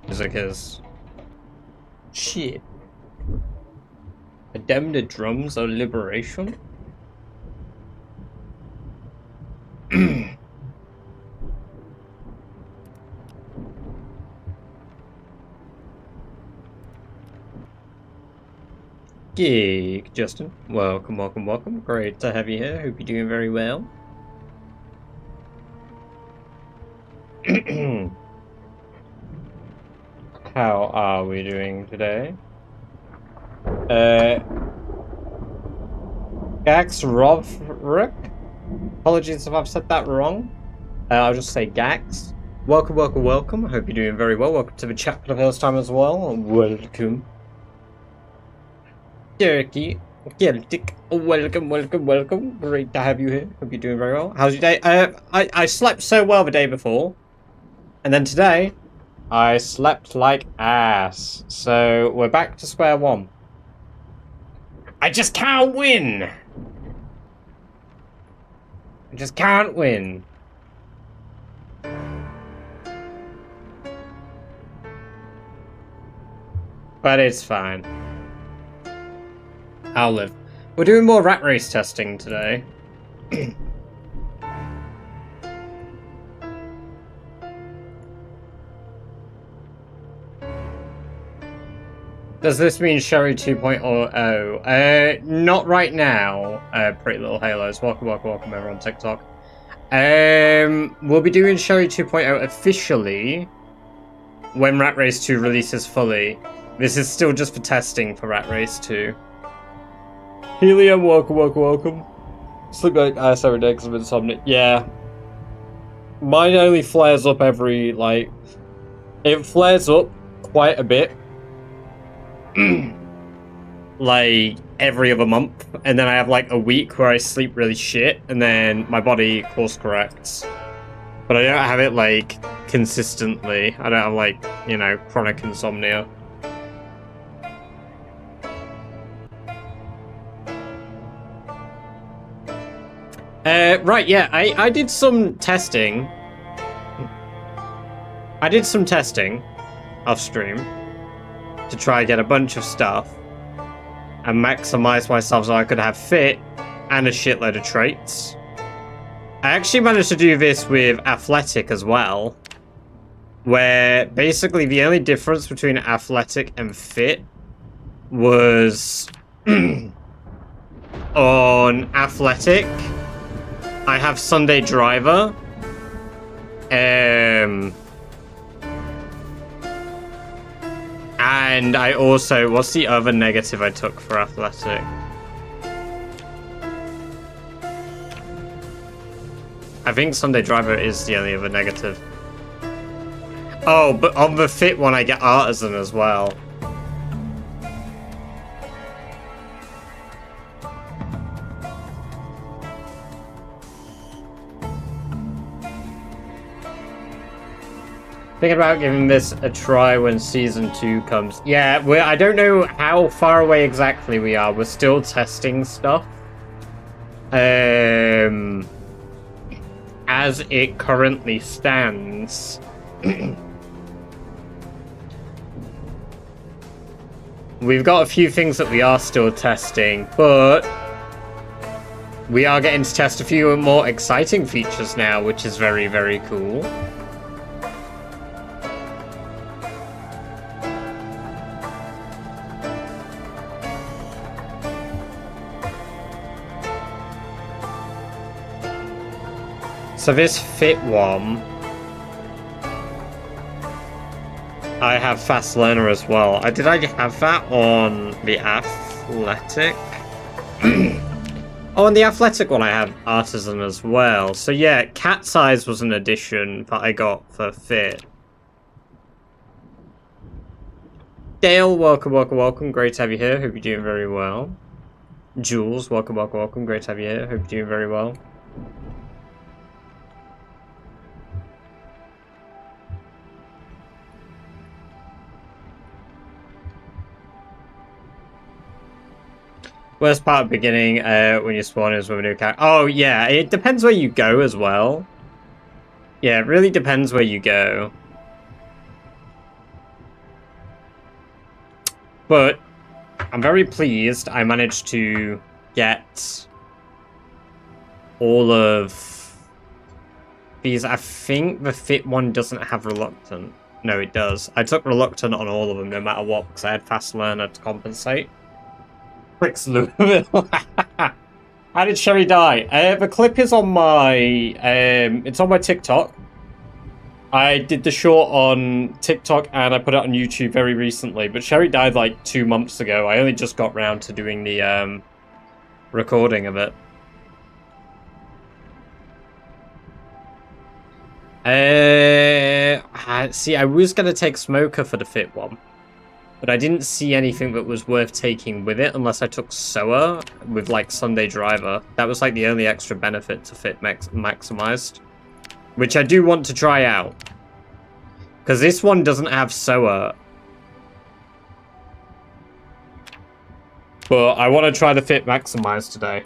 music is. Shit. Damn the drums of liberation? Gig, Justin. Welcome, welcome, welcome. Great to have you here. Hope you're doing very well. How are we doing today? Gax Rovrick? Apologies if I've said that wrong. I'll just say Gax. Welcome, welcome, welcome. I hope you're doing very well. Welcome to the chat for the first time as well. Welcome. Turkey, Celtic, welcome, welcome, welcome. Great to have you here. Hope you're doing very well. How's your day? I slept so well the day before. And then today, I slept like ass. So, we're back to square one. I just can't win! I just can't win. But it's fine. I'll live. We're doing more rat race testing today. Does this mean Sherry 2.0? Not right now, Pretty Little Halos. Welcome, welcome, welcome everyone on TikTok. We'll be doing Sherry 2.0 officially when Rat Race 2 releases fully. This is still just for testing for Rat Race 2. Helium, welcome, welcome, welcome. Sleep like ass every day because of insomnia. Yeah. Mine only flares up every, like... It flares up quite a bit. Like, every other month. And then I have, like, a week where I sleep really shit. And then my body course corrects. But I don't have it, like, consistently. I don't have, like, you know, chronic insomnia. Right, yeah, I did some testing. I did some testing off stream to try and get a bunch of stuff and maximize myself so I could have fit and a shitload of traits. I actually managed to do this with athletic as well, where basically the only difference between athletic and fit was on athletic. I have Sunday Driver. And I also... What's the other negative I took for athletic? I think Sunday Driver is the only other negative. Oh, but on the fit one I get Artisan as well. Thinking about giving this a try when Season 2 comes. Yeah, I don't know how far away exactly we are. We're still testing stuff. As it currently stands. We've got a few things that we are still testing, but we are getting to test a few more exciting features now, which is very, very cool. So this fit one, I have fast learner as well. Did I have that on the athletic? Oh, on the athletic one I have artisan as well. So yeah, Cat's Eyes was an addition that I got for fit. Dale, welcome, welcome, welcome. Great to have you here. Hope you're doing very well. Jules, welcome, welcome, welcome. Great to have you here. Hope you're doing very well. Worst part of the beginning, when you spawn is with a new character. Oh, yeah, it depends where you go as well. Yeah, it really depends where you go. But I'm very pleased I managed to get all of these. I think the fit one doesn't have reluctant. No, it does. I took reluctant on all of them, no matter what, because I had fast learner to compensate. Bricks Louisville. How did Sherry die? The clip is on my it's on my TikTok. I did the short on TikTok and I put it on YouTube very recently, but Sherry died like 2 months ago. I only just got round to doing the recording of it. See, I was gonna take Smoker for the fit one, but I didn't see anything that was worth taking with it unless I took Soa with like Sunday Driver. That was like the only extra benefit to fit maximized. Which I do want to try out. Because this one doesn't have Soa. But I want to try the fit maximize today.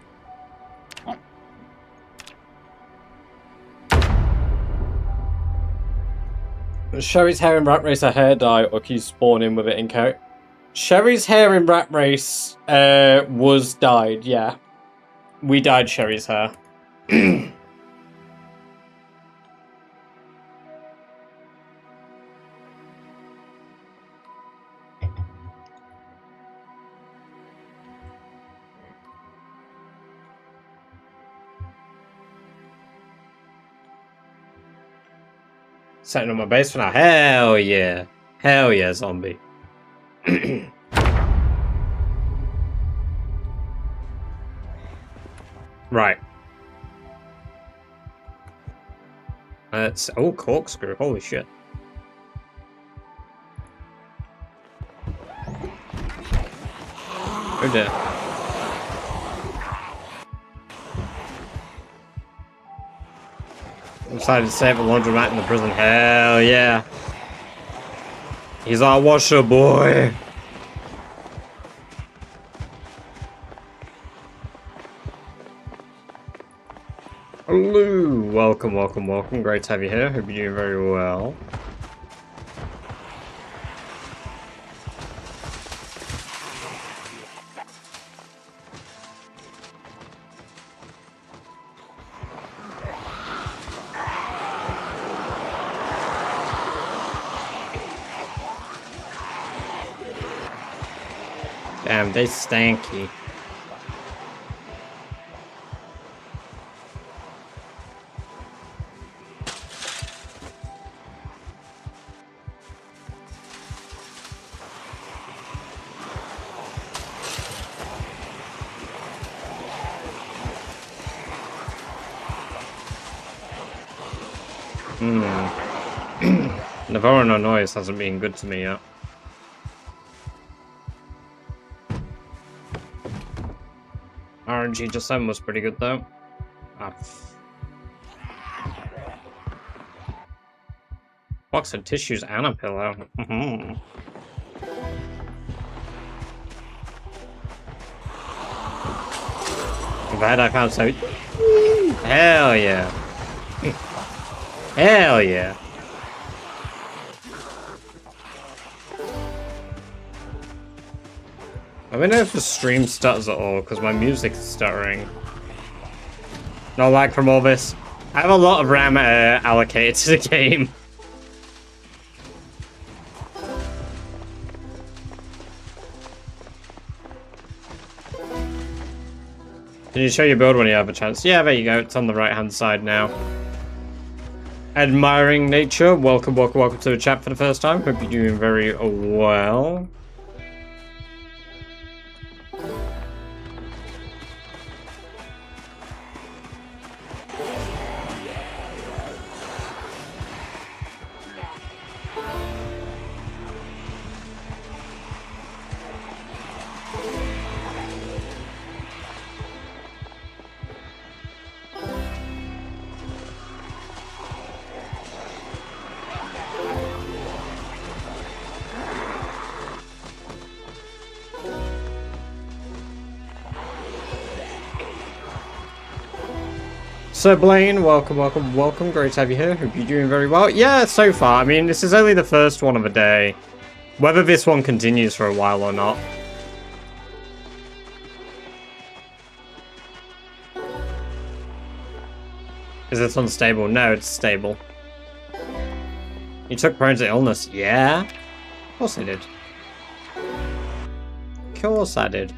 Sherry's hair in Rat Race a hair dye or can you spawn in with it in coat? Sherry's hair in Rat Race was dyed, yeah. We dyed Sherry's hair. Setting on my base for now. Hell yeah. Hell yeah, zombie. Right. Let's... Oh, corkscrew. Holy shit. Oh dear. Decided to save a laundromat in the prison. Hell yeah. He's our washer boy. Hello. Welcome, welcome, welcome. Great to have you here. Hope you're doing very well. Damn, they stanky. Navarro no noise hasn't been good to me yet. RNG just then was pretty good though. Box of tissues and a pillow. Glad I found so. Hell yeah. Hell yeah. I don't know if the stream stutters at all, because my music's stuttering. No lag from all this. I have a lot of RAM allocated to the game. Can you show your build when you have a chance? Yeah, there you go. It's on the right-hand side now. Admiring Nature. Welcome, welcome, welcome to the chat for the first time. Hope you're doing very well. Sir Blaine, welcome, welcome, welcome. Great to have you here. Hope you're doing very well. Yeah, so far. I mean, this is only the first one of the day. Whether this one continues for a while or not. Is this unstable? No, it's stable. You took prone to illness? Yeah. Of course I did. Of course I did.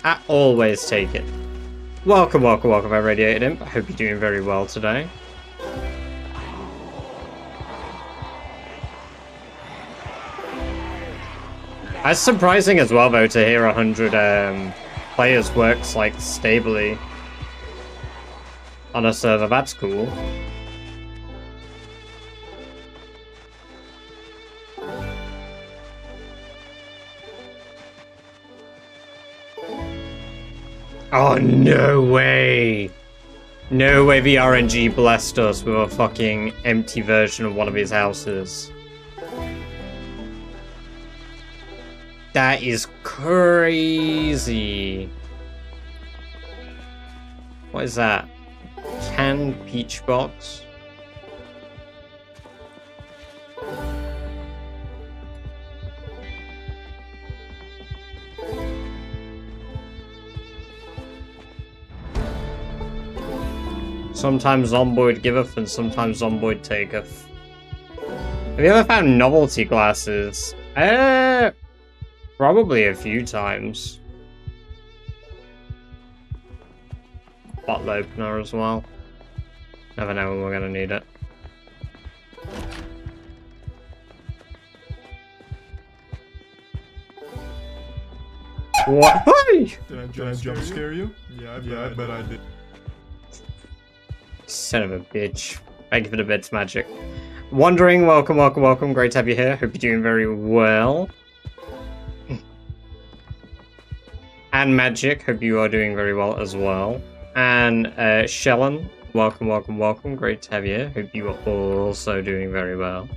I always take it. Welcome, welcome, welcome, I Radiated Imp. I hope you're doing very well today. That's surprising as well, though, to hear 100 players works, like, stably on a server. That's cool. Oh, no way! No way the RNG blessed us with a fucking empty version of one of his houses. That is crazy. What is that? Canned peach box? Sometimes Zomboid giveth and sometimes Zomboid taketh. Have you ever found novelty glasses? Probably a few times. Bottle opener as well. Never know when we're gonna need it. What? Hey! Did I jump scare you? Yeah, I bet I did. Son of a bitch. Thank you for the bits, Magic. Wandering, welcome, welcome, welcome. Great to have you here. Hope you're doing very well. And Magic, hope you are doing very well as well. And Shellen, welcome, welcome, welcome. Great to have you here. Hope you are also doing very well.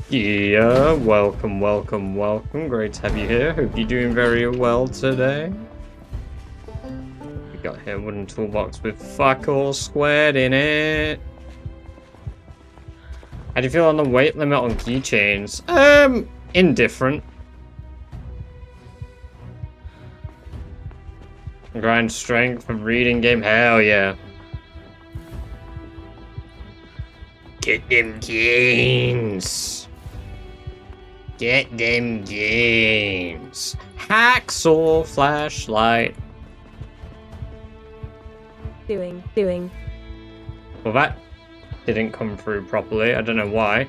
Yeah, welcome, welcome, welcome. Great to have you here. Hope you're doing very well today. We got here a wooden toolbox with fuck all squared in it. How do you feel on the weight limit on keychains? Indifferent. Grind strength from reading game? Hell yeah. Get them gains. Get them games. Hacksaw flashlight. Doing. Well, that didn't come through properly. I don't know why.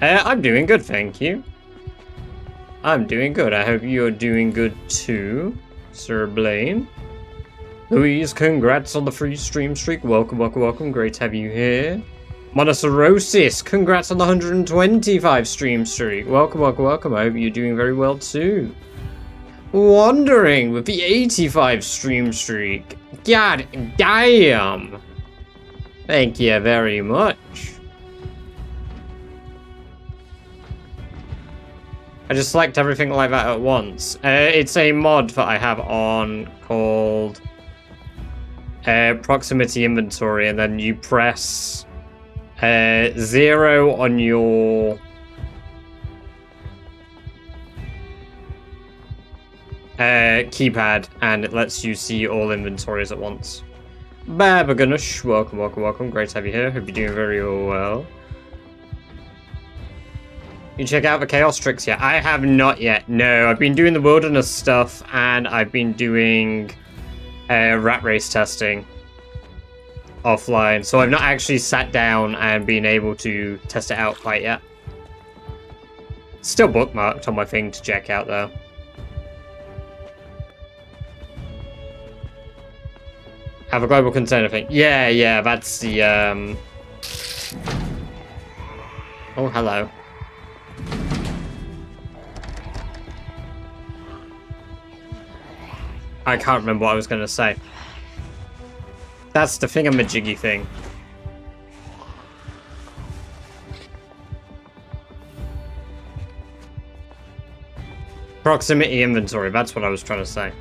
I'm doing good, thank you. I'm doing good. I hope you're doing good too, Sir Blaine. Louise, congrats on the free stream streak. Welcome, welcome, welcome. Great to have you here. Monocerosis, congrats on the 125 stream streak. Welcome, welcome, welcome. I hope you're doing very well too. Wandering with the 85 stream streak. God damn. Thank you very much. I just select everything like that at once. It's a mod that I have on called Proximity Inventory, and then you press 0 on your keypad, and it lets you see all inventories at once. Babagunush, welcome, welcome, welcome. Great to have you here. Hope you're doing very well. You check out the Chaos Tricks yet? I have not yet. No, I've been doing the Wilderness stuff, and I've been doing rat race testing offline, so I've not actually sat down and been able to test it out quite yet. Still bookmarked on my thing to check out though. Have a global container thing. Yeah, that's the, Oh, hello. I can't remember what I was going to say. That's the thingamajiggy thing. Proximity inventory, that's what I was trying to say.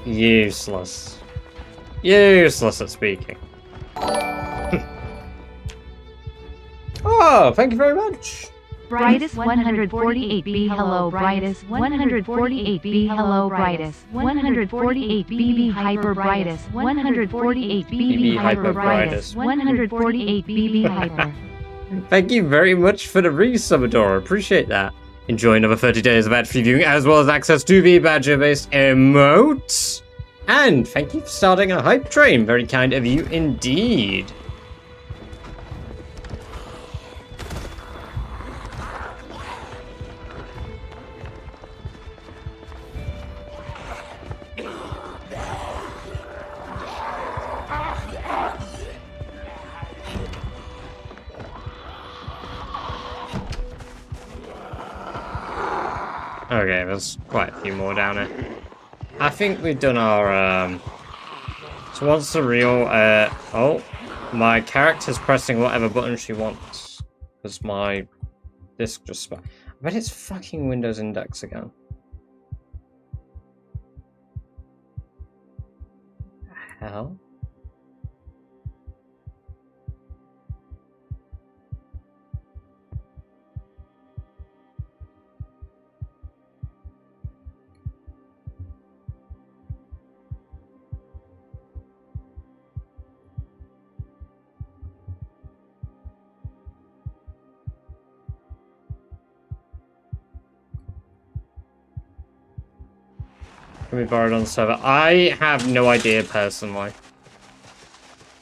Useless. Useless at speaking. Oh, thank you very much. Brightest 148B hello brightest 148B hello brightest 148BB hyper brightest 148BB hyper brightest 148BB hyper. Thank you very much for the resub, Adora. Appreciate that. Enjoy another 30 days of ad-free viewing, as well as access to the Badger-based emotes. And thank you for starting a hype train. Very kind of you indeed. Okay, there's quite a few more down here. I think we've done our, So what's the real, Oh, my character's pressing whatever button she wants. Because my disk just I bet it's fucking Windows Index again. Hell? Can be borrowed on the server? I have no idea personally.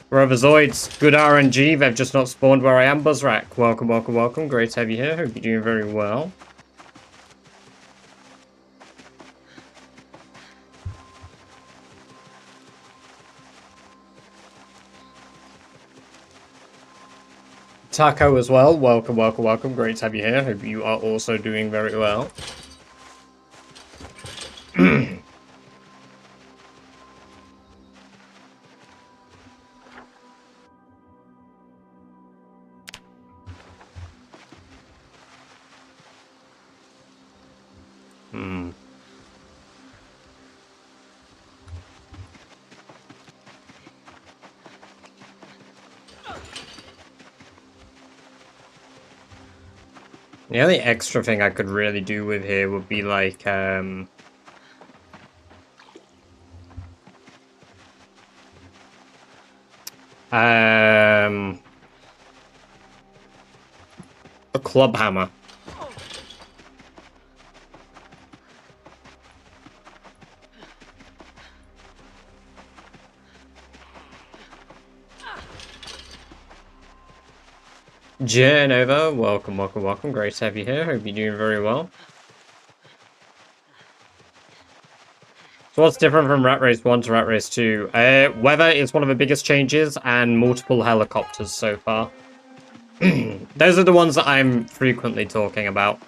Rover Zoids, good RNG, they've just not spawned where I am. Buzzrack, welcome, welcome, welcome. Great to have you here. Hope you're doing very well. Taco as well, welcome, welcome, welcome. Great to have you here. Hope you are also doing very well. The only extra thing I could really do with here would be like, a club hammer. Genova, welcome, welcome, welcome. Great to have you here. Hope you're doing very well. So what's different from Rat Race 1 to Rat Race 2? Weather is one of the biggest changes, and multiple helicopters so far. Those are the ones that I'm frequently talking about.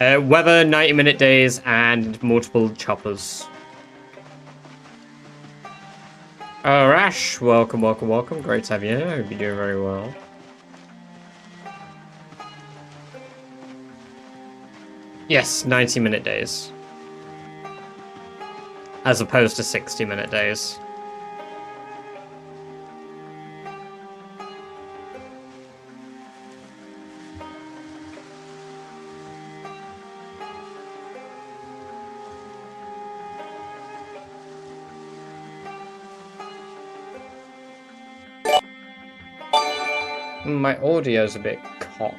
Weather, 90-minute days, and multiple choppers. Rash, welcome, welcome, welcome. Great to have you here. Hope you're doing very well. Yes, 90-minute days. As opposed to 60-minute days. My audio's a bit cocked.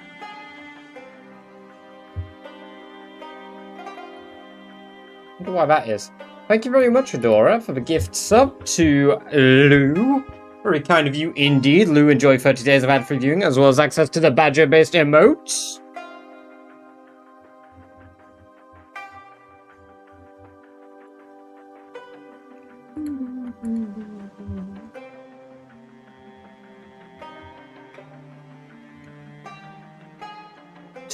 I wonder why that is. Thank you very much, Adora, for the gift sub to Lou. Very kind of you indeed. Lou, enjoy 30 days of ad-free viewing, as well as access to the Badger-based emotes.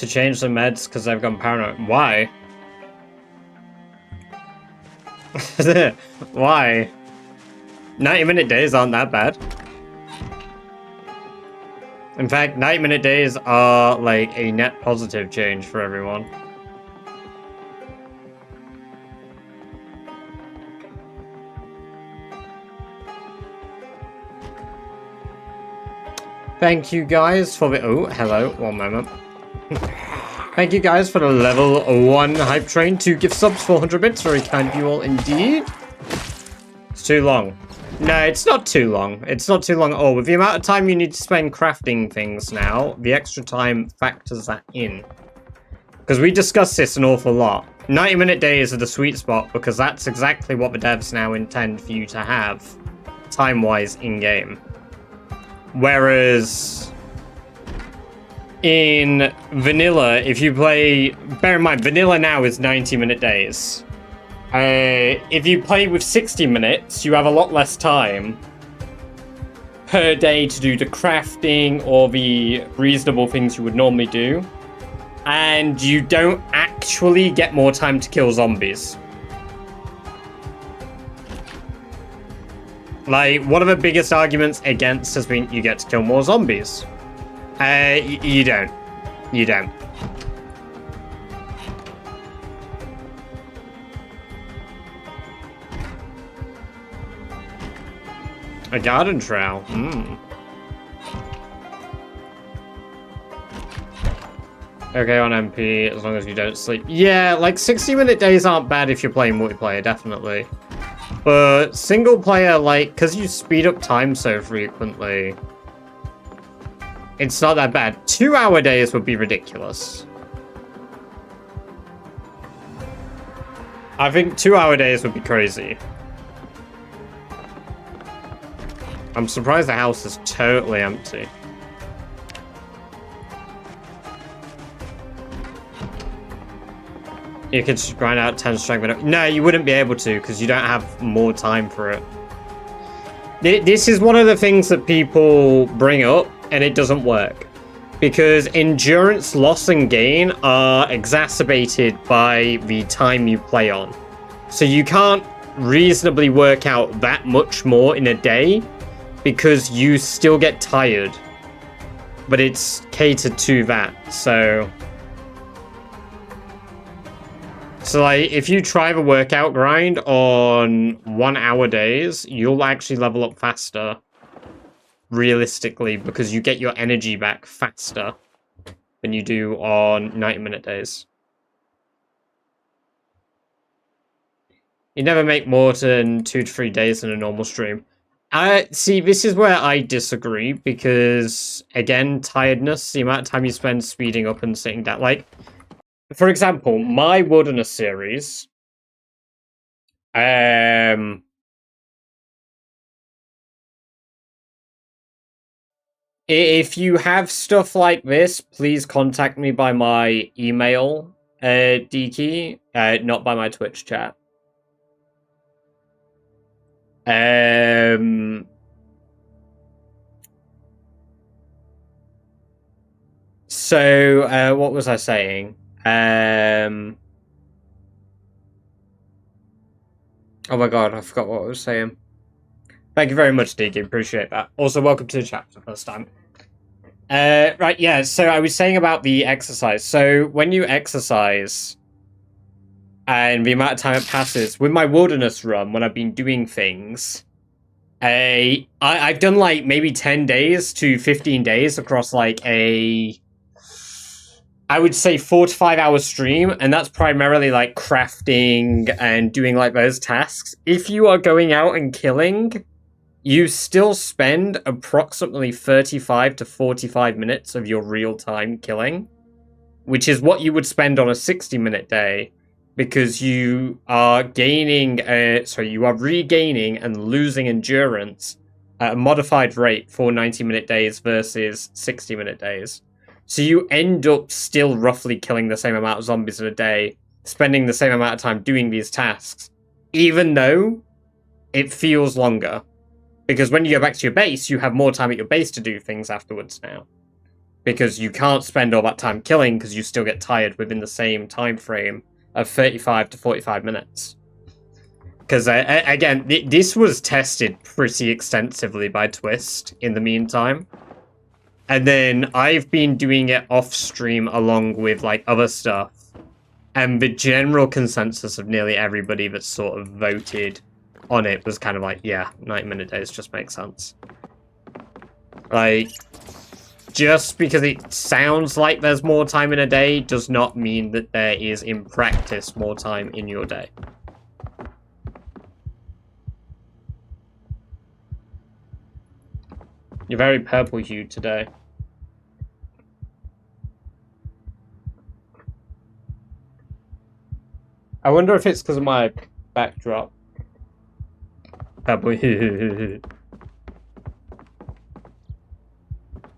to change the meds because they've gone paranoid. Why? Why? 90-minute days aren't that bad. In fact, 90-minute days are like a net positive change for everyone. Thank you guys for the... Oh, hello. One moment. Thank you guys for the level 1 hype train to give subs 400 bits. Very kind of you all indeed. It's too long. No, it's not too long. It's not too long at all. With the amount of time you need to spend crafting things now, the extra time factors that in. Because we discussed this an awful lot. 90-minute days are the sweet spot because that's exactly what the devs now intend for you to have time-wise in-game. Whereas in vanilla, if you play... Bear in mind, vanilla now is 90-minute days. If you play with 60 minutes, you have a lot less time per day to do the crafting or the reasonable things you would normally do. And you don't actually get more time to kill zombies. Like, one of the biggest arguments against has been you get to kill more zombies. You don't. You don't. A garden trowel. Okay, on MP, as long as you don't sleep. Yeah, like 60-minute days aren't bad if you're playing multiplayer, definitely. But single player, like, because you speed up time so frequently, it's not that bad. 2-hour days would be ridiculous. I think 2-hour days would be crazy. I'm surprised the house is totally empty. You could grind out 10 strength. No, you wouldn't be able to because you don't have more time for it. This is one of the things that people bring up and it doesn't work. Because endurance loss and gain are exacerbated by the time you play on. So you can't reasonably work out that much more in a day because you still get tired. But it's catered to that, so like, if you try the workout grind on 1-hour days, you'll actually level up faster. Realistically, because you get your energy back faster than you do on 90-minute days. You never make more than 2 to 3 days in a normal stream. See, this is where I disagree, because, again, tiredness, the amount of time you spend speeding up and sitting down, like... For example, my Wilderness series, if you have stuff like this, please contact me by my email, DKey, not by my Twitch chat. So, what was I saying? Oh my god, I forgot what I was saying. Thank you very much, DK. Appreciate that. Also, welcome to the chat for the first time. Right, yeah, so I was saying about the exercise. So, when you exercise, and the amount of time it passes, with my Wilderness run, when I've been doing things, I've done, like, maybe 10 days to 15 days across, like, I would say 4 to 5 hour stream, and that's primarily like crafting and doing like those tasks. If you are going out and killing, you still spend approximately 35 to 45 minutes of your real time killing, which is what you would spend on a 60-minute day, because you are gaining, you are regaining and losing endurance at a modified rate for 90-minute days versus 60-minute days. So you end up still roughly killing the same amount of zombies in a day, spending the same amount of time doing these tasks, even though it feels longer. Because when you go back to your base, you have more time at your base to do things afterwards now. because you can't spend all that time killing because you still get tired within the same time frame of 35 to 45 minutes. Because, again, this was tested pretty extensively by Twist in the meantime. And then I've been doing it off-stream along with, like, other stuff. And the general consensus of nearly everybody that sort of voted on it was kind of like, yeah, 90-minute days just makes sense. Like, just because it sounds like there's more time in a day does not mean that there is, in practice, more time in your day. You're very purple-hued today. I wonder if it's because of my backdrop. Purple-hued.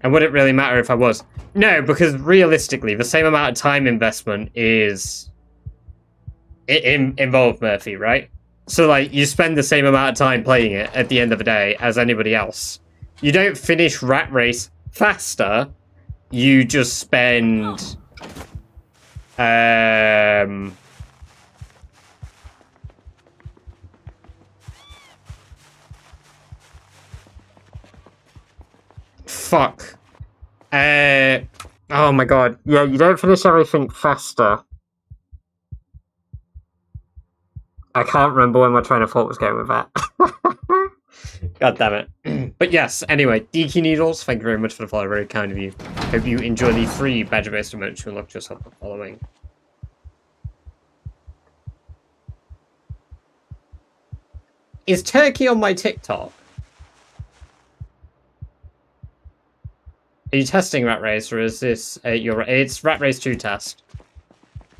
And would it really matter if I was? No, because realistically, the same amount of time investment is... involved Murphy, right? So, like, you spend the same amount of time playing it at the end of the day as anybody else. You don't finish Rat Race faster. You just spend... Fuck. Oh my god. Yeah, you don't finish everything faster. I can't remember where my train of thought was going with that. God damn it. But yes, anyway, DK Needles, thank you very much for the follow, very kind of you. Hope you enjoy the free badger-based emoji and look just up the following. Is Turkey on my TikTok? Are you testing Rat Race, or is this it's Rat Race 2 test?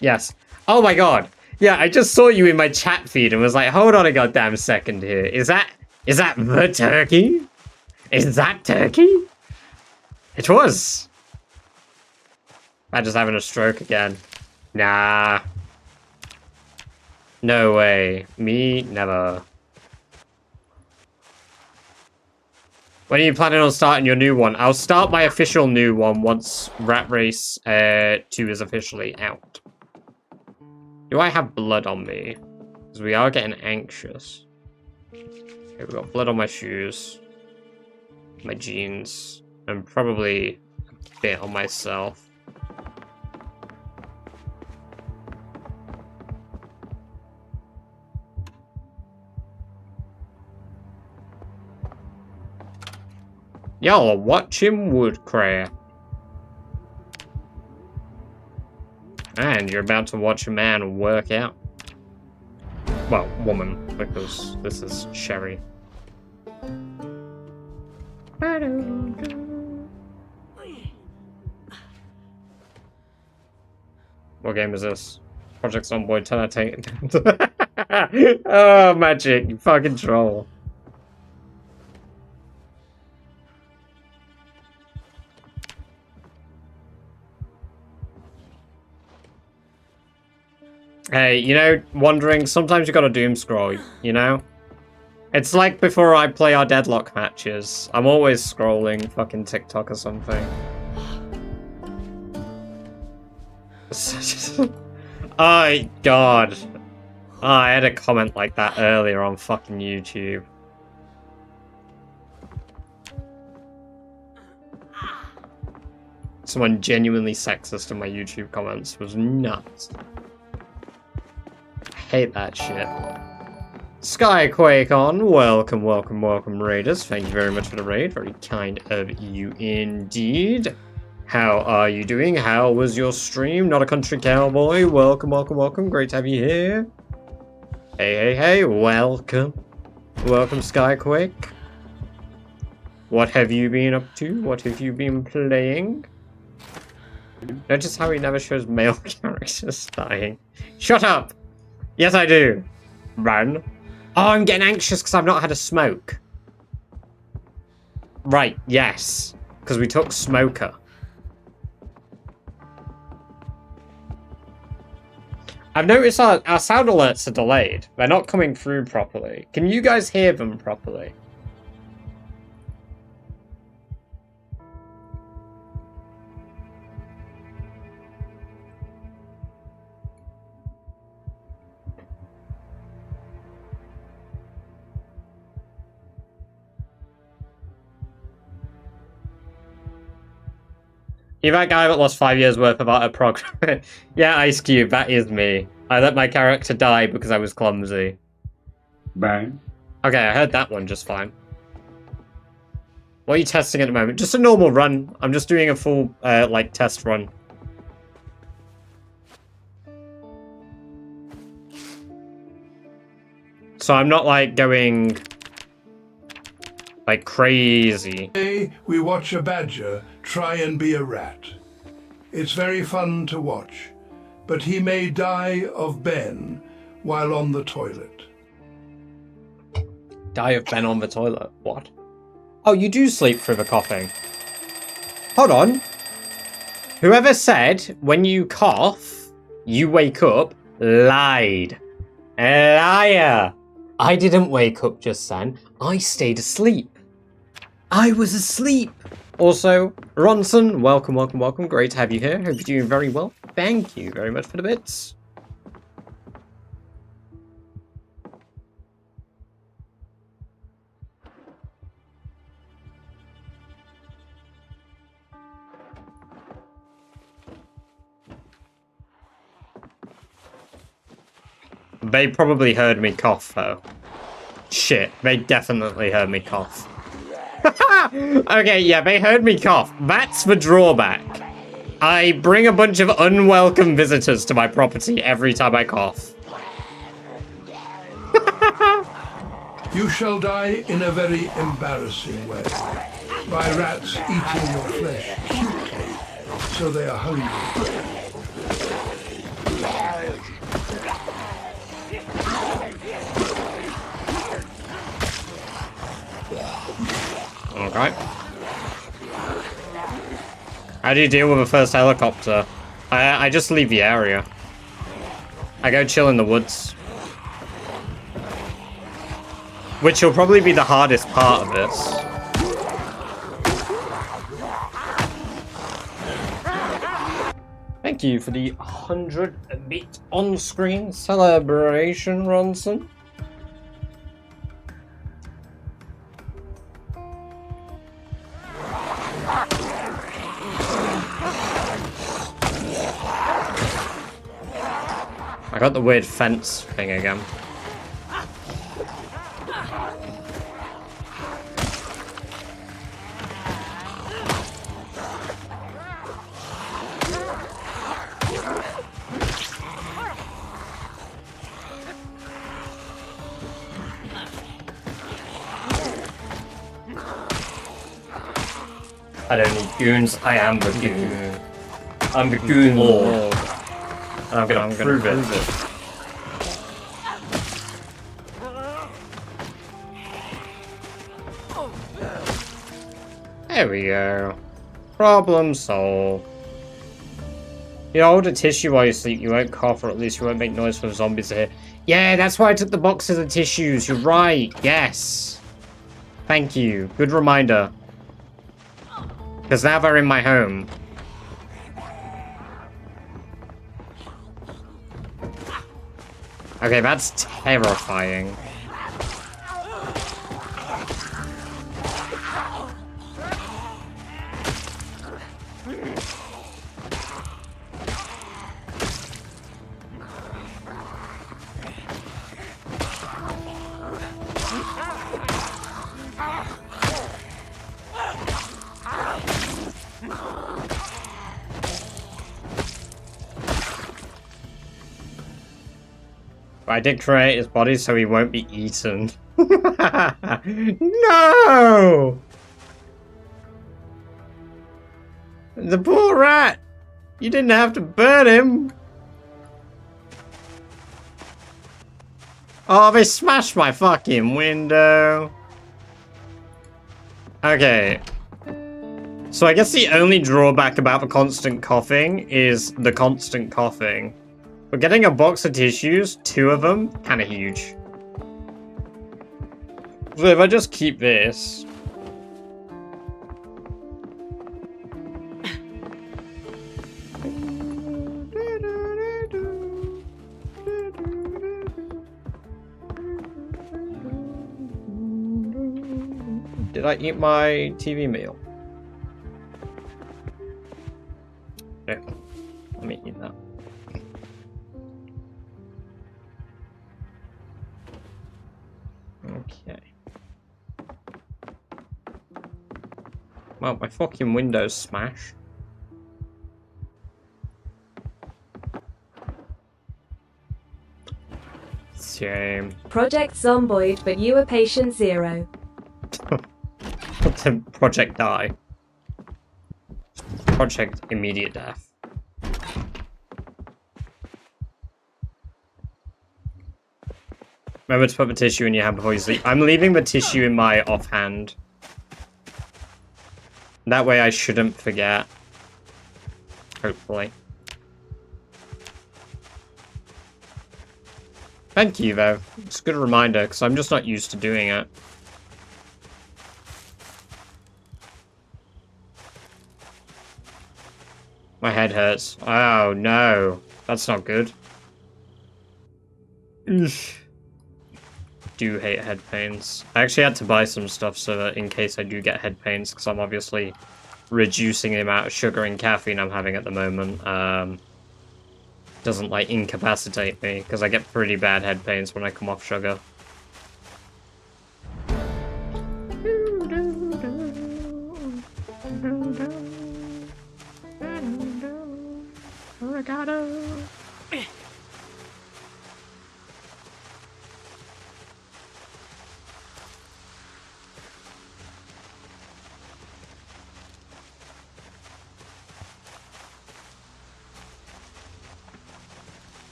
Yes. Oh my god. Yeah, I just saw you in my chat feed and was like, hold on a goddamn second here. Is that the turkey? Is that turkey? It was. I'm just having a stroke again. Nah. No way. Me, never. When are you planning on starting your new one? I'll start my official new one once Rat Race 2 is officially out. Do I have blood on me? Because we are getting anxious. Okay, we've got blood on my shoes, my jeans, and probably a bit on myself. Y'all are watching Woodcraft. And you're about to watch a man work out. Well, woman, because this is Sherry. What game is this? Project Zomboid 10 out of 10. Oh, magic, you fucking troll. Hey, you know, wondering, sometimes you gotta doom scroll, you know? It's like before I play our deadlock matches. I'm always scrolling fucking TikTok or something. Oh, God. Oh, I had a comment like that earlier on fucking YouTube. Someone genuinely sexist in my YouTube comments was nuts. Hate that shit. Skyquake on, welcome, welcome, welcome, raiders. Thank you very much for the raid. Very kind of you indeed. How are you doing? How was your stream? Not a country cowboy. Welcome, welcome, welcome. Great to have you here. Hey, hey, hey, welcome. Welcome, Skyquake. What have you been up to? What have you been playing? Notice how he never shows male characters dying. Shut up! Yes, I do. Run. Oh, I'm getting anxious because I've not had a smoke. Right, yes. Because we took Smoker. I've noticed our sound alerts are delayed. They're not coming through properly. Can you guys hear them properly? You're that guy that lost 5 years worth of art progress. Yeah, Ice Cube, that is me. I let my character die because I was clumsy. Bang. Okay, I heard that one just fine. What are you testing at the moment? Just a normal run. I'm just doing a full, like, test run. So I'm not, like, going... like, crazy. Today, we watch a badger try and be a rat. It's very fun to watch, but he may die of Ben while on the toilet. Die of Ben on the toilet? What? Oh, you do sleep through the coughing. Hold on. Whoever said when you cough, you wake up, lied. Liar. I didn't wake up just then. I stayed asleep. I was asleep. Also, Ronson, welcome, welcome, welcome. Great to have you here. Hope you're doing very well. Thank you very much for the bits. They probably heard me cough, though. Shit, they definitely heard me cough. Okay, yeah, they heard me cough. That's the drawback. I bring a bunch of unwelcome visitors to my property every time I cough. You shall die in a very embarrassing way, by rats eating your flesh cutely, so they are hungry. Okay. How do you deal with the first helicopter? I just leave the area. I go chill in the woods. Which will probably be the hardest part of this. Thank you for the 100-bit on-screen celebration, Ronson. I got the weird fence thing again. I don't need goons, I am the goon. I'm the goon lord. I'm gonna prove it. There we go. Problem solved. You hold a tissue while you sleep, you won't cough, or at least you won't make noise when zombies are here. Yeah, that's why I took the boxes of tissues. You're right. Yes. Thank you. Good reminder. Because now they're in my home. Okay, that's terrifying. But I did create his body so he won't be eaten. No! The poor rat! You didn't have to burn him! Oh, they smashed my fucking window! Okay. So I guess the only drawback about the constant coughing is the constant coughing. But getting a box of tissues, 2 of them, kinda huge. So if I just keep this... Did I eat my TV meal? Let me eat that. Okay. Well, my fucking Windows smash. Shame. Project Zomboid, but you are patient 0. Project die. Project immediate death. Remember to put the tissue in your hand before you sleep. I'm leaving the tissue in my offhand. That way I shouldn't forget. Hopefully. Thank you, though. It's a good reminder, because I'm just not used to doing it. My head hurts. Oh, no. That's not good. Ugh. Do hate head pains. I actually had to buy some stuff so that in case I do get head pains, because I'm obviously reducing the amount of sugar and caffeine I'm having at the moment. Doesn't, like, incapacitate me, because I get pretty bad head pains when I come off sugar.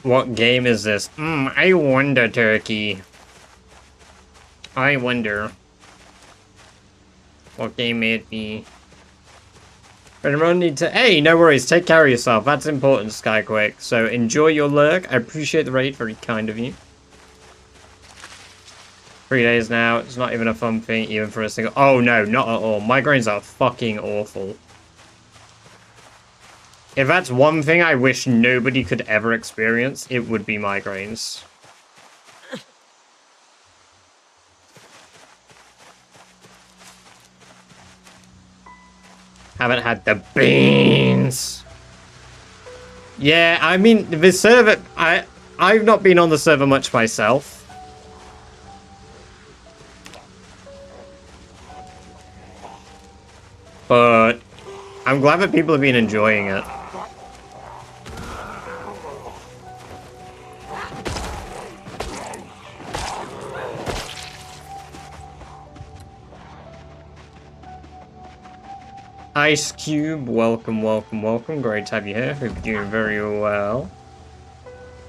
What game is this? I wonder, Turkey. I wonder. What game may it be? But I need to... Hey, no worries. Take care of yourself. That's important, Skyquake. So enjoy your lurk. I appreciate the raid. Very kind of you. 3 days now. It's not even a fun thing, even for a single... Oh, no, not at all. Migraines are fucking awful. If that's one thing I wish nobody could ever experience, it would be migraines. Haven't had the beans. Yeah, I mean, the server... I've not been on the server much myself. But I'm glad that people have been enjoying it. Ice Cube, welcome, welcome, welcome. Great to have you here. Hope you're doing very well.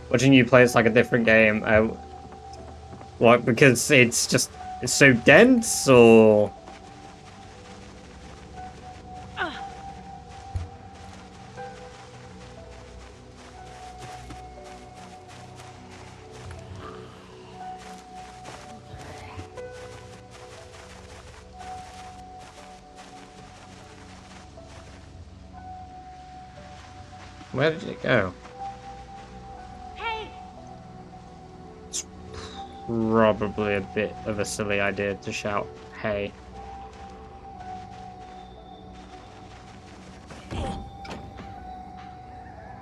Watching you play it's like a different game. What? Because it's just it's so dense, or? Where did it go? Hey! It's probably a bit of a silly idea to shout, hey.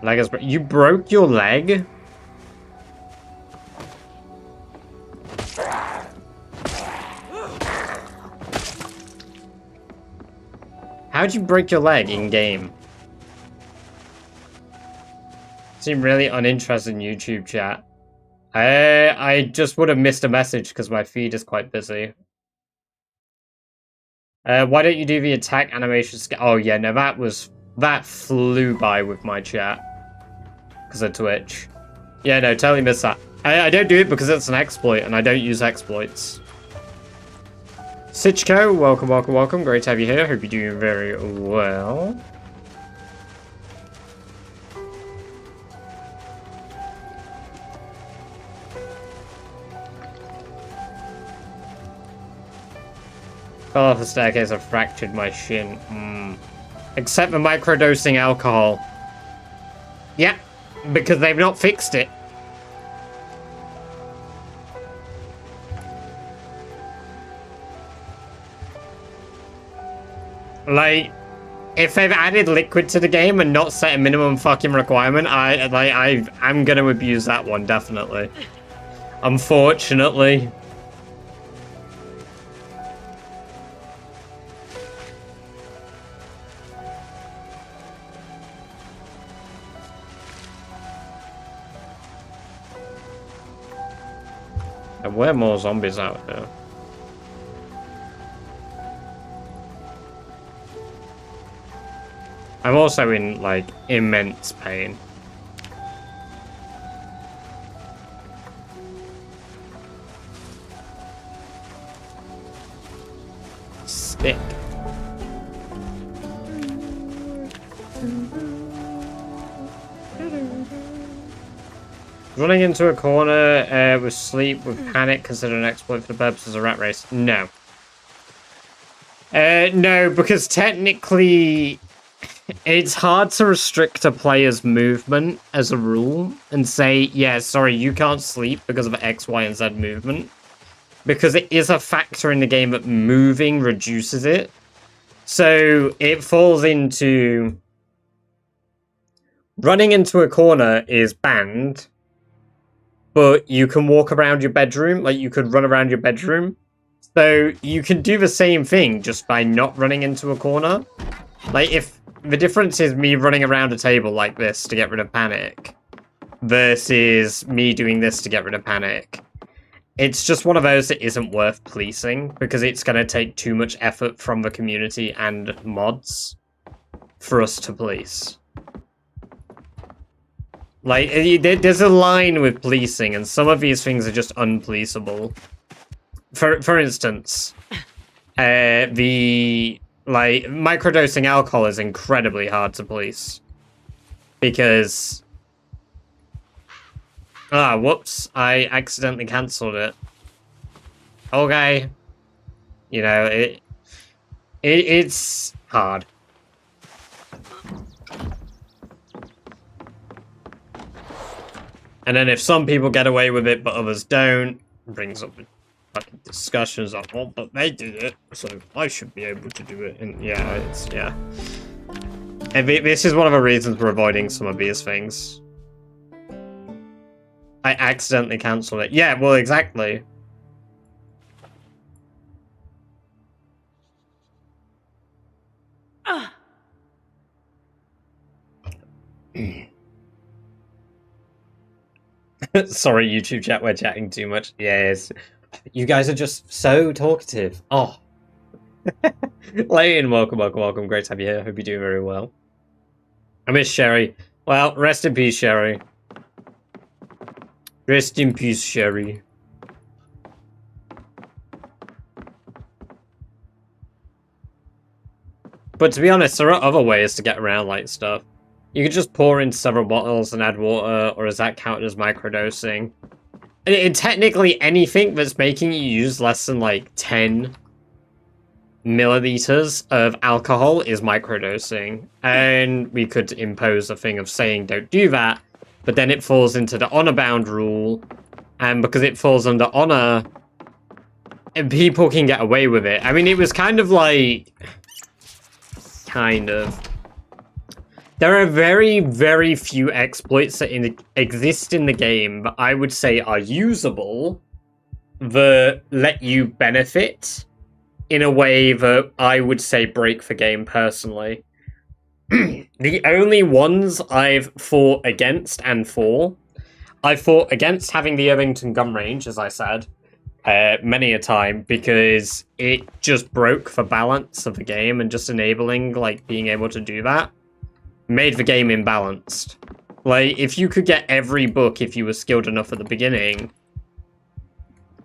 Leg is you broke your leg? How'd you break your leg in-game? Seem really uninterested in YouTube chat. I just would have missed a message because my feed is quite busy. Why don't you do the attack animation? Oh yeah, no, that flew by with my chat because of Twitch. Yeah, no, totally missed that. I don't do it because it's an exploit, and I don't use exploits. Sichko, welcome, welcome, welcome. Great to have you here. Hope you're doing very well. Fell off the staircase and fractured my shin. Except for microdosing alcohol. Yeah, because they've not fixed it. Like, if they've added liquid to the game and not set a minimum fucking requirement, I'm gonna abuse that one, definitely. Unfortunately. There were more zombies out there. I'm also in, like, immense pain. Stick. Running into a corner with sleep, with panic, considered an exploit for the purposes of Rat Race? No. No, because technically it's hard to restrict a player's movement as a rule and say, yeah, sorry, you can't sleep because of X, Y, and Z movement. Because it is a factor in the game that moving reduces it. So it falls into... Running into a corner is banned, but you can walk around your bedroom, like you could run around your bedroom. So you can do the same thing just by not running into a corner. Like if the difference is me running around a table like this to get rid of panic versus me doing this to get rid of panic. It's just one of those that isn't worth policing because it's going to take too much effort from the community and mods for us to police. Like, there's a line with policing, and some of these things are just unpoliceable. For instance, microdosing alcohol is incredibly hard to police. Because... Ah, whoops, I accidentally cancelled it. Okay. You know, it's hard. And then if some people get away with it, but others don't, it brings up fucking discussions like, well, but they did it, so I should be able to do it. And yeah, it's, yeah. And this is one of the reasons we're avoiding some of these things. I accidentally cancelled it. Yeah, well, exactly. Sorry, YouTube chat, we're chatting too much. Yes. You guys are just so talkative. Oh. Lane, welcome. Great to have you here. Hope you're doing very well. I miss Sherry. Well, rest in peace, Sherry. Rest in peace, Sherry. But to be honest, there are other ways to get around light stuff. You could just pour in several bottles and add water, or does that count as microdosing? And technically, anything that's making you use less than, like, 10 milliliters of alcohol is microdosing. And we could impose a thing of saying don't do that, but then it falls into the honor-bound rule, and because it falls under honor, people can get away with it. I mean, it was kind of like... There are very, very few exploits that exist in the game that I would say are usable that let you benefit in a way that I would say break the game personally. The only ones I've fought against and for, I fought against having the Irvington gun range, as I said, many a time, because it just broke the balance of the game, and just enabling, like, being able to do that made the game imbalanced. Like, if you could get every book if you were skilled enough at the beginning,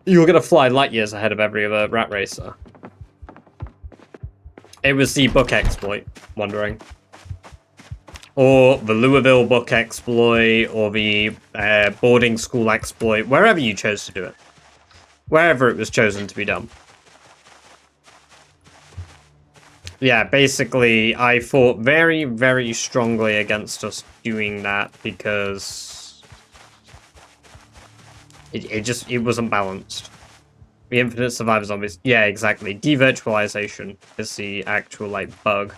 you were gonna fly light years ahead of every other rat racer. It was the book exploit, wondering. Or the Louisville book exploit, or the boarding school exploit, wherever you chose to do it. Wherever it was chosen to be done. Yeah, basically, I fought very, very strongly against us doing that because it wasn't balanced. The infinite survivor zombies. Yeah, exactly. Devirtualization is the actual, like, bug.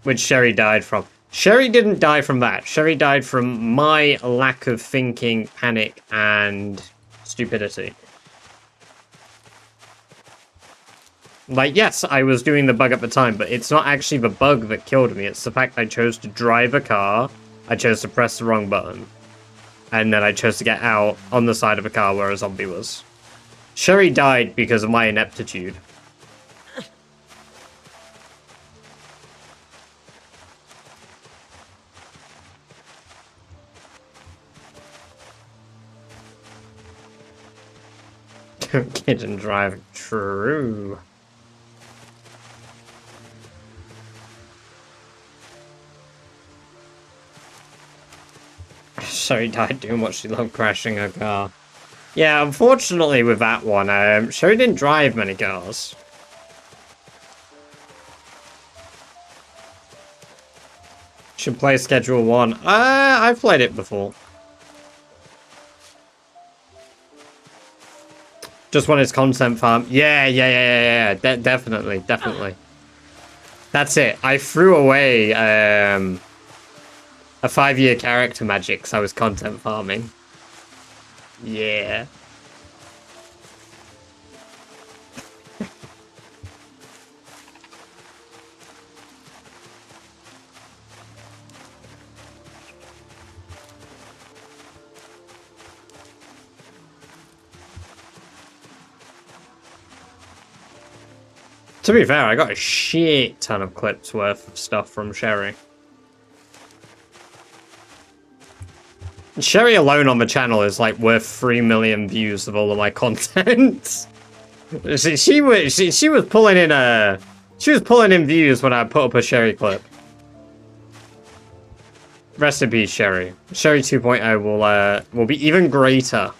Which Sherry died from. Sherry didn't die from that. Sherry died from my lack of thinking, panic, and stupidity. Like, yes, I was doing the bug at the time, but it's not actually the bug that killed me. It's the fact I chose to drive a car, I chose to press the wrong button, and then I chose to get out on the side of a car where a zombie was. Sherry died because of my ineptitude. Kid and drive. True. Sherry died doing what she loved, crashing her car. Yeah, unfortunately with that one, Sherry didn't drive many cars. Should play Schedule 1. I've played it before. Just when it's content farm. Yeah. Definitely. That's it. I threw away a 5-year character magic because I was content farming. Yeah. To be fair, I got a shit ton of clips worth of stuff from Sherry. Sherry alone on the channel is like worth 3 million views of all of my content. she was pulling in views when I put up a Sherry clip. Rest in peace, Sherry. Sherry 2.0 will be even greater.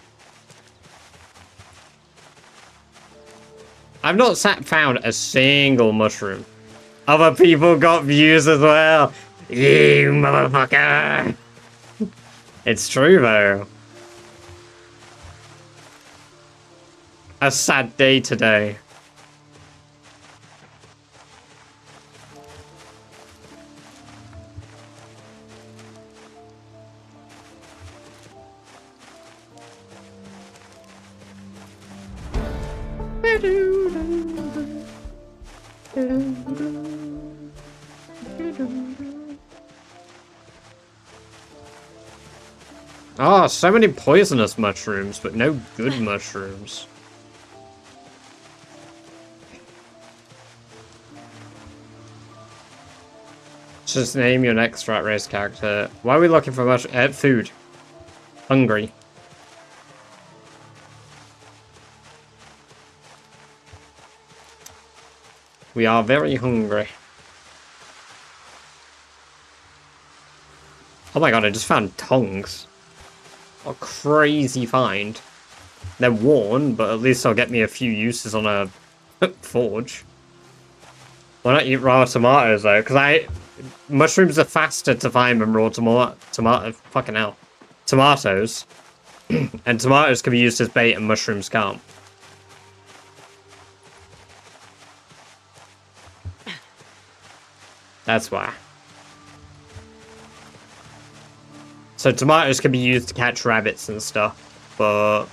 I've not found a single mushroom. Other people got views as well. You motherfucker. It's true though. A sad day today. Oh, so many poisonous mushrooms, but no good mushrooms. Just name your next rat race character. Why are we looking for food? Hungry. We are very hungry. Oh my god, I just found tongs. What a crazy find. They're worn, but at least they'll get me a few uses on a forge. Why not eat raw tomatoes though? Because mushrooms are faster to find than raw fucking hell. Tomatoes. And tomatoes can be used as bait and mushrooms can't. That's why. So tomatoes can be used to catch rabbits and stuff, but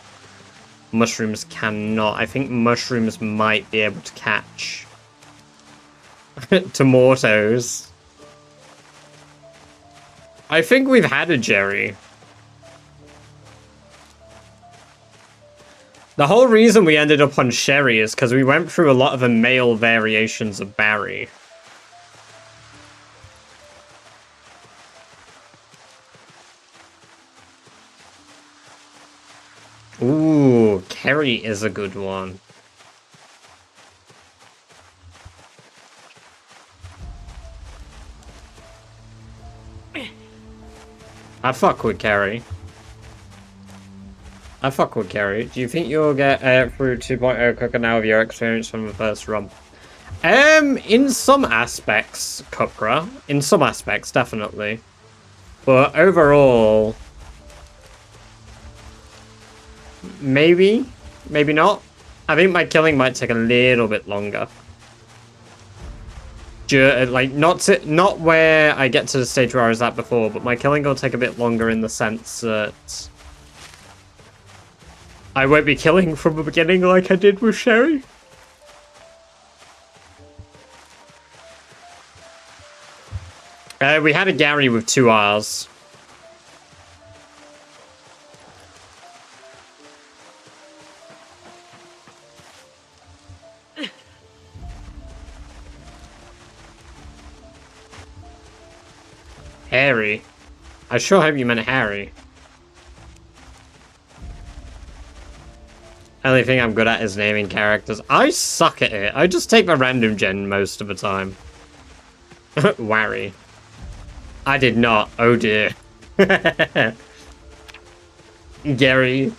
mushrooms cannot. I think mushrooms might be able to catch tomatoes. I think we've had a Jerry. The whole reason we ended up on Sherry is because we went through a lot of the male variations of Barry. Ooh, Kerry is a good one. I fuck with Kerry. Do you think you'll get through 2.0 Cooker now with your experience from the first run? In some aspects, Cupra. In some aspects, definitely. But overall... maybe not. I think my killing might take a little bit longer. Like, not where I get to the stage where I was at before, but my killing will take a bit longer in the sense that I won't be killing from the beginning like I did with Sherry. We had a Gary with 2 R's. Harry. I sure hope you meant Harry. Only thing I'm good at is naming characters. I suck at it. I just take the random gen most of the time. Wary. I did not. Oh dear. Gary.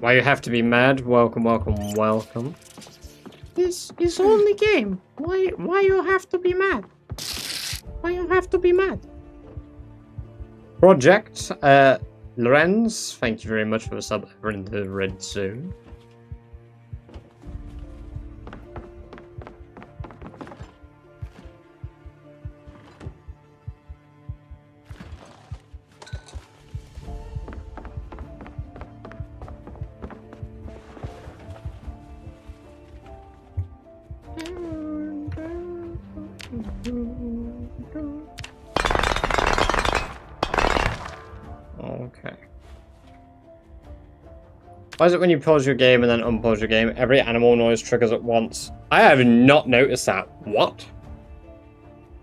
Why you have to be mad? Welcome, welcome, welcome. It's only game. Why you have to be mad? Why you have to be mad? Project, Lorenz, thank you very much for the sub over in the red zone. Okay. Why is it when you pause your game and then unpause your game, every animal noise triggers at once? I have not noticed that. What?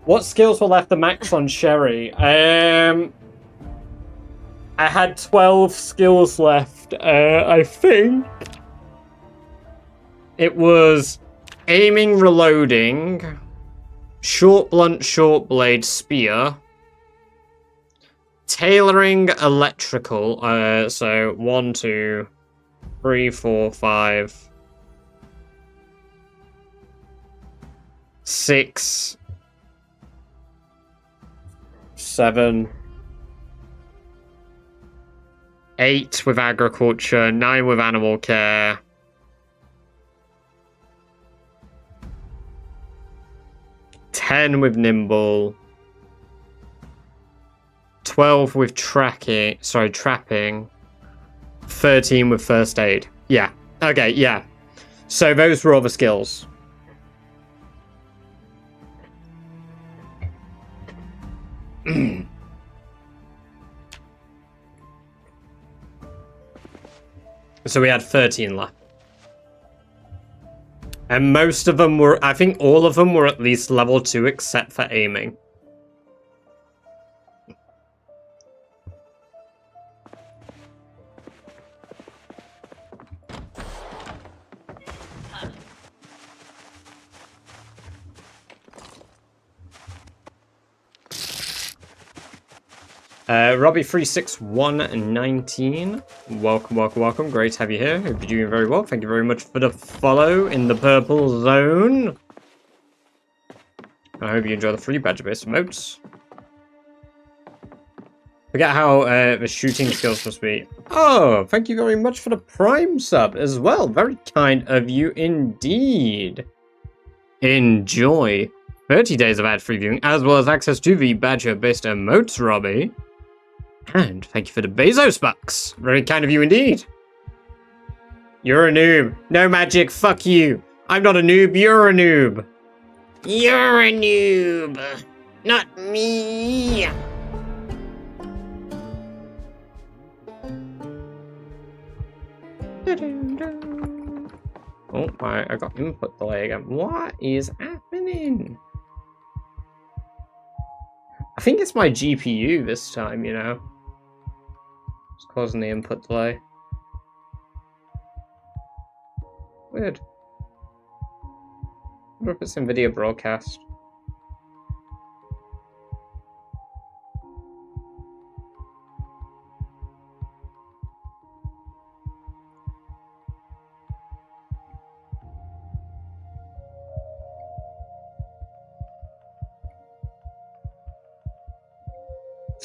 What skills were left the max on Sherry? I had 12 skills left. I think it was aiming, reloading, short blunt, short blade, spear, tailoring, electrical. So 1, 2, 3, 4, 5, 6, 7, 8 with agriculture, 9 with animal care, 10 with nimble, 12 with trapping, 13 with first aid. Yeah. Okay, yeah. So those were all the skills. So we had 13 left. And most of them were, I think all of them were at least level 2 except for aiming. Robbie36119, welcome, welcome, welcome. Great to have you here. Hope you're doing very well. Thank you very much for the follow in the purple zone. I hope you enjoy the free badger-based emotes. Forget how the shooting skills must be. Oh, thank you very much for the Prime sub as well. Very kind of you indeed. Enjoy 30 days of ad-free viewing, as well as access to the badger-based emotes, Robbie. And thank you for the Bezos bucks. Very kind of you indeed. You're a noob. No magic, fuck you. I'm not a noob, you're a noob. You're a noob. Not me. Oh, I got input delay again. What is happening? I think it's my GPU this time, you know. It's causing the input delay. Weird. I wonder if it's NVIDIA broadcast.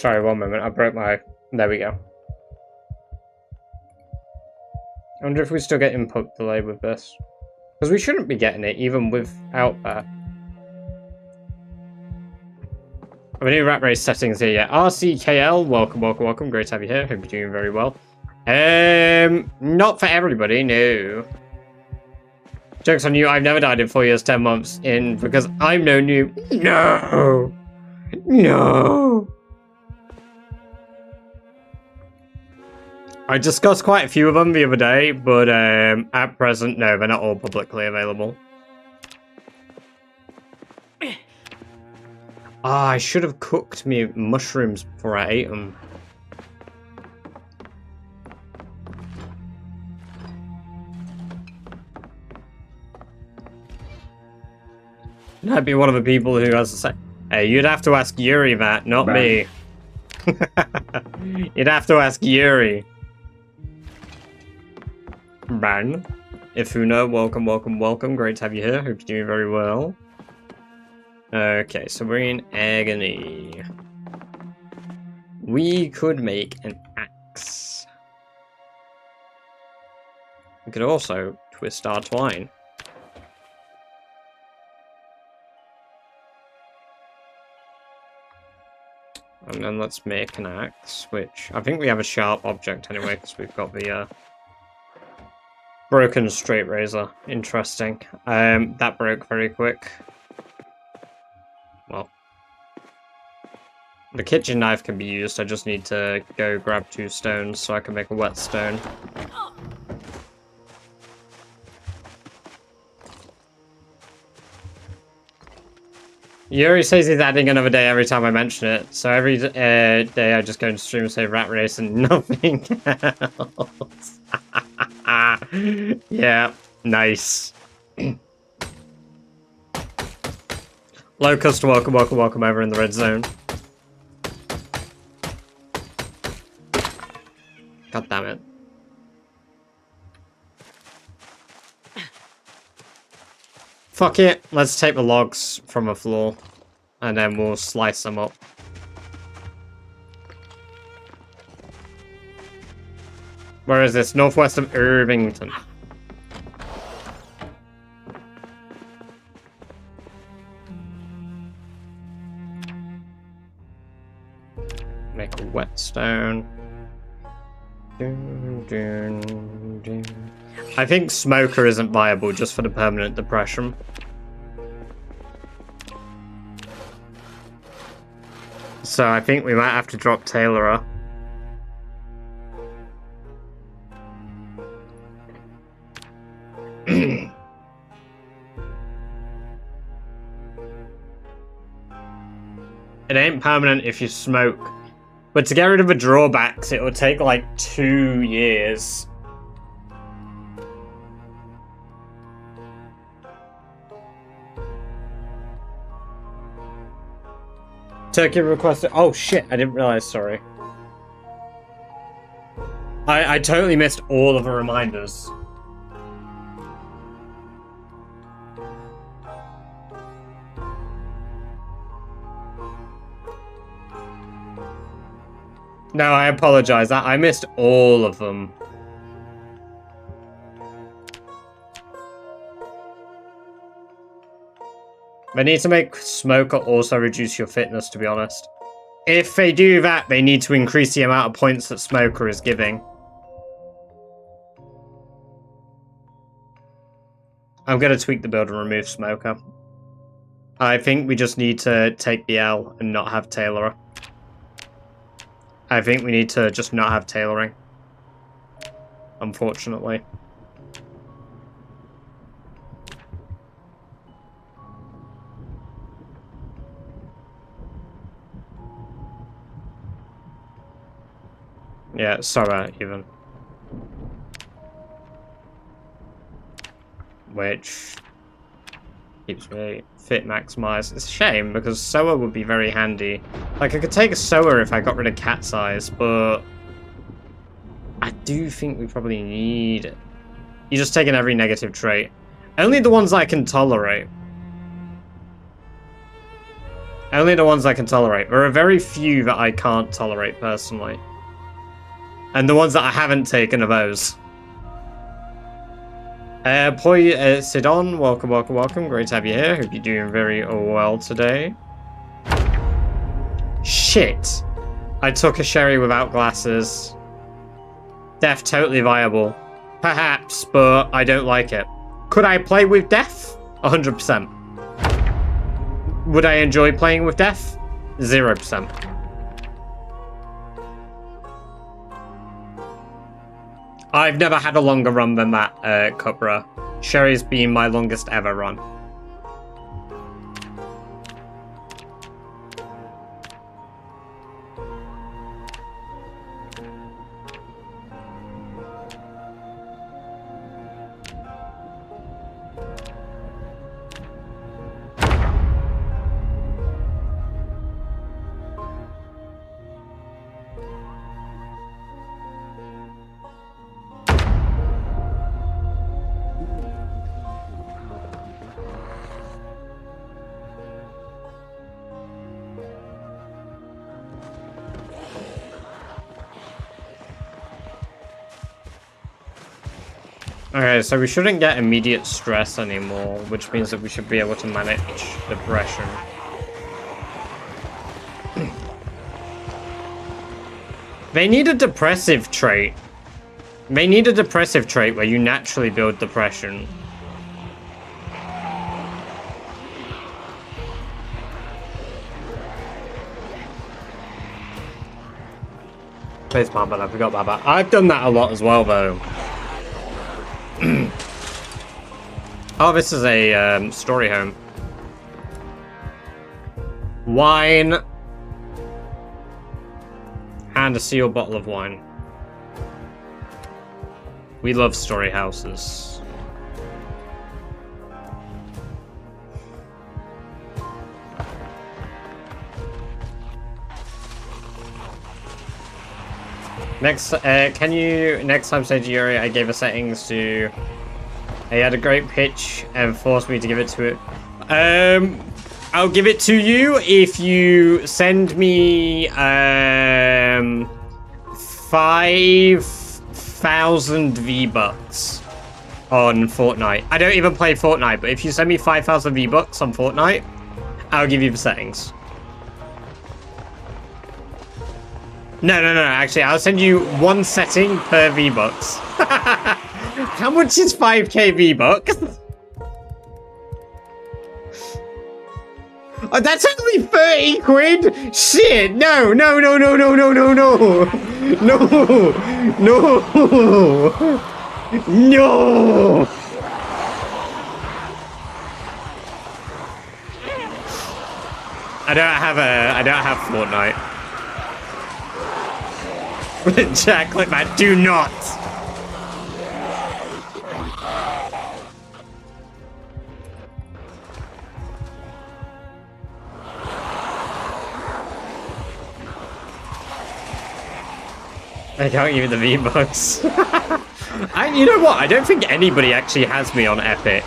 Sorry, one moment. I broke my... There we go. I wonder if we still get input delay with this. Because we shouldn't be getting it, even without that. Have a new rat race settings here yet. RCKL, welcome, welcome, welcome. Great to have you here. Hope you're doing very well. Not for everybody, no. Joke's on you, I've never died in 4 years, 10 months in because I'm no noob. No! No! I discussed quite a few of them the other day, but at present, no, they're not all publicly available. Ah, I should have cooked me mushrooms before I ate them. I'd be one of the people who has to say, hey, you'd have to ask Yuri that, not me. You'd have to ask Yuri. Ban. Ifuna, welcome, welcome, welcome. Great to have you here. Hope you're doing very well. Okay, so we're in agony. We could make an axe. We could also twist our twine. And then let's make an axe, which I think we have a sharp object anyway, because we've got the broken straight razor. Interesting. That broke very quick. Well, the kitchen knife can be used. I just need to go grab 2 stones so I can make a whetstone. Yuri says he's adding another day every time I mention it, so every day I just go into stream and say rat race and nothing else. Yeah, nice. Locust, welcome, welcome, welcome over in the red zone. God damn it. Fuck it, let's take the logs from the floor, and then we'll slice them up. Where is this? Northwest of Irvington. Make a whetstone. Dun, dun, dun. I think smoker isn't viable just for the permanent depression. So I think we might have to drop Tailorer. It ain't permanent if you smoke. But to get rid of the drawbacks, it will take like 2 years. Turkey requested. Oh shit, I didn't realize, sorry. I totally missed all of the reminders. No, I apologize. I missed all of them. They need to make smoker also reduce your fitness, to be honest. If they do that, they need to increase the amount of points that smoker is giving. I'm going to tweak the build and remove smoker. I think we just need to take the L and not have tailorer. I think we need to just not have tailoring. Unfortunately. Yeah, Sora even. Which keeps me fit maximized. It's a shame because Soa would be very handy. Like I could take a Soa if I got rid of Cat's Eyes, but I do think we probably need it. You're just taking every negative trait. Only the ones I can tolerate. Only the ones I can tolerate. There are very few that I can't tolerate personally. And the ones that I haven't taken are those. Sidon, welcome, welcome, welcome. Great to have you here. Hope you're doing very well today. Shit. I took a sherry without glasses. Death totally viable. Perhaps, but I don't like it. Could I play with death? 100%. Would I enjoy playing with death? 0%. I've never had a longer run than that, Cupra. Sherry's been my longest ever run. Okay, so we shouldn't get immediate stress anymore, which means that we should be able to manage depression. They need a depressive trait. They need a depressive trait where you naturally build depression. Please, Mama, I forgot about that. I've done that a lot as well, though. Oh, this is a story home. Wine. And a sealed bottle of wine. We love story houses. Next, can you next time say to Yuri, I gave her settings to. He had a great pitch and forced me to give it to it. I'll give it to you if you send me 5,000 V-Bucks on Fortnite. I don't even play Fortnite, but if you send me 5,000 V-Bucks on Fortnite, I'll give you the settings. No, actually, I'll send you one setting per V-Bucks. How much is 5k V-Bucks? Oh, that's only 30 quid? Shit, no. No. I don't have Fortnite. Jack, click that. Do not. I can't give you the V-Bucks. You know what? I don't think anybody actually has me on Epic.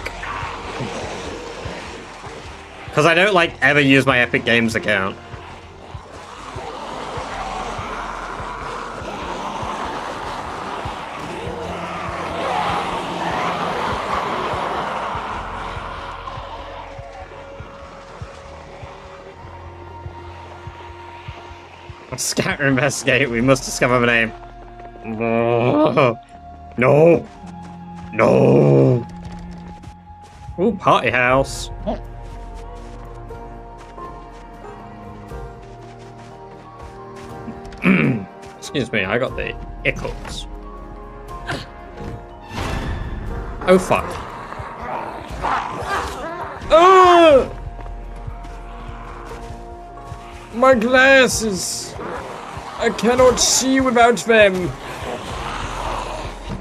Because I don't, like, ever use my Epic Games account. Scatter investigate, we must discover the name. No. Ooh, party house. Excuse me, I got the hiccups. Oh fuck. Oh! My glasses! I cannot see without them!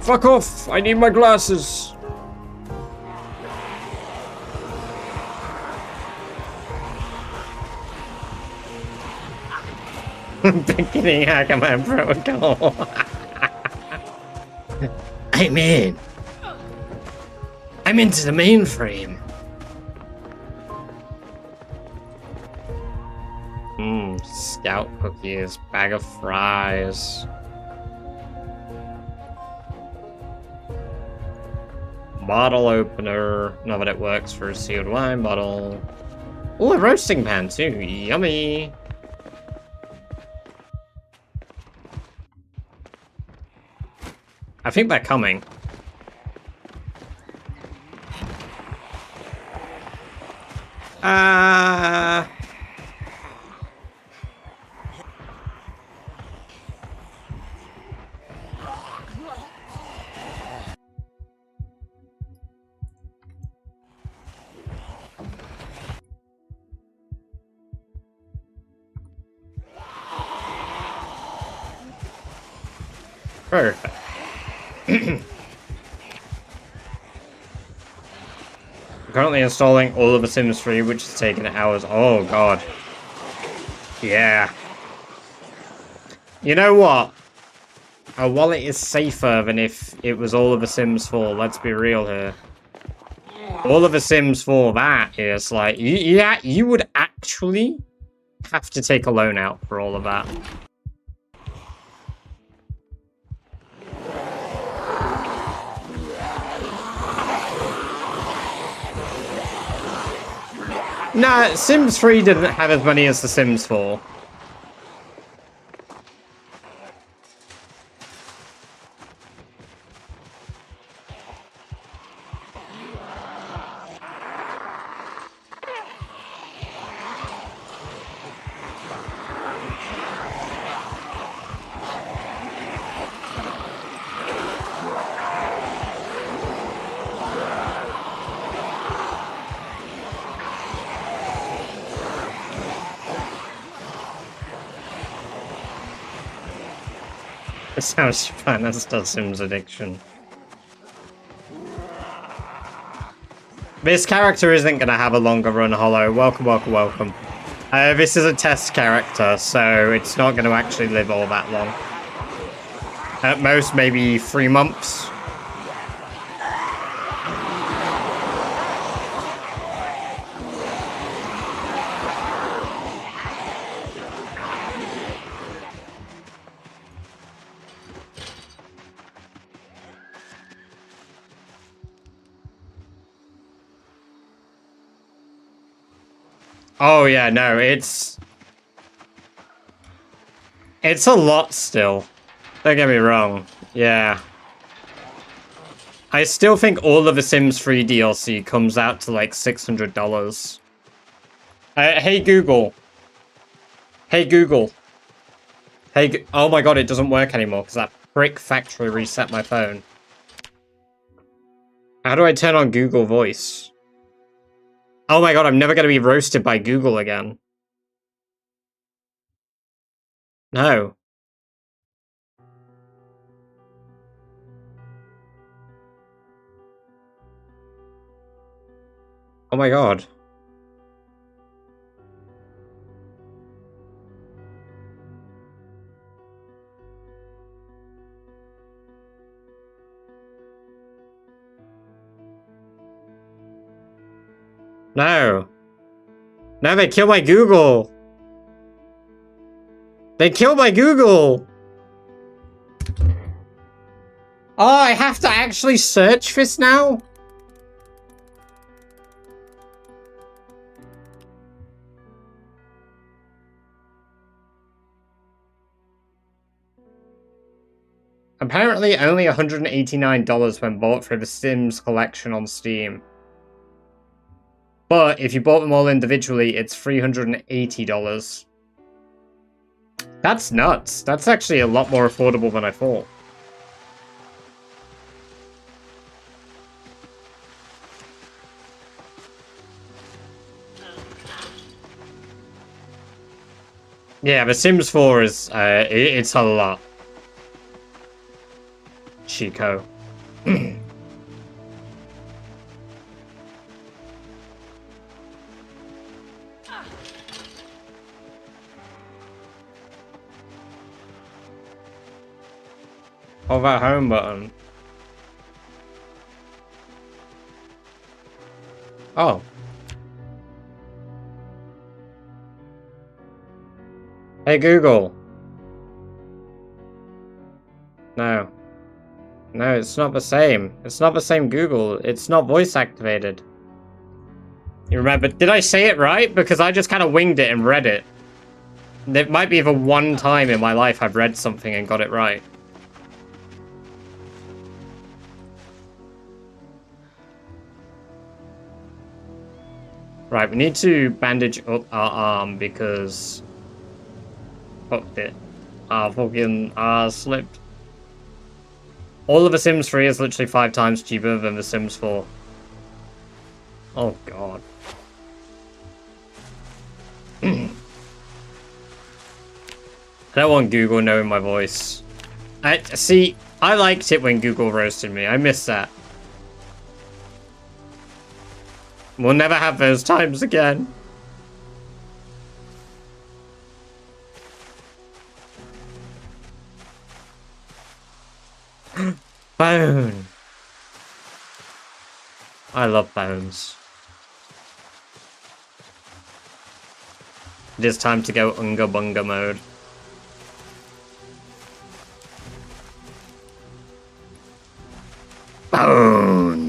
Fuck off! I need my glasses! Beginning Hackerman Protocol! I'm in! I'm into the mainframe! Scout cookies, bag of fries. Bottle opener. Not that it works for a sealed wine bottle. Oh, a roasting pan too. Yummy. I think they're coming. Perfect. Currently installing all of the Sims 3, which is taking hours. Oh god. Yeah. You know what? A wallet is safer than if it was all of the Sims 4. Let's be real here. All of the Sims 4, that is like... Yeah, you would actually have to take a loan out for all of that. Nah, Sims 3 didn't have as many as The Sims 4. It sounds fun, that's still Sims addiction. This character isn't going to have a longer run, Hollow. Welcome, welcome, welcome. This is a test character, so it's not going to actually live all that long. At most, maybe 3 months. Oh yeah, no, it's a lot still. Don't get me wrong. Yeah. I still think all of the Sims 3 DLC comes out to like $600. Hey Google. Hey Google. Hey, oh my god, it doesn't work anymore because that prick factory reset my phone. How do I turn on Google Voice? Oh my god, I'm never going to be roasted by Google again. No. Oh my god. No. No, they killed my Google. They killed my Google. Oh, I have to actually search this now? Apparently only $189 when bought through the Sims collection on Steam. But if you bought them all individually, it's $380. That's nuts. That's actually a lot more affordable than I thought. Yeah, The Sims 4 is, it's a lot. Chico. Oh, that home button. Oh. Hey Google. No. No, it's not the same. It's not the same Google. It's not voice activated. You remember? Did I say it right? Because I just kind of winged it and read it. There might be the one time in my life I've read something and got it right. Right, we need to bandage up our arm because... Fucked it. Our fucking slipped. All of The Sims 3 is literally 5 times cheaper than The Sims 4. Oh god. I don't want Google knowing my voice. See, I liked it when Google roasted me. I miss that. We'll never have those times again. Bone. I love bones. It is time to go Unga Bunga mode. Bone.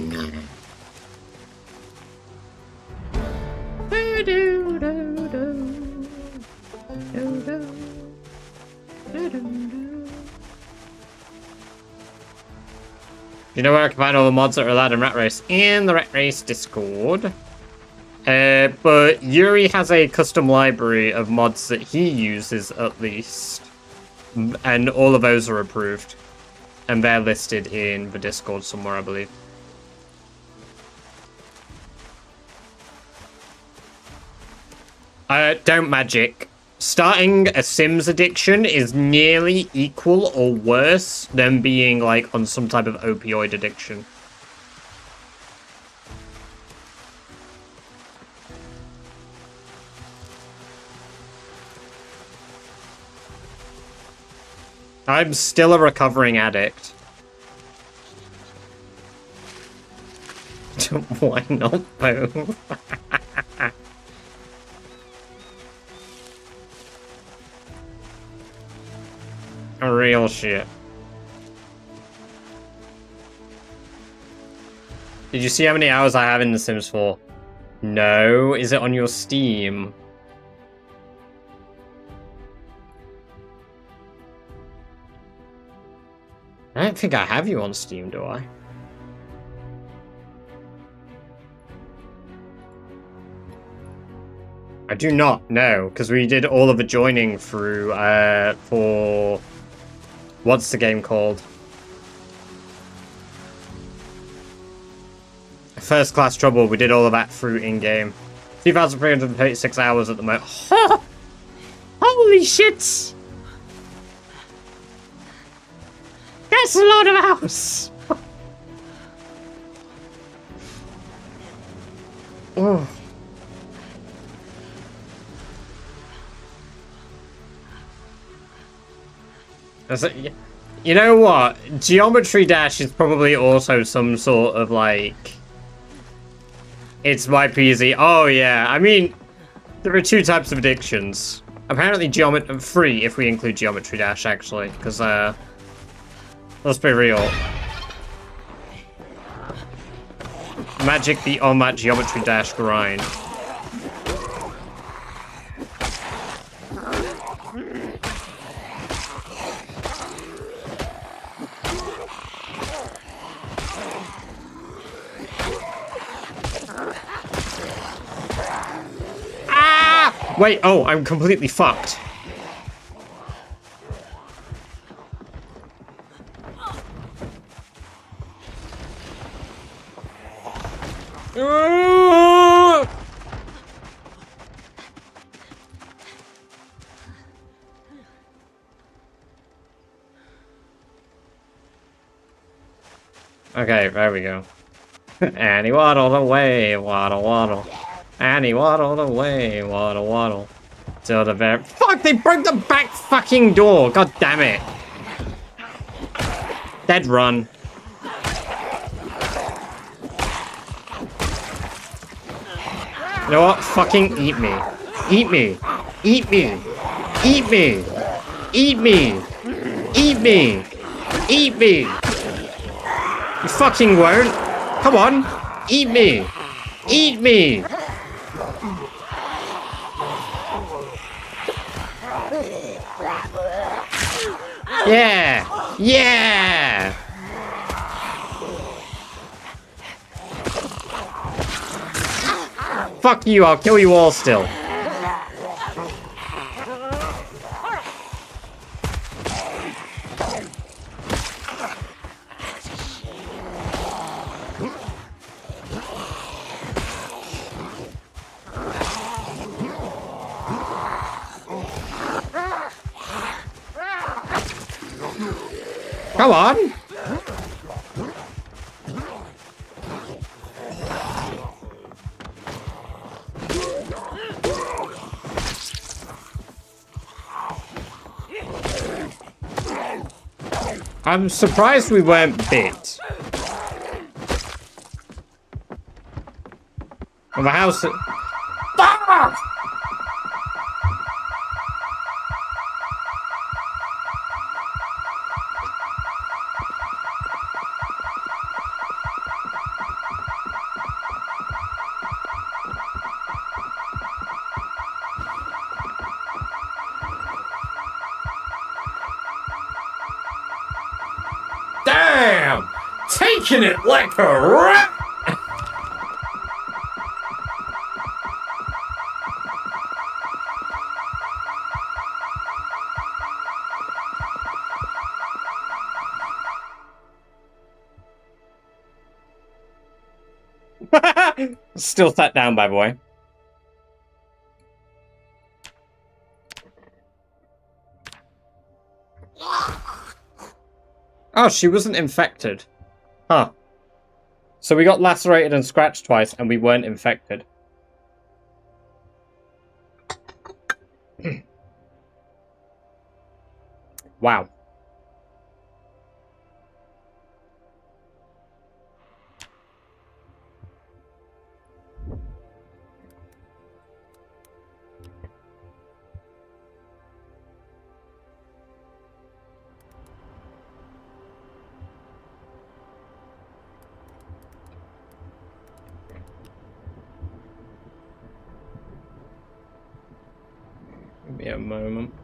You know where I can find all the mods that are allowed in Rat Race? In the Rat Race Discord. But Yuri has a custom library of mods that he uses, at least. And all of those are approved. And they're listed in the Discord somewhere, I believe. Don't magic. Starting a Sims addiction is nearly equal or worse than being, like, on some type of opioid addiction. I'm still a recovering addict. Why not both? Real shit. Did you see how many hours I have in The Sims 4? No. Is it on your Steam? I don't think I have you on Steam, do I? I do not, no, because we did all of the joining through, for... What's the game called? First Class Trouble, we did all of that through in-game. 2,336 hours at the moment. Holy shit! That's a lot of hours! Oh. You know what? Geometry Dash is probably also some sort of like... It's my PZ. Oh yeah, I mean, there are 2 types of addictions. Apparently 3 if we include Geometry Dash actually, because let's be real. Magic be on that Geometry Dash grind. Wait, oh, I'm completely fucked. Okay, there we go. And he waddled away, waddle waddle. And he waddled away, waddle waddle. Till the very— Fuck, they broke the back fucking door! God damn it. Dead run. You know what? Fucking eat me. Eat me. Eat me. Eat me! Eat me! Eat me! Eat me! You fucking won't! Come on! Eat me! Eat me! Yeah! Yeah! Fuck you, I'll kill you all still. Come on! I'm surprised we weren't bit. Well, the house... Fuck! Damn! Taking it like a rat! Still sat down, by the way. Oh, she wasn't infected. Huh. So we got lacerated and scratched twice, and we weren't infected. Wow. Give me a moment.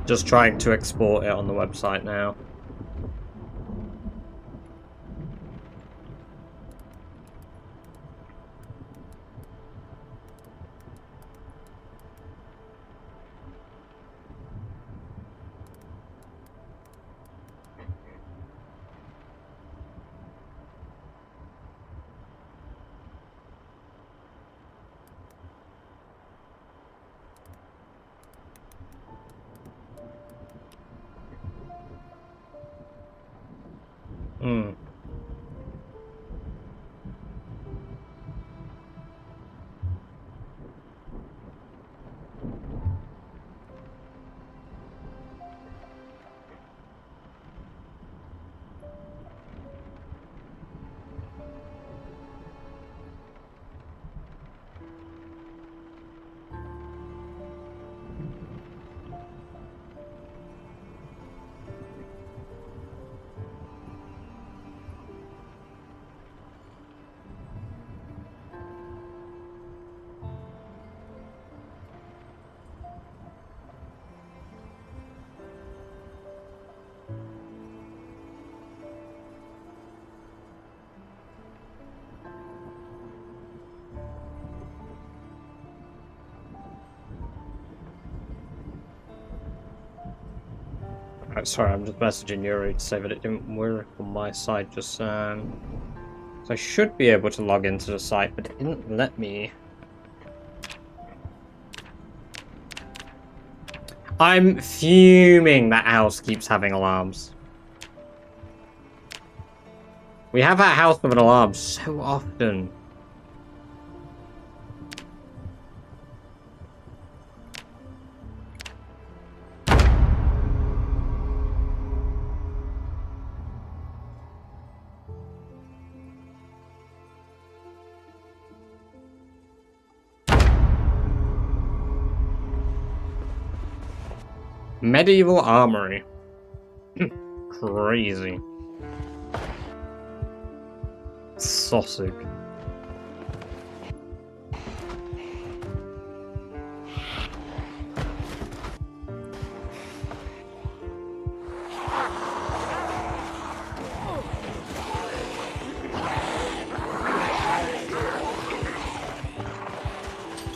Just trying to export it on the website now. Hmm. Sorry, I'm just messaging Yuri to say that it didn't work on my side just so I should be able to log into the site, but it didn't let me. I'm fuming that house keeps having alarms. We have that house with an alarm so often. Medieval armory. Crazy. Sausage.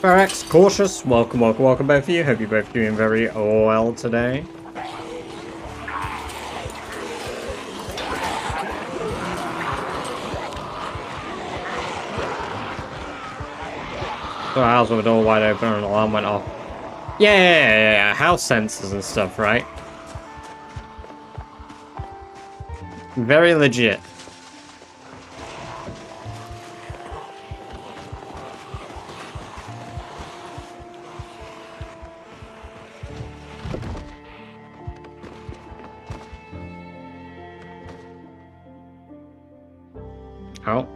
Barracks, cautious. Welcome, welcome, welcome both of you. Hope you're both doing very well today. So house with the door wide open and an alarm went off. Yeah, house sensors and stuff, right? Very legit. Oh.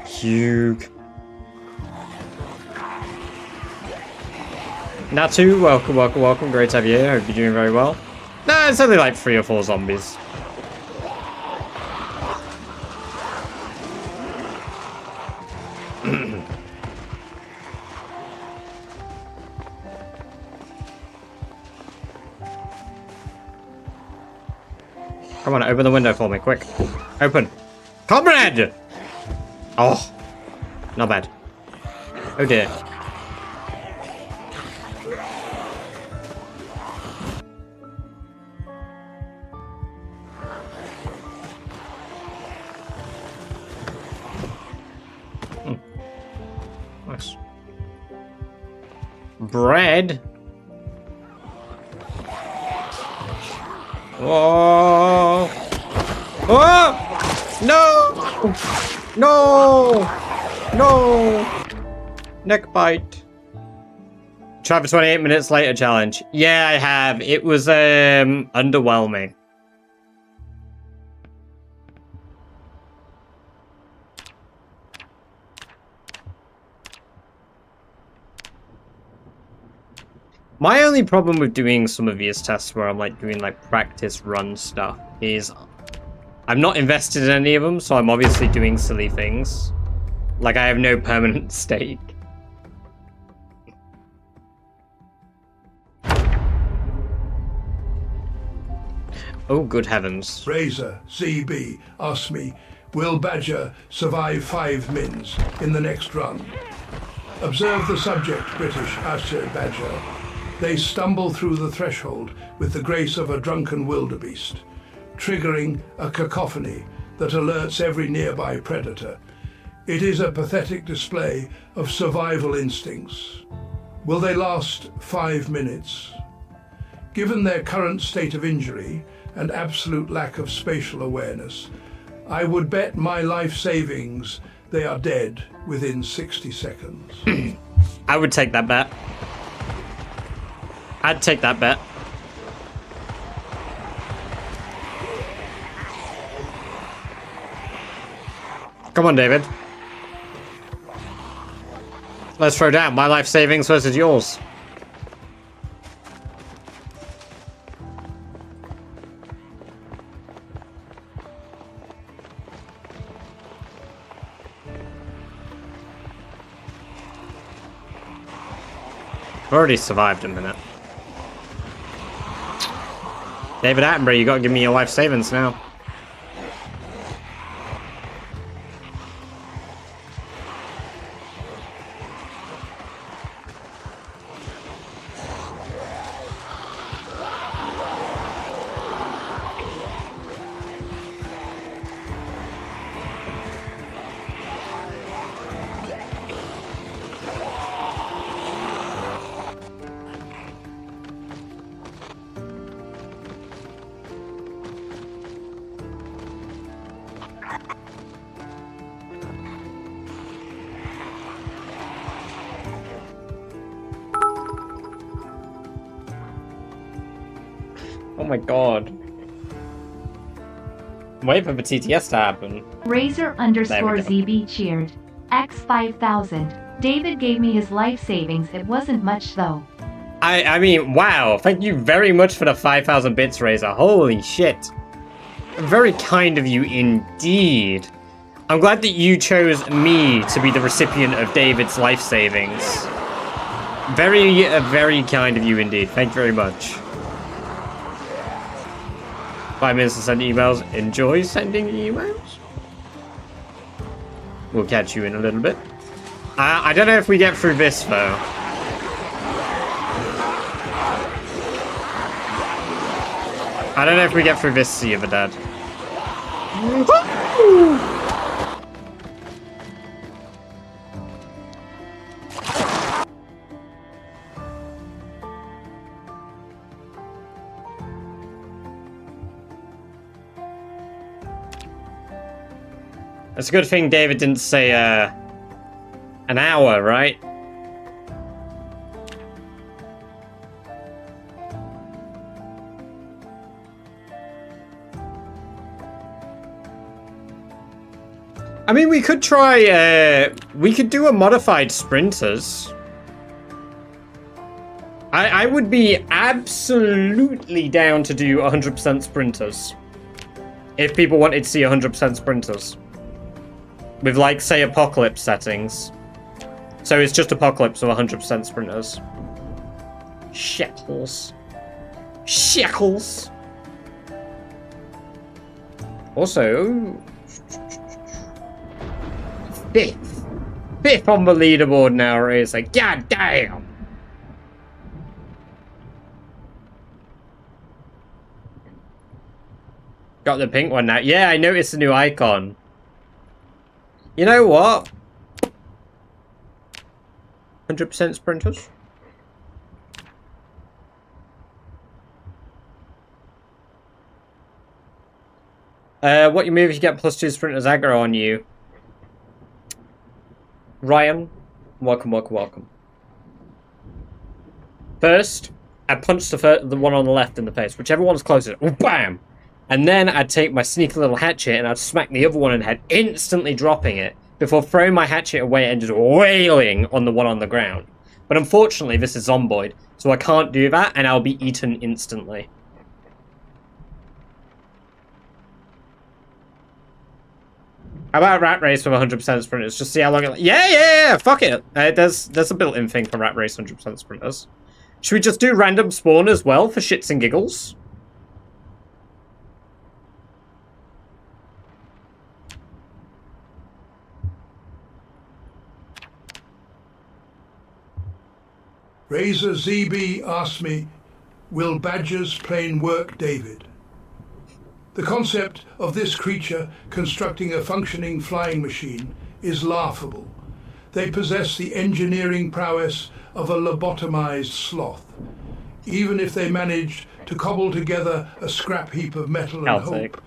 Hugh. Natu, welcome, welcome, welcome. Great to have you here. Hope you're doing very well. Nah, it's only like 3 or 4 zombies. Come on, open the window for me, quick. Open. Comrade! Oh, not bad. Oh dear. Nice. Bread? Whoa! Oh! No! No! No! Neck bite. Try for 28 minutes later challenge. Yeah, I have. It was underwhelming. My only problem with doing some of these tests where I'm like doing like practice run stuff is I'm not invested in any of them, so I'm obviously doing silly things. Like I have no permanent stake. Oh, good heavens. Razor, ZB, ask me, will Badger survive 5 mins in the next run? Observe the subject, British, answered Badger. They stumble through the threshold with the grace of a drunken wildebeest, triggering a cacophony that alerts every nearby predator. It is a pathetic display of survival instincts. Will they last 5 minutes? Given their current state of injury and absolute lack of spatial awareness, I would bet my life savings they are dead within 60 seconds. I would take that bet. I'd take that bet. Come on, David. Let's throw down my life savings versus yours. I've already survived a minute. David Attenborough, you gotta give me your life savings now. Oh my god. Wait for the TTS to happen. Razor _ZB cheered. X5000. David gave me his life savings. It wasn't much though. I mean, wow. Thank you very much for the 5,000 bits, Razor. Holy shit. Very kind of you indeed. I'm glad that you chose me to be the recipient of David's life savings. Very kind of you indeed. Thank you very much. 5 minutes to send emails. Enjoy sending emails. We'll catch you in a little bit. I don't know if we get through this, though. I don't know if we get through this Sea of the Dead. It's a good thing David didn't say, an hour, right? I mean, we could try, we could do a modified sprinters. I would be absolutely down to do 100% sprinters. If people wanted to see 100% sprinters. With, like, say, Apocalypse settings. So it's just Apocalypse with 100% sprinters. Shekels. Shekels! Also... Fifth on the leaderboard now, Razor. Like, god damn! Got the pink one now. Yeah, I noticed the new icon. You know what? 100% sprinters. What you move if you get +2 sprinters aggro on you? Ryan, welcome. First, I punch the one on the left in the face, whichever one's closest. Oh, bam! And then I'd take my sneaky little hatchet and I'd smack the other one in the head, instantly dropping it, before throwing my hatchet away and just wailing on the one on the ground. But unfortunately, this is Zomboid, so I can't do that, and I'll be eaten instantly. How about Rat Race with 100% sprinters? Just see how long it... Yeah, fuck it! There's a built-in thing for Rat Race 100% sprinters. Should we just do random spawn as well, for shits and giggles? Razor ZB asked me, will badgers plane work, David? The concept of this creature constructing a functioning flying machine is laughable. They possess the engineering prowess of a lobotomized sloth. Even if they managed to cobble together a scrap heap of metal and hope,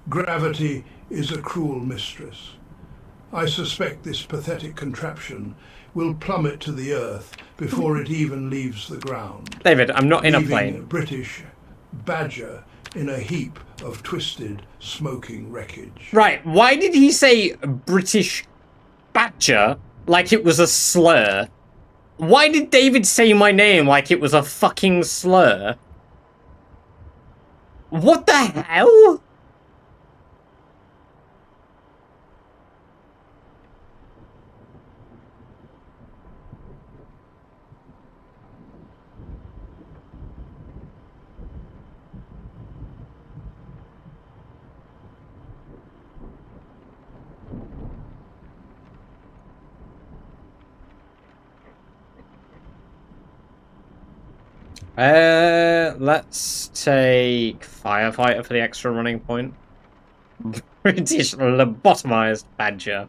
gravity is a cruel mistress. I suspect this pathetic contraption will plummet to the earth before it even leaves the ground. David, I'm not in a plane. Leaving British badger in a heap of twisted, smoking wreckage. Right, why did he say British badger like it was a slur? Why did David say my name like it was a fucking slur? What the hell? Let's take Firefighter for the extra running point. British lobotomized badger.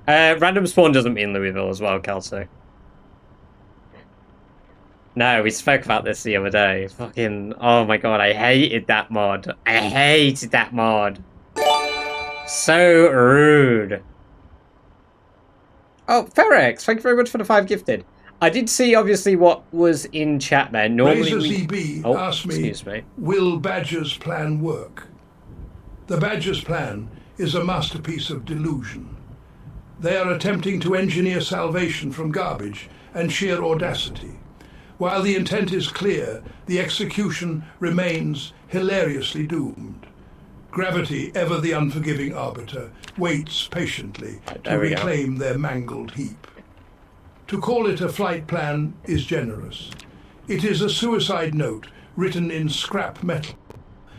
Random spawn doesn't mean Louisville as well, Kelsey. No, we spoke about this the other day. Fucking, oh my god, I hated that mod. I hated that mod. So rude. Oh, Ferex, thank you very much for the 5 gifted. I did see, obviously, what was in chat there. Normally Razor ZB asked me, will Badger's plan work? The Badger's plan is a masterpiece of delusion. They are attempting to engineer salvation from garbage and sheer audacity. While the intent is clear, the execution remains hilariously doomed. Gravity, ever the unforgiving arbiter, waits patiently to There we go. reclaim their mangled heap. To call it a flight plan is generous. It is a suicide note written in scrap metal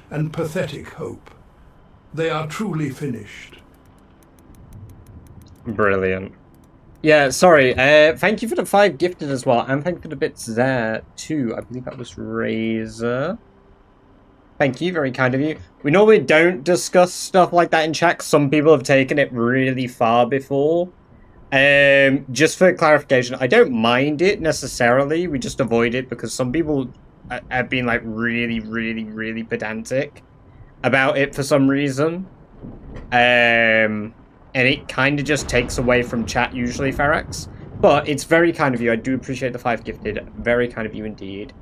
and pathetic hope. They are truly finished. Brilliant. Yeah, sorry. Thank you for the 5 gifted as well, and thank you for the bits there too. I believe that was Razor. Thank you, very kind of you. We normally don't discuss stuff like that in chat. Some people have taken it really far before. Just for clarification, I don't mind it necessarily. We just avoid it because some people have been like really pedantic about it for some reason. And it kind of just takes away from chat usually, Ferex. But it's very kind of you. I do appreciate the 5 gifted. Very kind of you indeed.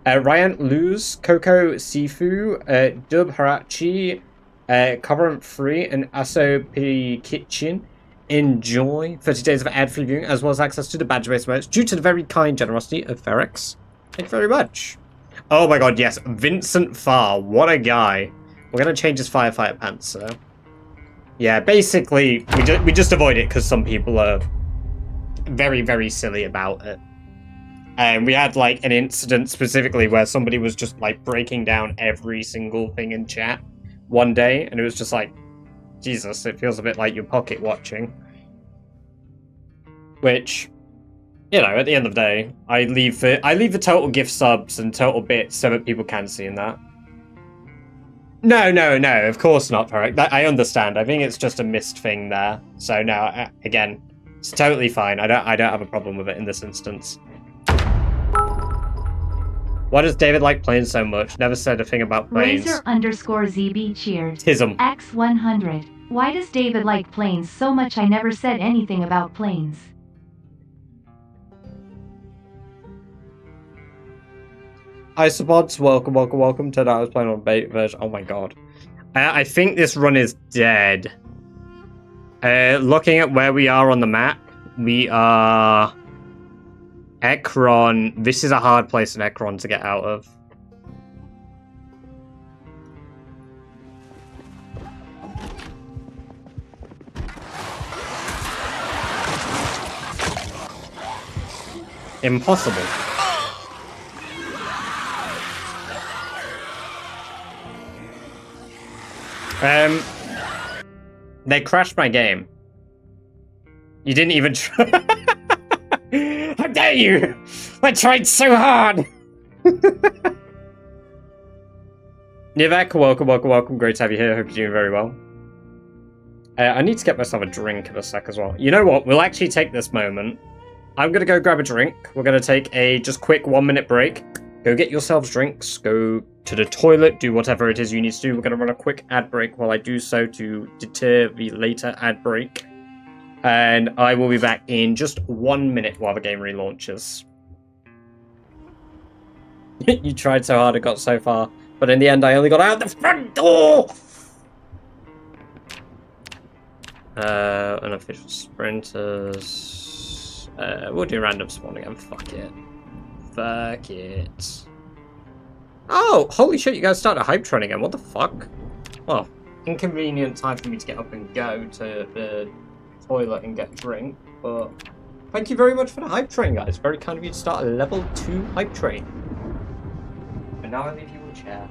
Ryan Luz, Coco Sifu, Dub Harachi, Covenant Free, and Asopi Kitchen enjoy 30 days of ad-free viewing, as well as access to the badge-based merch, due to the very kind generosity of Ferex. Thank you very much. Oh my god, yes. Vincent Farr, what a guy. We're going to change his firefighter pants, so. Yeah, basically, we just avoid it because some people are very silly about it. And we had, like, an incident specifically where somebody was just, like, breaking down every single thing in chat one day, and it was just like, Jesus, it feels a bit like you're pocket watching. Which, you know, at the end of the day, I leave the total gift subs and total bits so that people can see in that. No, of course not, Tarek. I understand. I think it's just a missed thing there. So no, again, it's totally fine. I don't have a problem with it in this instance. Why does David like planes so much? Never said a thing about planes. Razor_ZB cheered. Tism. X100. Why does David like planes so much? I never said anything about planes. Isopods, welcome to that. I was playing on beta version. Oh my god. I think this run is dead. Looking at where we are on the map, we are... Ekron. This is a hard place in Ekron to get out of. Impossible. They crashed my game. You didn't even try. How dare you! I tried so hard! Nivek, welcome. Great to have you here. Hope you're doing very well. I need to get myself a drink in a sec as well. You know what? We'll actually take this moment. I'm gonna go grab a drink. We're gonna take a just quick 1-minute break. Go get yourselves drinks. Go to the toilet. Do whatever it is you need to do. We're gonna run a quick ad break while I do so to deter the later ad break. And I will be back in just 1 minute while the game relaunches. You tried so hard, it got so far. But in the end, I only got out the front door! Unofficial sprinters. We'll do random spawn again. Fuck it. Oh, holy shit, you guys started a hype train again. What the fuck? Well, inconvenient time for me to get up and go to the toilet and get a drink, but thank you very much for the hype train, guys. Very kind of you to start a level 2 hype train. And now I leave you a chair.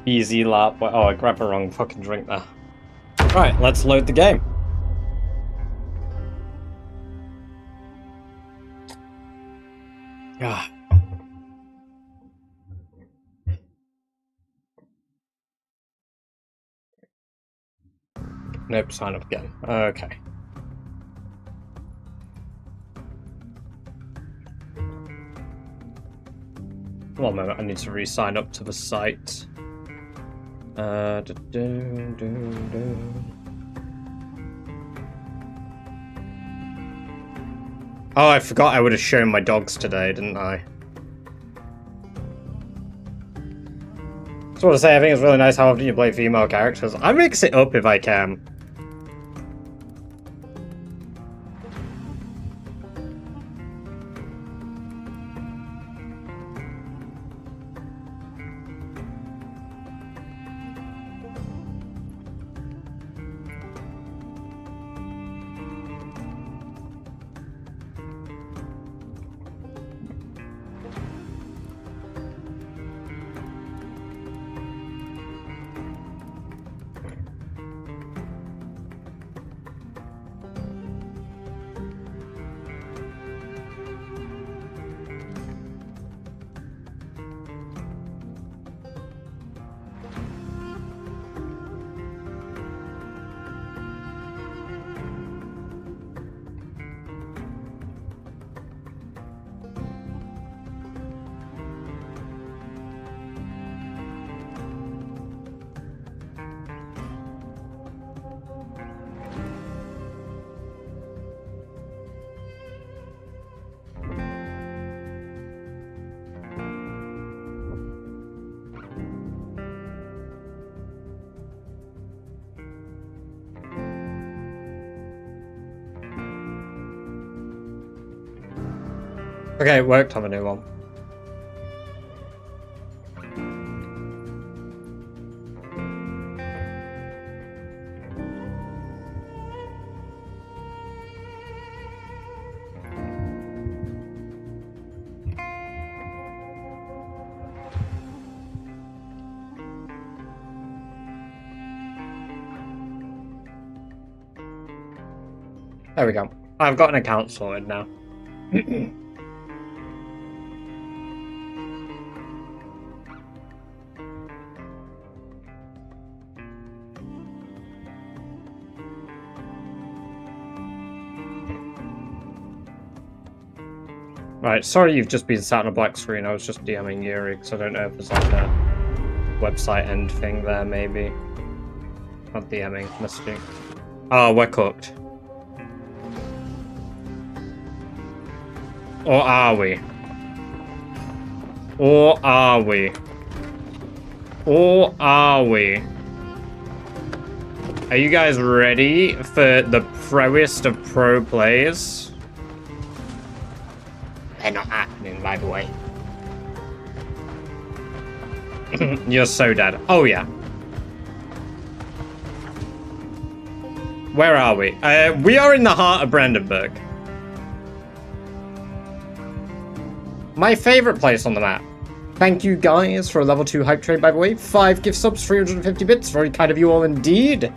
Easy lap. Oh, I grabbed the wrong fucking drink there. Right, let's load the game. Ah. Nope, sign up again. Okay. One moment, I need to re-sign up to the site. Oh, I forgot I would have shown my dogs today, didn't I? Just want to say, I think it's really nice how often you play female characters. I mix it up if I can. Okay, it worked on a new one. There we go. I've got an account sorted now. Right, sorry you've just been sat on a black screen. I was just DMing Yuri because I don't know if there's like a website end thing there, maybe. Not DMing, messaging. Oh, we're cooked. Or are we? Or are we? Or are we? Are you guys ready for the proest of pro plays? They're not happening, by the way. You're so dead. Oh, yeah. Where are we? We are in the heart of Brandenburg. My favorite place on the map. Thank you guys for a level 2 hype trade, by the way. 5 gift subs, 350 bits. Very kind of you all indeed.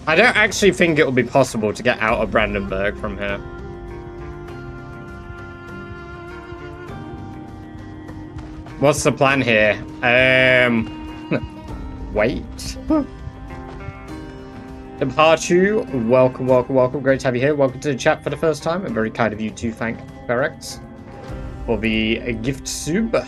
I don't actually think it will be possible to get out of Brandenburg from here. What's the plan here? Wait. Departure, welcome, welcome, welcome. Great to have you here. Welcome to the chat for the first time. And very kind of you to thank Ferex for the gift sub.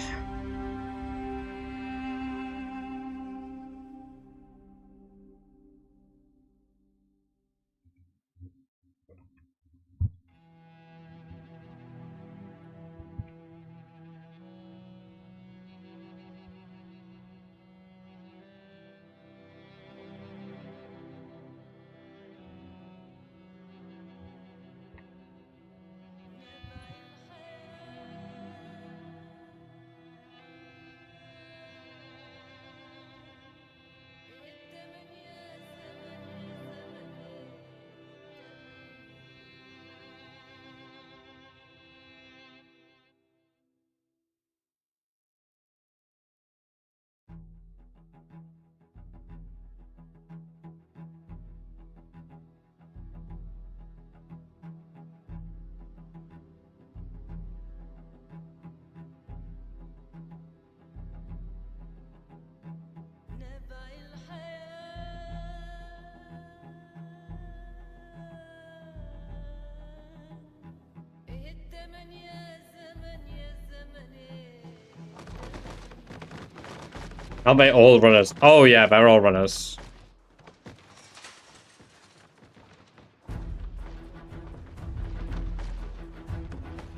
Are they all runners? Oh yeah, they're all runners.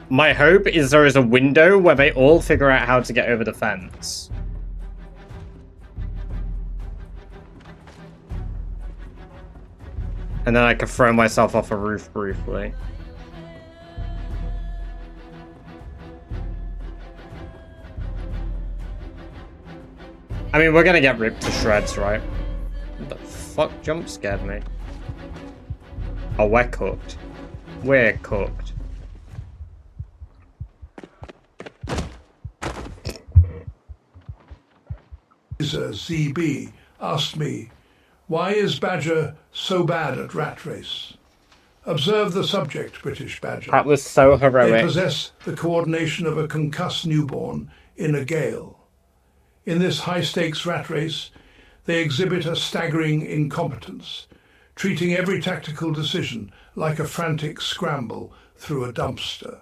My hope is there is a window where they all figure out how to get over the fence. And then I can throw myself off a roof briefly. I mean, we're gonna get ripped to shreds, right? What the fuck jump scared me? Oh, we're cooked. We're cooked. ZB asked me, why is Badger so bad at rat race? Observe the subject, British Badger. That was so They heroic. possess the coordination of a concussed newborn in a gale. In this high-stakes rat race, they exhibit a staggering incompetence, treating every tactical decision like a frantic scramble through a dumpster.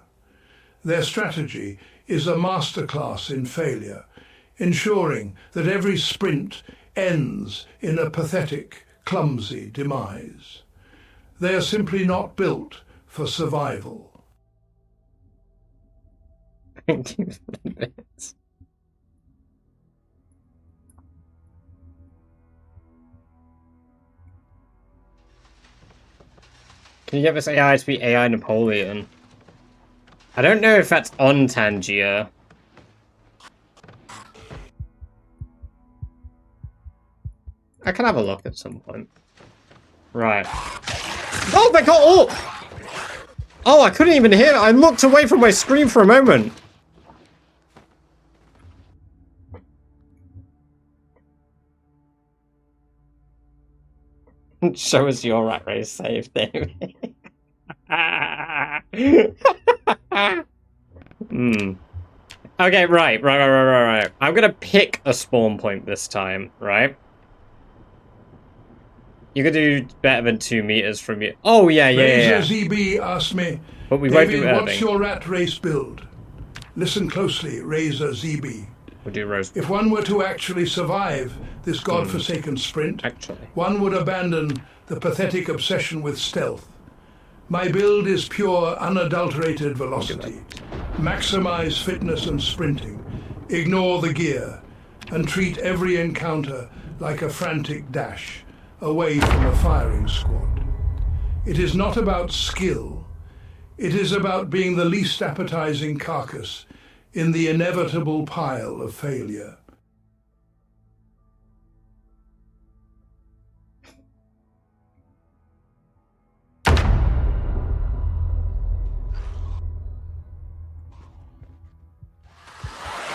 Their strategy is a masterclass in failure, ensuring that every sprint ends in a pathetic, clumsy demise. They are simply not built for survival. Thank you for the bits. Can you get this AI to be AI Napoleon? I don't know if that's on Tangier. I can have a look at some point. Right. Oh, they got up! Oh, I couldn't even hear it. I looked away from my screen for a moment. Show us your rat race save, David. Okay, right. I'm gonna pick a spawn point this time, right? You could do better than 2 meters from you. Oh, yeah. Razor ZB asked me, But we won't do David, what's anything. your rat race build? Listen closely, Razor ZB. We'll do roast. If one were to actually survive this godforsaken sprint, Actually. one would abandon the pathetic obsession with stealth. My build is pure, unadulterated velocity. Maximize fitness and sprinting. Ignore the gear. And treat every encounter like a frantic dash away from a firing squad. It is not about skill. It is about being the least appetizing carcass in the inevitable pile of failure.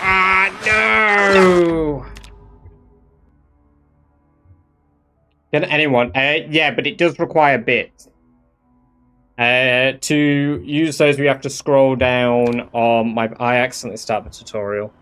Ah, no! Can anyone? Yeah, but it does require bits. To use those, we have to scroll down on my... I accidentally started the tutorial.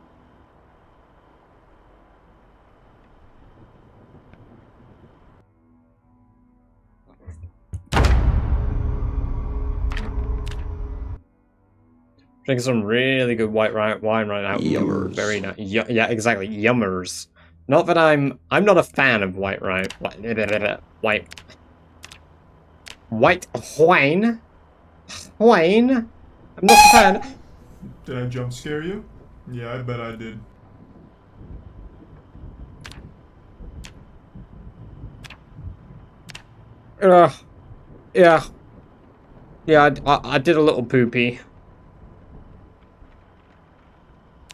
Drinking some really good white wine right now. Yummers. Very nice. Yeah, exactly. Yummers. Not that I'm not a fan of white wine. White wine. Wine. I'm not a fan. Did I jump scare you? Yeah, I bet I did. Yeah. Yeah, I did a little poopy.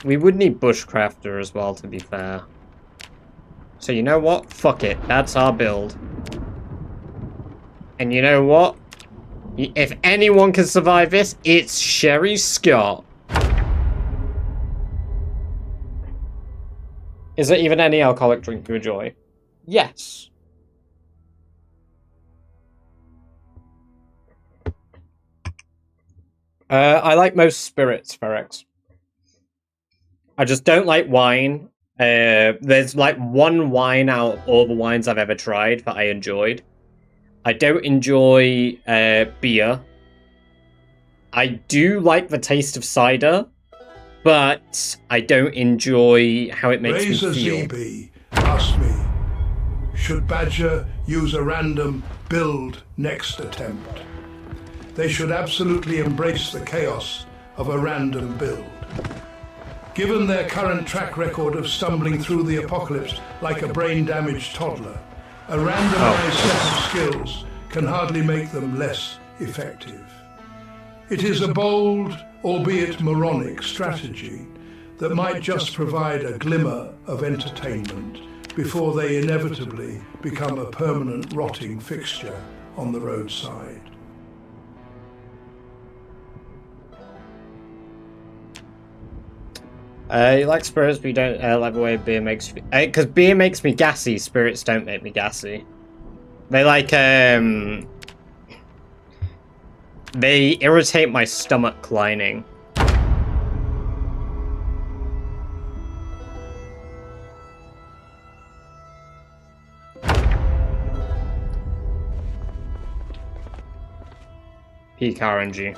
We would need Bushcrafter as well, to be fair. So you know what? Fuck it. That's our build. And you know what? If anyone can survive this, it's Sherry Scott. Is there even any alcoholic drink you enjoy? Yes. I like most spirits, Ferex. I just don't like wine. There's like one wine out of all the wines I've ever tried that I enjoyed. I don't enjoy beer. I do like the taste of cider, but I don't enjoy how it makes Razor me feel. ZB asked me, should Badger use a random build next attempt? They should absolutely embrace the chaos of a random build. Given their current track record of stumbling through the apocalypse like a brain-damaged toddler, a randomized set of skills can hardly make them less effective. It is a bold, albeit moronic, strategy that might just provide a glimmer of entertainment before they inevitably become a permanent rotting fixture on the roadside. You like spirits, but you don't like the way beer makes you... Because beer makes me gassy, spirits don't make me gassy. They like, they irritate my stomach lining. Peak RNG.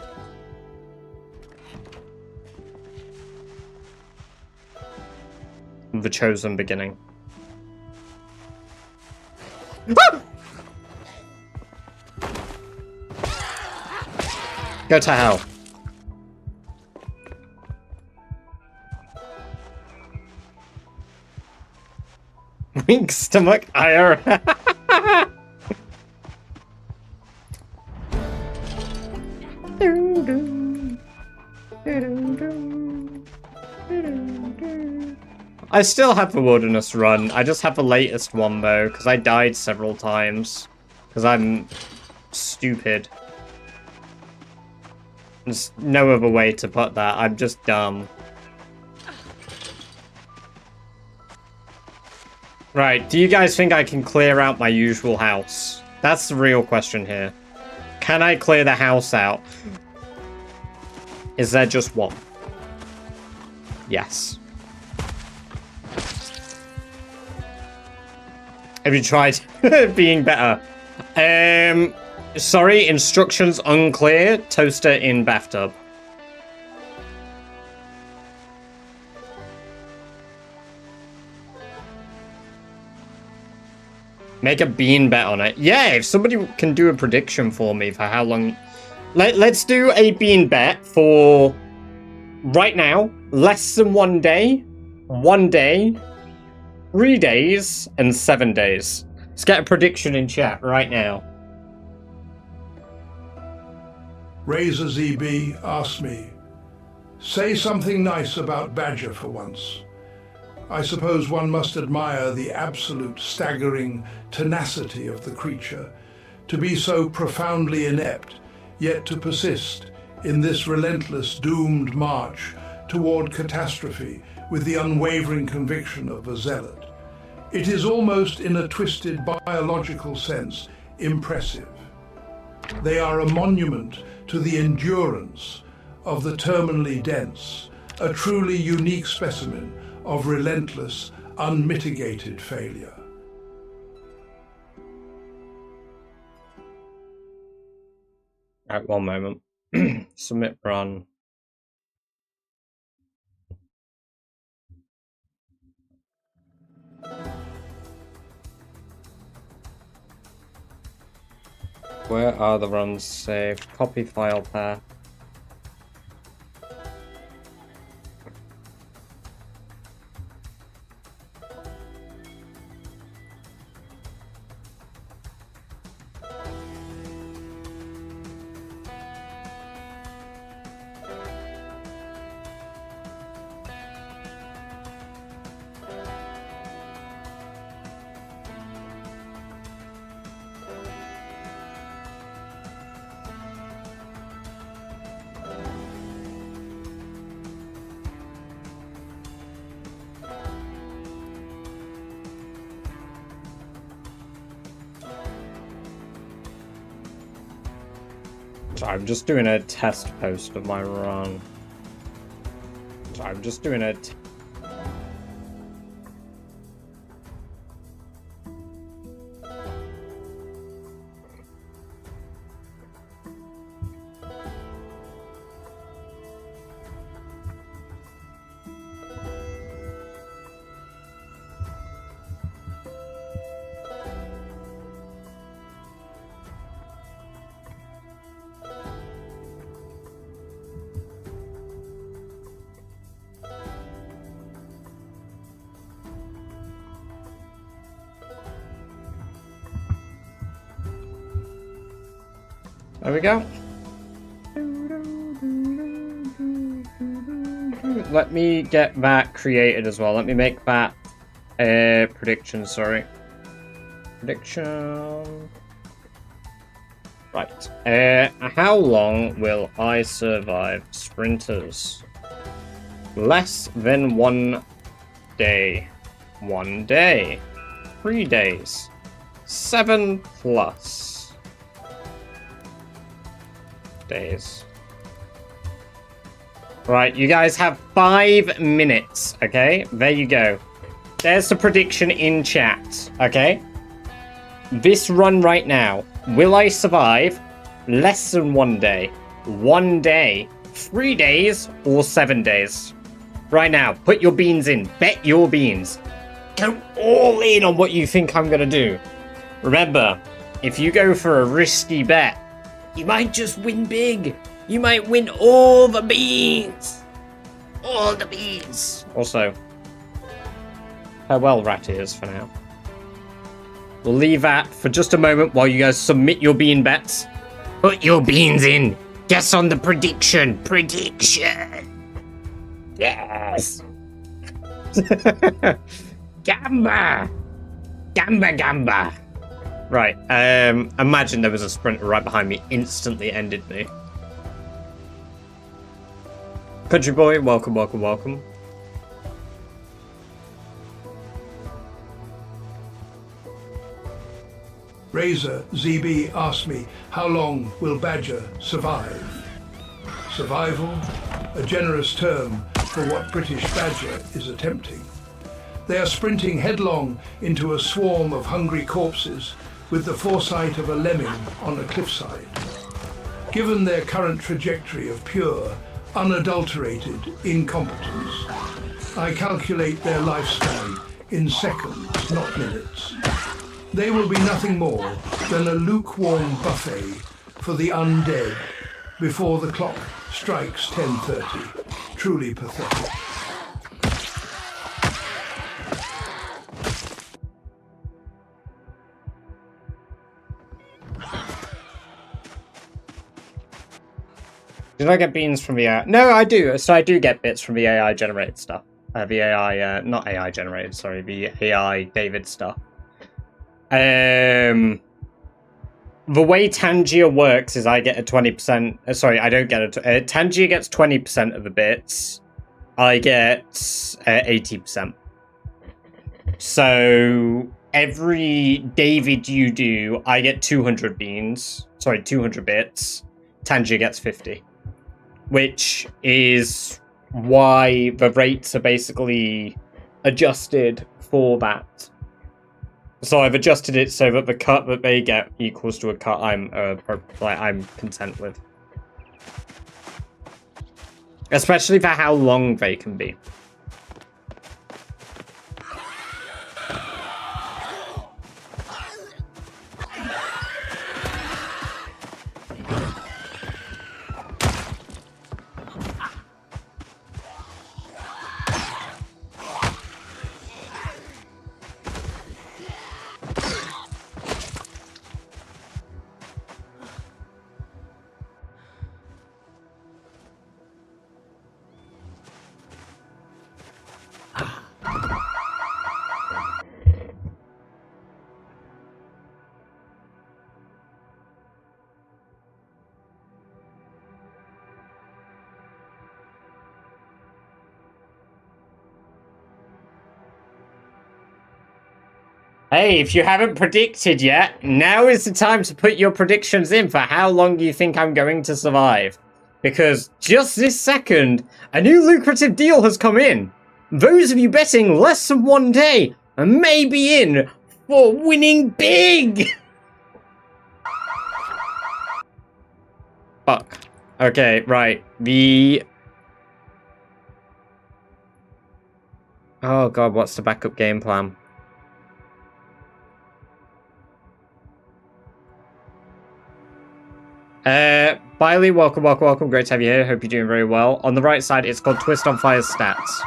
The chosen beginning. Go to hell. Weak stomach ire. I still have the Wilderness run. I just have the latest one though, because I died several times. Because I'm stupid. There's no other way to put that. I'm just dumb. Right, do you guys think I can clear out my usual house? That's the real question here. Can I clear the house out? Is there just one? Yes. Have you tried being better? Sorry, instructions unclear. Toaster in bathtub. Make a bean bet on it. Yeah, if somebody can do a prediction for me for how long... Let's do a bean bet for... Right now, less than 1 day, 1 day, 3 days, and 7 days. Let's get a prediction in chat right now. Razor ZB asked me, say something nice about Badger for once. I suppose one must admire the absolute staggering tenacity of the creature, to be so profoundly inept, yet to persist in this relentless doomed march toward catastrophe with the unwavering conviction of a zealot. It is almost in a twisted biological sense impressive. They are a monument to the endurance of the terminally dense, a truly unique specimen of relentless, unmitigated failure. Right, one moment. Submit run. Where are the runs saved? Copy file path. I'm just doing a test post of my run. I'm just doing it. There we go. Let me get that created as well. Let me make that prediction, sorry. Prediction. Right. How long will I survive sprinters? Less than 1 day. 1 day. 3 days. 7+ days. Right, you guys have 5 minutes, okay? There you go. There's the prediction in chat, okay? This run right now, will I survive less than 1 day, 1 day, 3 days, or 7 days? Right now, put your beans in. Bet your beans. Go all in on what you think I'm gonna do. Remember, if you go for a risky bet, you might just win big. You might win all the beans. All the beans. Also, farewell, rat ears, for now. We'll leave that for just a moment while you guys submit your bean bets. Put your beans in. Guess on the prediction. Prediction. Yes. Gamba. Gamba, gamba. Right. Imagine there was a sprinter right behind me. Instantly ended me. Country boy, welcome, welcome, welcome. Razor ZB asked me, how long will Badger survive? Survival? A generous term for what British Badger is attempting. They are sprinting headlong into a swarm of hungry corpses with the foresight of a lemming on a cliffside. Given their current trajectory of pure, unadulterated incompetence, I calculate their lifespan in seconds, not minutes. They will be nothing more than a lukewarm buffet for the undead before the clock strikes 10:30. Truly pathetic. Did I get beans from the AI? No, I do. So I do get bits from the AI generated stuff. The AI, not AI generated, sorry, the AI David stuff. The way Tangier works is I get a 20%. Sorry, I don't get it. Tangier gets 20% of the bits. I get 80%. So every David you do, I get 200 beans. Sorry, 200 bits. Tangier gets 50. Which is why the rates are basically adjusted for that. So I've adjusted it so that the cut that they get equals to a cut I'm content with. Especially for how long they can be. Hey, if you haven't predicted yet, now is the time to put your predictions in for how long you think I'm going to survive. Because just this second, a new lucrative deal has come in. Those of you betting less than 1 day may be in for winning big! Fuck. Okay, right. Oh god, what's the backup game plan? Biley, welcome, welcome, welcome. Great to have you here. Hope you're doing very well. On the right side, it's called Twist on Fire's stats.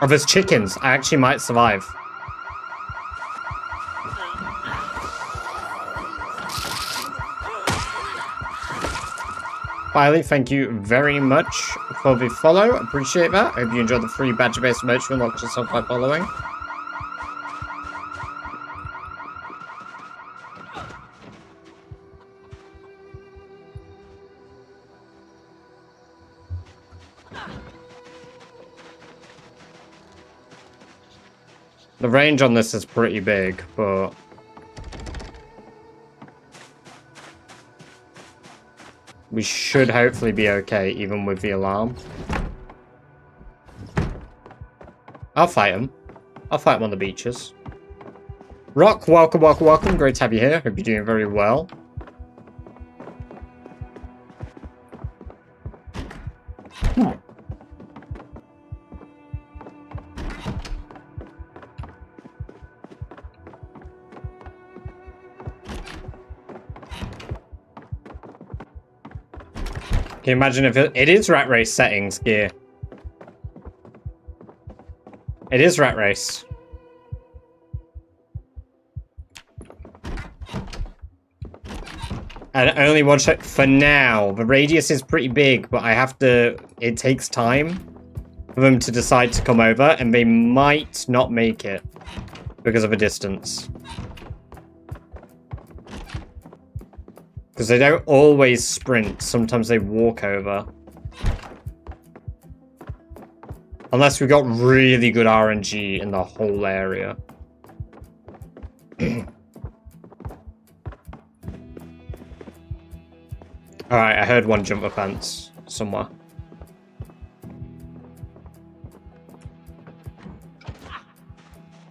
Oh, there's chickens. I actually might survive. Biley, thank you very much for the follow. Appreciate that. Hope you enjoyed the free badger-based merch you unlocked yourself by following. The range on this is pretty big, but... we should hopefully be okay, even with the alarm. I'll fight him. I'll fight him on the beaches. Rock, welcome, welcome, welcome. Great to have you here. Hope you're doing very well. Can you imagine if it is Rat Race settings gear? It is Rat Race. And only one shot for now. The radius is pretty big, but I have to... it takes time for them to decide to come over, and they might not make it because of a distance. Because they don't always sprint, sometimes they walk over. Unless we got really good RNG in the whole area. Alright, I heard one jump the fence somewhere.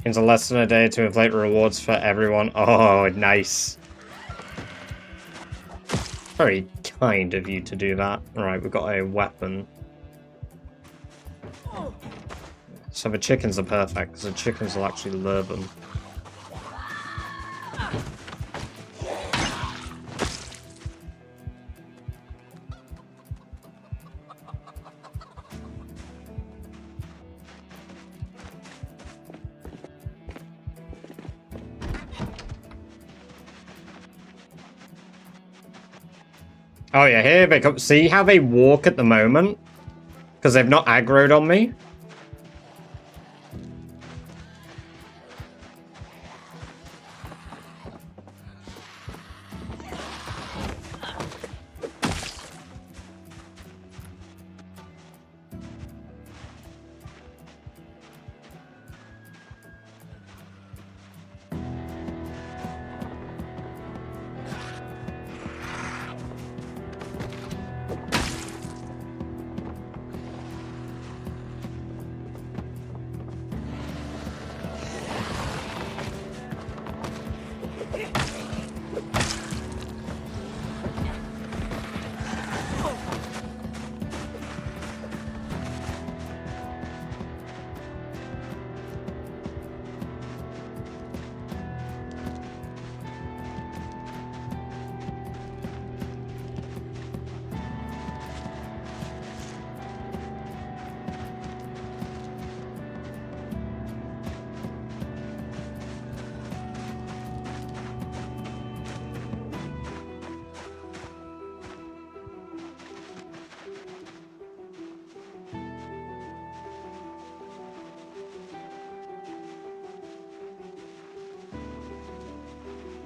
Into less than a day to inflate rewards for everyone. Oh, nice. Very kind of you to do that. Alright, we've got a weapon. So the chickens are perfect, because the chickens will actually lure them. Oh yeah, here they come. See how they walk at the moment? Because they've not aggroed on me?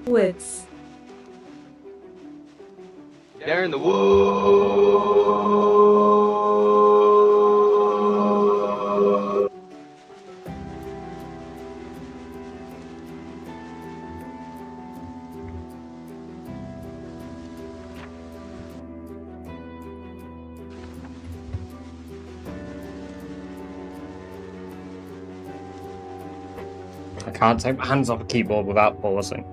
Woods. They're in the woods. I can't take my hands off a keyboard without pausing.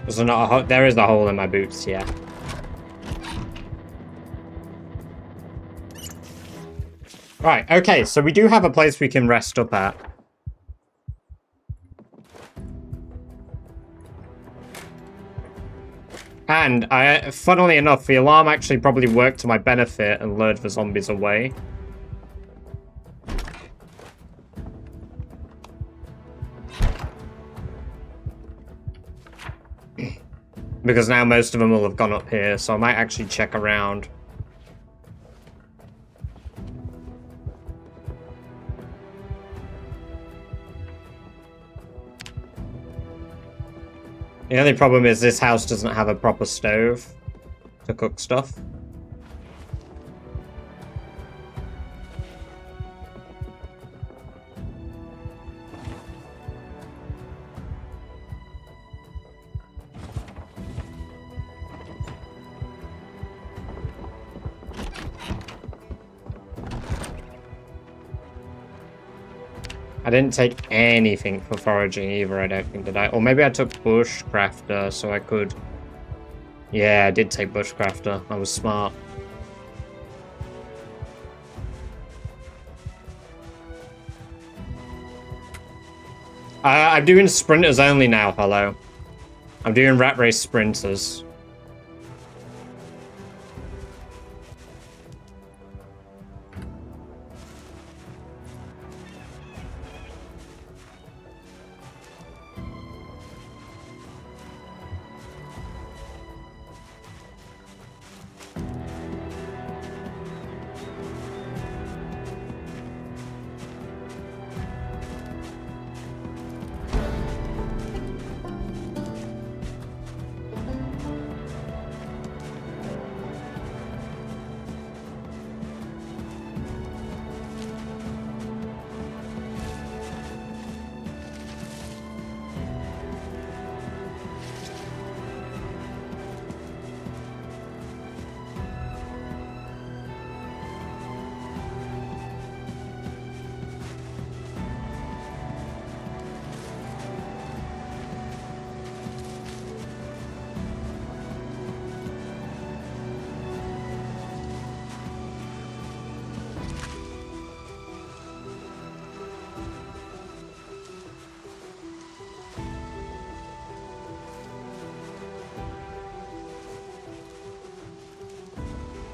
There's not a hole. There is a hole in my boots, yeah. Right, okay, so we do have a place we can rest up at. And, funnily enough, the alarm actually probably worked to my benefit and lured the zombies away. Because now most of them will have gone up here, so I might actually check around. The only problem is this house doesn't have a proper stove to cook stuff. I didn't take anything for foraging either, I don't think, did I? Or maybe I took Bushcrafter, so I could... Yeah, I did take Bushcrafter. I was smart. I'm doing sprinters only now, hello. I'm doing Rat Race sprinters.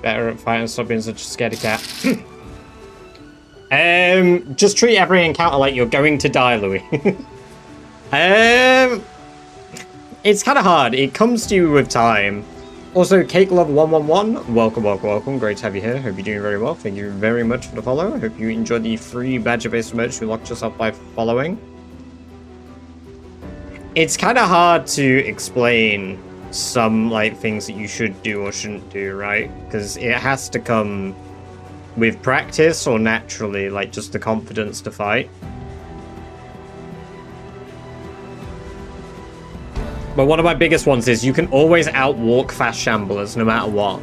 Better at fighting, stop being such a scaredy cat. Just treat every encounter like you're going to die, Louis. It's kind of hard. It comes to you with time. Also, Cake Love 111, welcome, welcome, welcome. Great to have you here. Hope you're doing very well. Thank you very much for the follow. I hope you enjoyed the free badger-based merch you locked yourself by following. It's kind of hard to explain some like things that you should do or shouldn't do, right? Because it has to come with practice or naturally, like just the confidence to fight. But one of my biggest ones is you can always outwalk fast shamblers no matter what.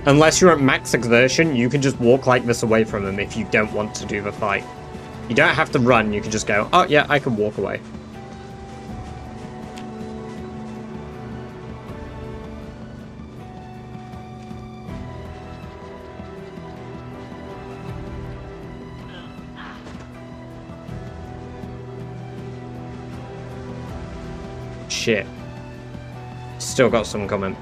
Unless you're at max exertion, you can just walk like this away from them if you don't want to do the fight. You don't have to run, you can just go, oh yeah, I can walk away. Shit. Still got some coming.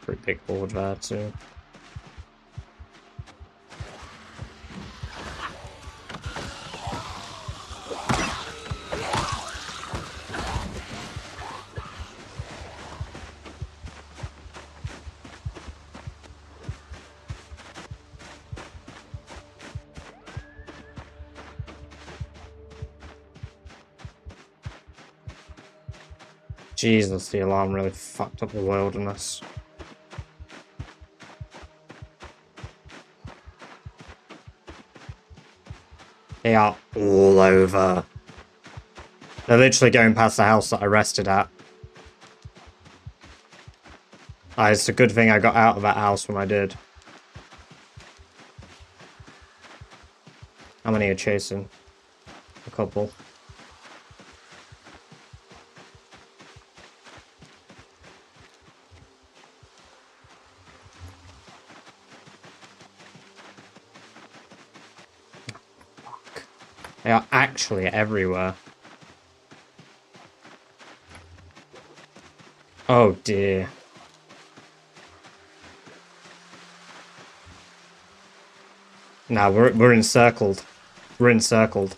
Pretty big board there too. Jesus, the alarm really fucked up the wilderness. They are all over. They're literally going past the house that I rested at. It's a good thing I got out of that house when I did. How many are chasing? A couple. They are actually everywhere. Oh dear. Nah, we're encircled. We're encircled.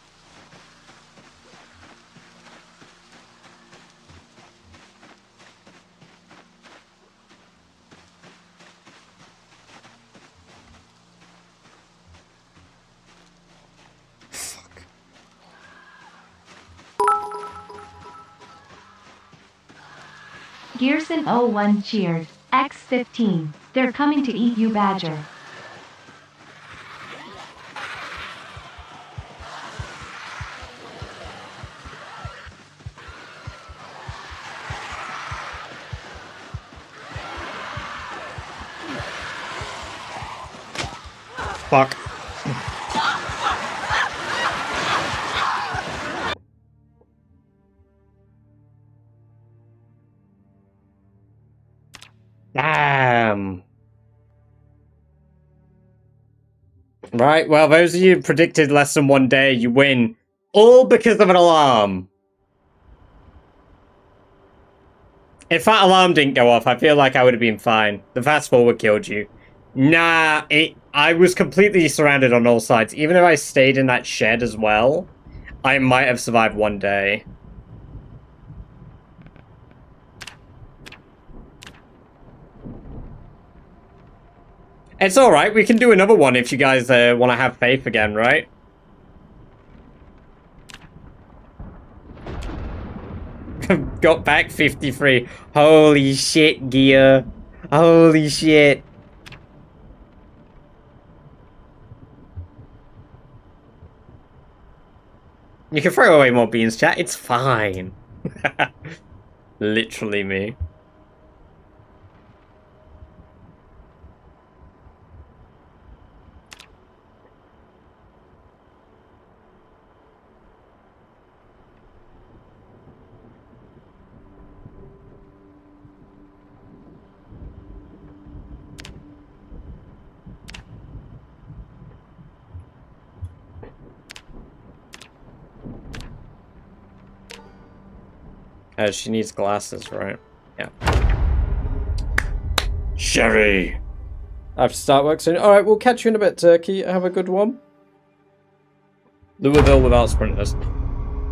Gearson 01 cheered. X15. They're coming to eat you, Badger. Fuck. Damn. Right, well, those of you who predicted less than 1 day, you win. All because of an alarm. If that alarm didn't go off, I feel like I would have been fine. The fast forward killed you. Nah, I was completely surrounded on all sides. Even if I stayed in that shed as well, I might have survived 1 day. It's alright, we can do another one if you guys want to have faith again, right? Got back 53. Holy shit, Gear. Holy shit. You can throw away more beans, chat. It's fine. Literally me. She needs glasses, right? Yeah. Sherry! I have to start work soon. Alright, we'll catch you in a bit, Turkey. Have a good one. Louisville without sprinters.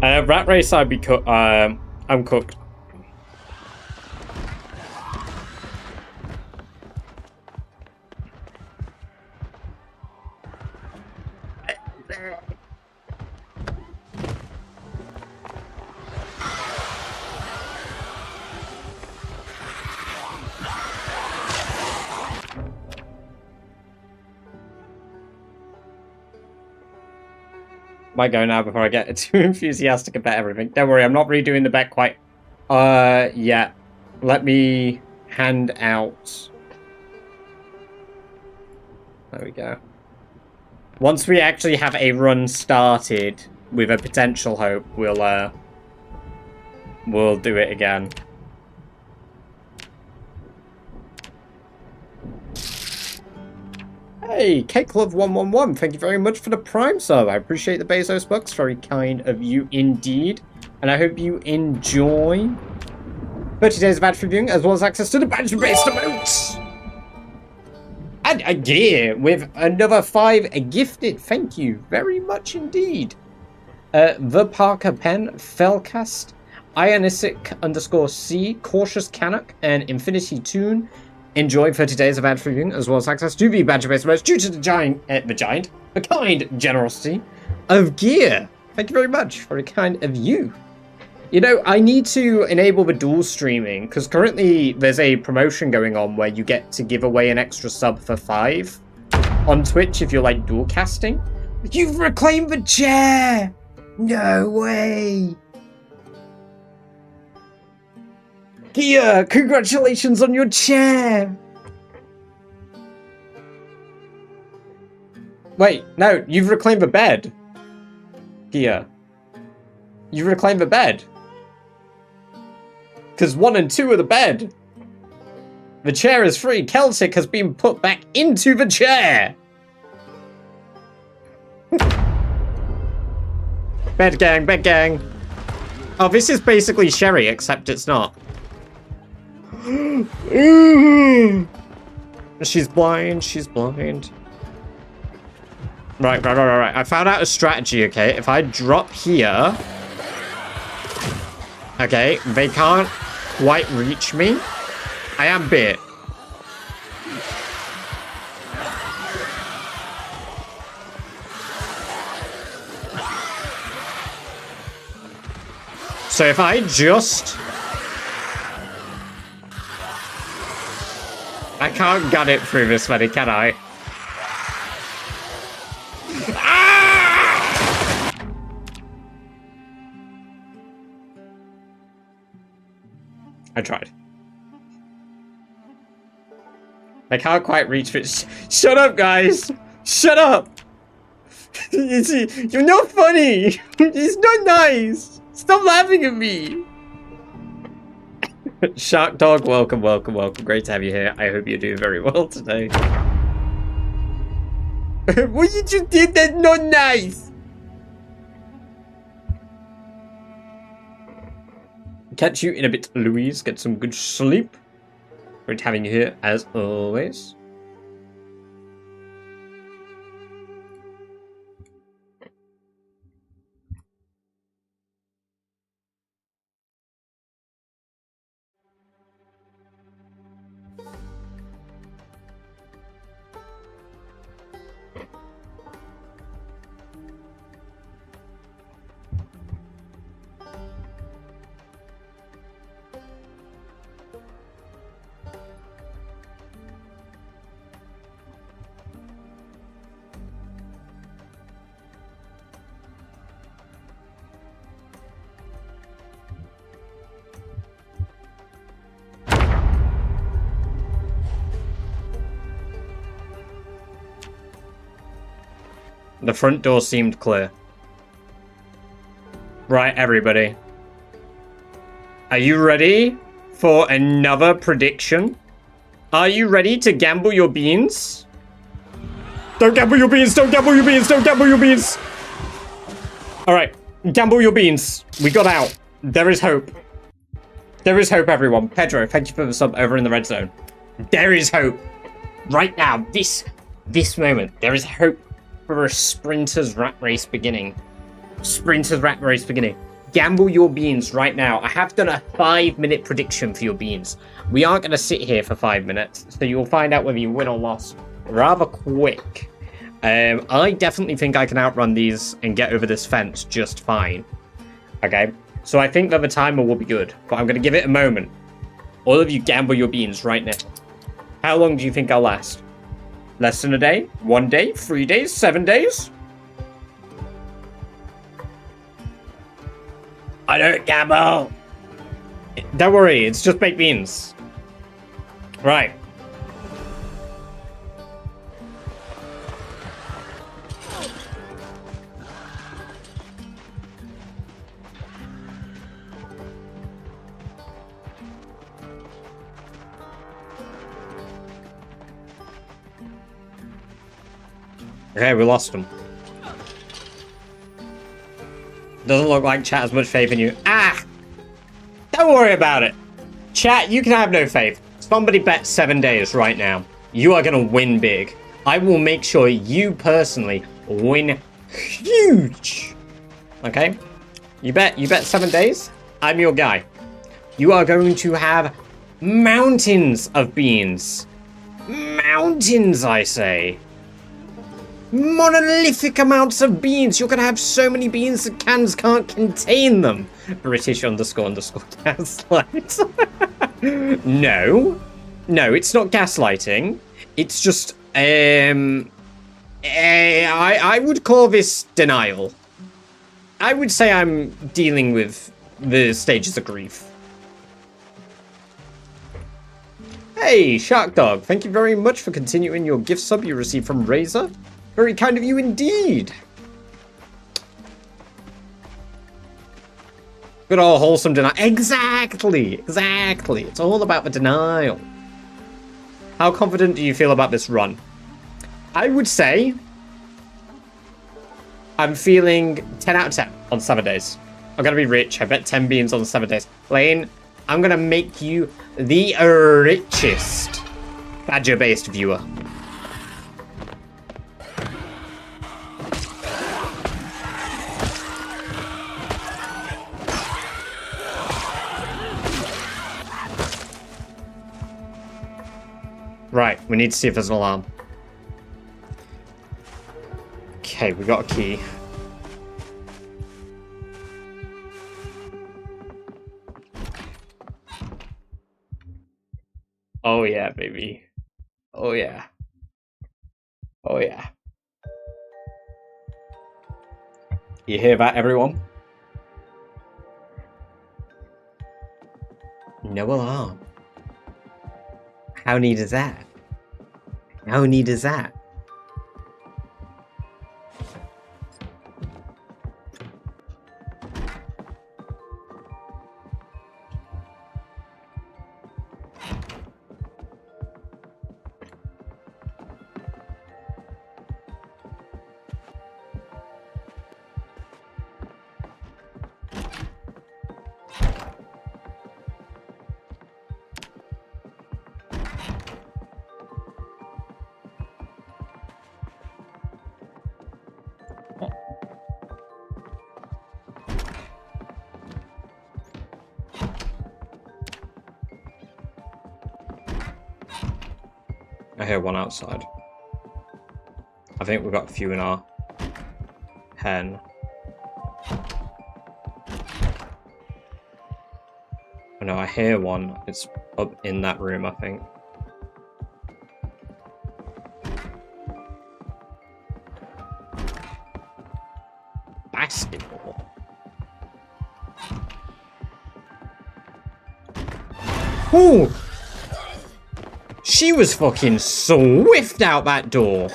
Rat race, I'd be cooked. I'm cooked. Might go now before I get too enthusiastic about everything. Don't worry, I'm not redoing the bet quite yet. Let me hand out. There we go. Once we actually have a run started with a potential hope, we'll do it again. Hey, CakeLove111, thank you very much for the Prime sub. I appreciate the Bezos bucks, very kind of you indeed. And I hope you enjoy 30 days of ad viewing, as well as access to the badge-based emotes. And a gear with another 5 gifted. Thank you very much indeed. The Parker Pen, Felcast, Ionic_C, Cautious Canuck, and Infinity Tune. Enjoy 30 days of ad-free viewing, as well as access to the Badger-based merch due to the kind generosity of gear. Thank you very much. Very kind of you. You know, I need to enable the dual streaming, because currently there's a promotion going on where you get to give away an extra sub for 5 on Twitch if you're, like, dual casting. You've reclaimed the chair! No way! Gia, congratulations on your chair! Wait, no, you've reclaimed the bed. Gia. You've reclaimed the bed. Because 1 and 2 are the bed. The chair is free. Celtic has been put back into the chair. Bed gang, bed gang. Oh, this is basically Sherry, except it's not. She's blind, she's blind. Right. I found out a strategy, okay? If I drop here... Okay, they can't quite reach me. I am bit. So if I just... I can't gut it through this many, can I? Ah! I tried. I can't quite reach it. Shut up, guys! Shut up! You're not funny! It's not nice! Stop laughing at me! Shark Dog, welcome. Great to have you here. I hope you're doing very well today. What you just did, that's not nice! Catch you in a bit, Louise. Get some good sleep. Great having you here, as always. The front door seemed clear. Right, everybody. Are you ready for another prediction? Are you ready to gamble your beans? Don't gamble your beans! Don't gamble your beans! Don't gamble your beans! Alright, gamble your beans. We got out. There is hope. There is hope, everyone. Pedro, thank you for the sub over in the red zone. There is hope. Right now, this moment, there is hope. For a sprinter's rat race beginning. Gamble your beans right now. I have done a 5-minute prediction for your beans. We aren't going to sit here for 5 minutes, so you'll find out whether you win or lost rather quick. I definitely think I can outrun these and get over this fence just fine. Okay, so I think that the timer will be good, but I'm going to give it a moment. All of you gamble your beans right now. How long do you think I'll last? Less than a day? 1 day? 3 days? 7 days? I don't gamble! Don't worry, it's just baked beans. Right. Okay, we lost him. Doesn't look like chat has much faith in you. Ah! Don't worry about it. Chat, you can have no faith. Somebody bet 7 days right now. You are going to win big. I will make sure you personally win huge. Okay? You bet 7 days? I'm your guy. You are going to have mountains of beans. Mountains, I say. Monolithic amounts of beans. You're going to have so many beans that cans can't contain them. British __ gaslight. No, it's not gaslighting. It's just, I would call this denial. I would say I'm dealing with the stages of grief. Hey, Shark Dog, thank you very much for continuing your gift sub you received from Razor. Very kind of you indeed. Good old wholesome denial. Exactly. It's all about the denial. How confident do you feel about this run? I would say I'm feeling 10 out of 10 on 7 days. I'm going to be rich. I bet 10 beans on 7 days. Lane, I'm going to make you the richest Badger-based viewer. Right, we need to see if there's an alarm. Okay, we got a key. Oh yeah, baby. Oh yeah. Oh yeah. You hear that, everyone? No alarm. How neat is that? How neat is that? I hear one outside. I think we've got a few in our pen. Oh no, I hear one. It's up in that room, I think. Basketball. Ooh! She was fucking swift out that door.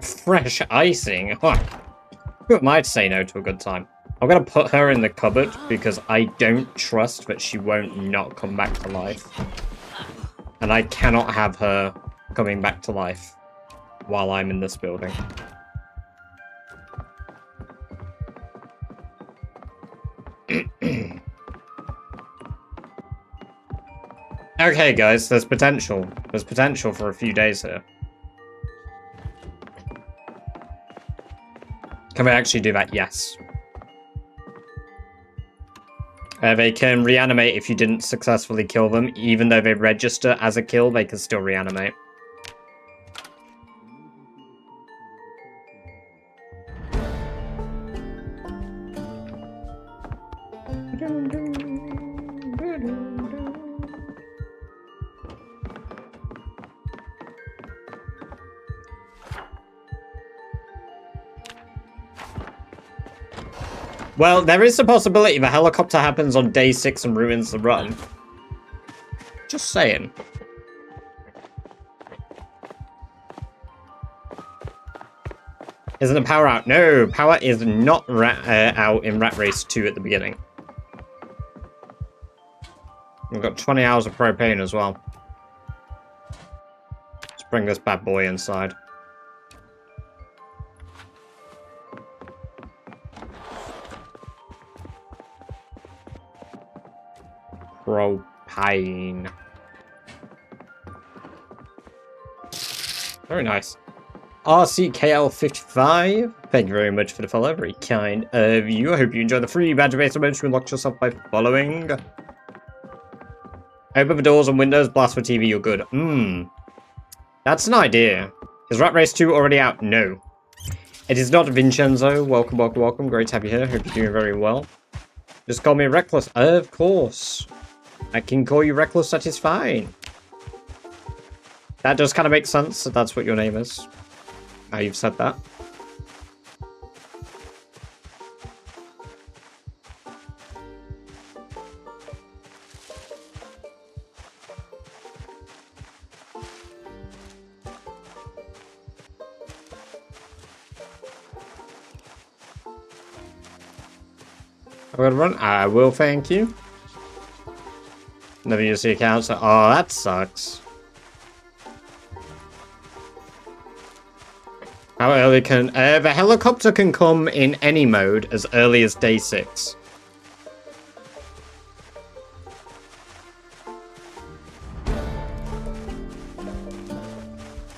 Fresh icing. Who am I to say no to a good time? I'm gonna put her in the cupboard because I don't trust that she won't not come back to life. And I cannot have her coming back to life while I'm in this building. Okay, guys, there's potential. There's potential for a few days here. Can we actually do that? Yes. They can reanimate if you didn't successfully kill them. Even though they register as a kill, they can still reanimate. Well, there is a possibility the helicopter happens on day 6 and ruins the run. Just saying. Isn't the power out? No, power is not out in Rat Race 2 at the beginning. We've got 20 hours of propane as well. Let's bring this bad boy inside. propane. Very nice. RCKL55, thank you very much for the follow, very kind of you. I hope you enjoy the free badge based on which you unlock yourself by following. Open the doors and windows, blast for TV, you're good. That's an idea. Is Rat Race 2 already out? No. It is not Vincenzo. Welcome, welcome, welcome. Great to have you here. Hope you're doing very well. Just call me Reckless. Of course. I can call you Reckless, that is fine. That does kind of make sense, that that's what your name is. Now you've said that. I'm gonna run. I will, thank you. Never use the account, so oh, that sucks. How early can the helicopter can come in any mode as early as day 6.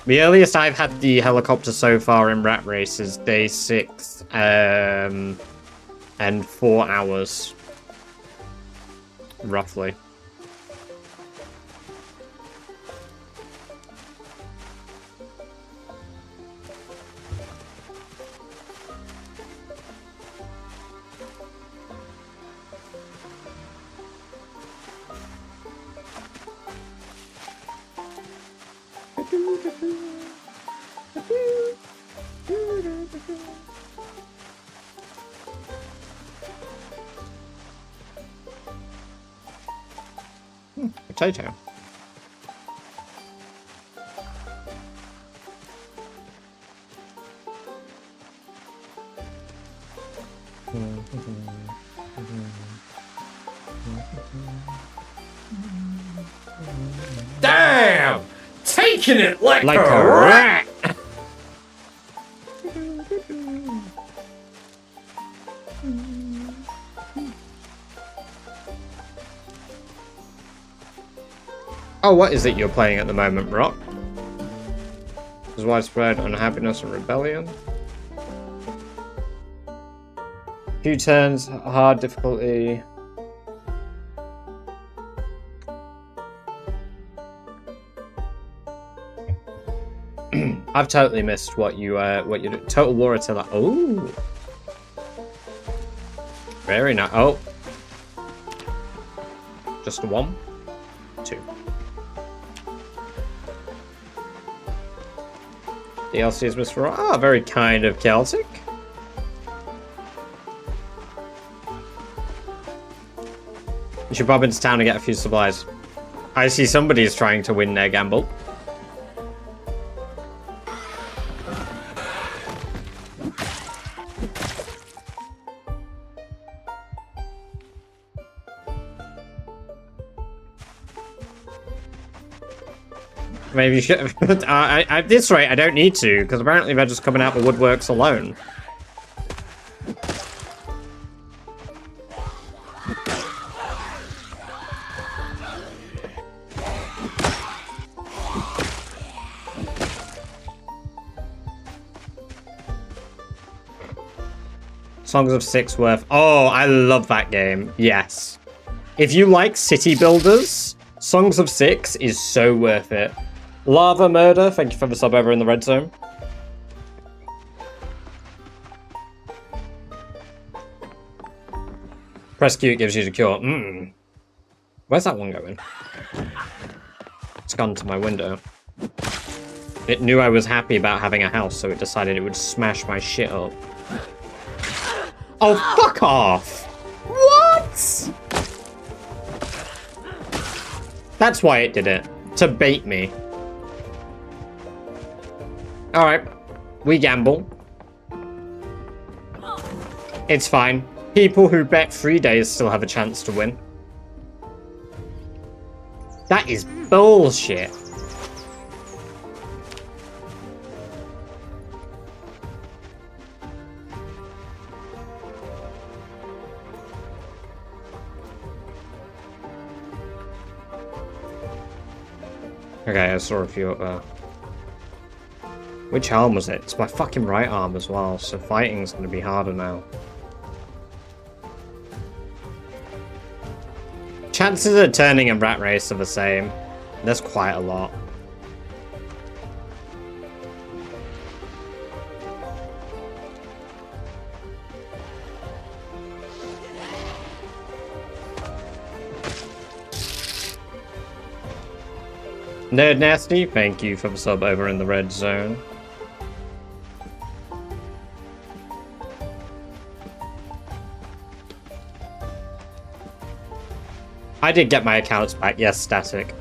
The earliest I've had the helicopter so far in Rat Race is day 6, and 4 hours, roughly. Potato. Damn! Taking it like Like a a rat! rat! Oh, what is it you're playing at the moment, Rock? There's widespread unhappiness and rebellion. Few turns, hard difficulty. I've totally missed what you did. Total War Attila. Oh, very nice. Oh, just a 1, 2. DLC is Mr. Ah, very kind of Celtic. You should pop into town and get a few supplies. I see somebody's trying to win their gamble. Maybe you should. At this rate, I don't need to, because apparently they're just coming out the woodworks alone. Songs of Sixworth. Oh, I love that game. Yes. If you like city builders, Songs of Six is so worth it. Lava Murder, thank you for the sub over in the red zone. Press Q, it gives you the cure. Where's that one going? It's gone to my window. It knew I was happy about having a house, so it decided it would smash my shit up. Oh, fuck off! What? That's why it did it. To bait me. Alright. We gamble. It's fine. People who bet 3 days still have a chance to win. That is bullshit. Okay, I saw a few up there. Which arm was it? It's my fucking right arm as well, so fighting's gonna be harder now. Chances of turning a rat race are the same. There's quite a lot. Nerd Nasty, thank you for the sub over in the red zone. I did get my accounts back, yes, Static.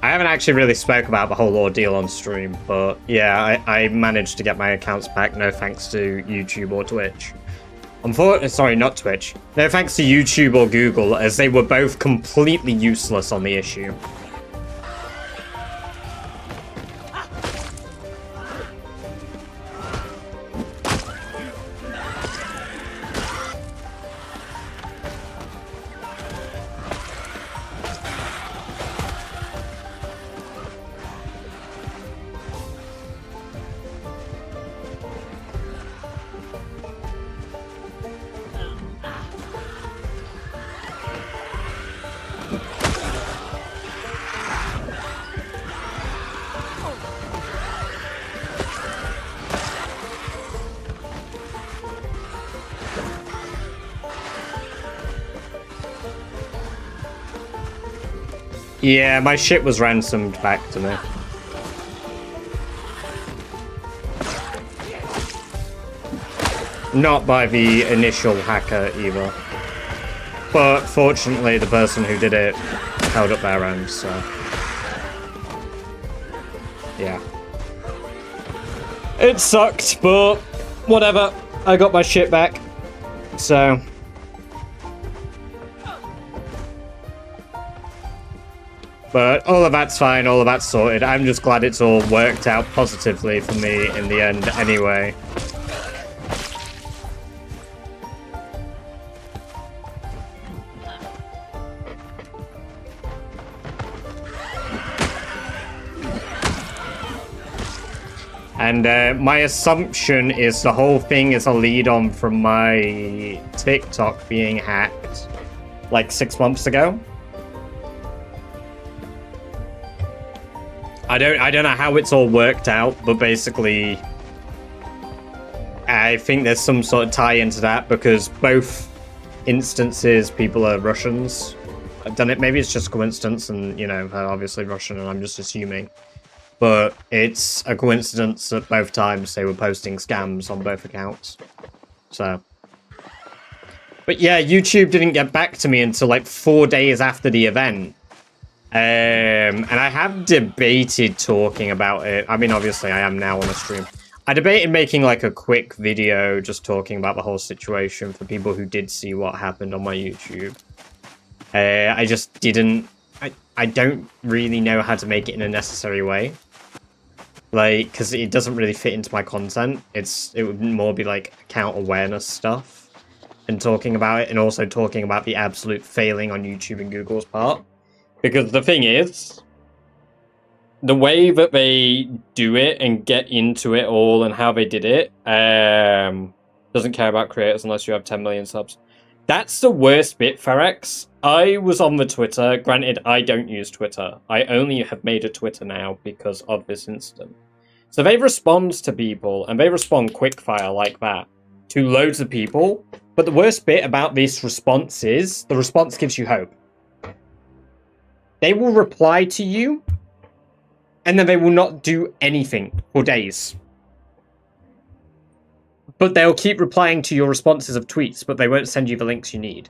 I haven't actually really spoke about the whole ordeal on stream, but yeah, I managed to get my accounts back, no thanks to YouTube or Twitch. Sorry, not Twitch. No thanks to YouTube or Google, as they were both completely useless on the issue. Yeah, my shit was ransomed back to me. Not by the initial hacker either. But fortunately, the person who did it held up their end, so... yeah. It sucked, but whatever. I got my shit back. So... but all of that's fine, all of that's sorted. I'm just glad it's all worked out positively for me in the end anyway. And my assumption is the whole thing is a lead on from my TikTok being hacked like 6 months ago. I don't know how it's all worked out, but basically I think there's some sort of tie into that because both instances people are Russians. I've done it, maybe it's just coincidence and, you know, they're obviously Russian and I'm just assuming. But it's a coincidence that both times they were posting scams on both accounts. So. But yeah, YouTube didn't get back to me until like 4 days after the event. And I have debated talking about it. I mean, obviously I am now on a stream. I debated making like a quick video just talking about the whole situation for people who did see what happened on my YouTube. I just didn't... I don't really know how to make it in a necessary way. Like, because it doesn't really fit into my content. It would more be like account awareness stuff. And talking about it, and also talking about the absolute failing on YouTube and Google's part. Because the thing is, the way that they do it and get into it all and how they did it, doesn't care about creators unless you have 10 million subs. That's the worst bit, Ferex. I was on the Twitter. Granted, I don't use Twitter. I only have made a Twitter now because of this incident. So they respond to people, and they respond quickfire like that to loads of people. But the worst bit about this response is, the response gives you hope. They will reply to you, and then they will not do anything for days. But they'll keep replying to your responses of tweets, but they won't send you the links you need.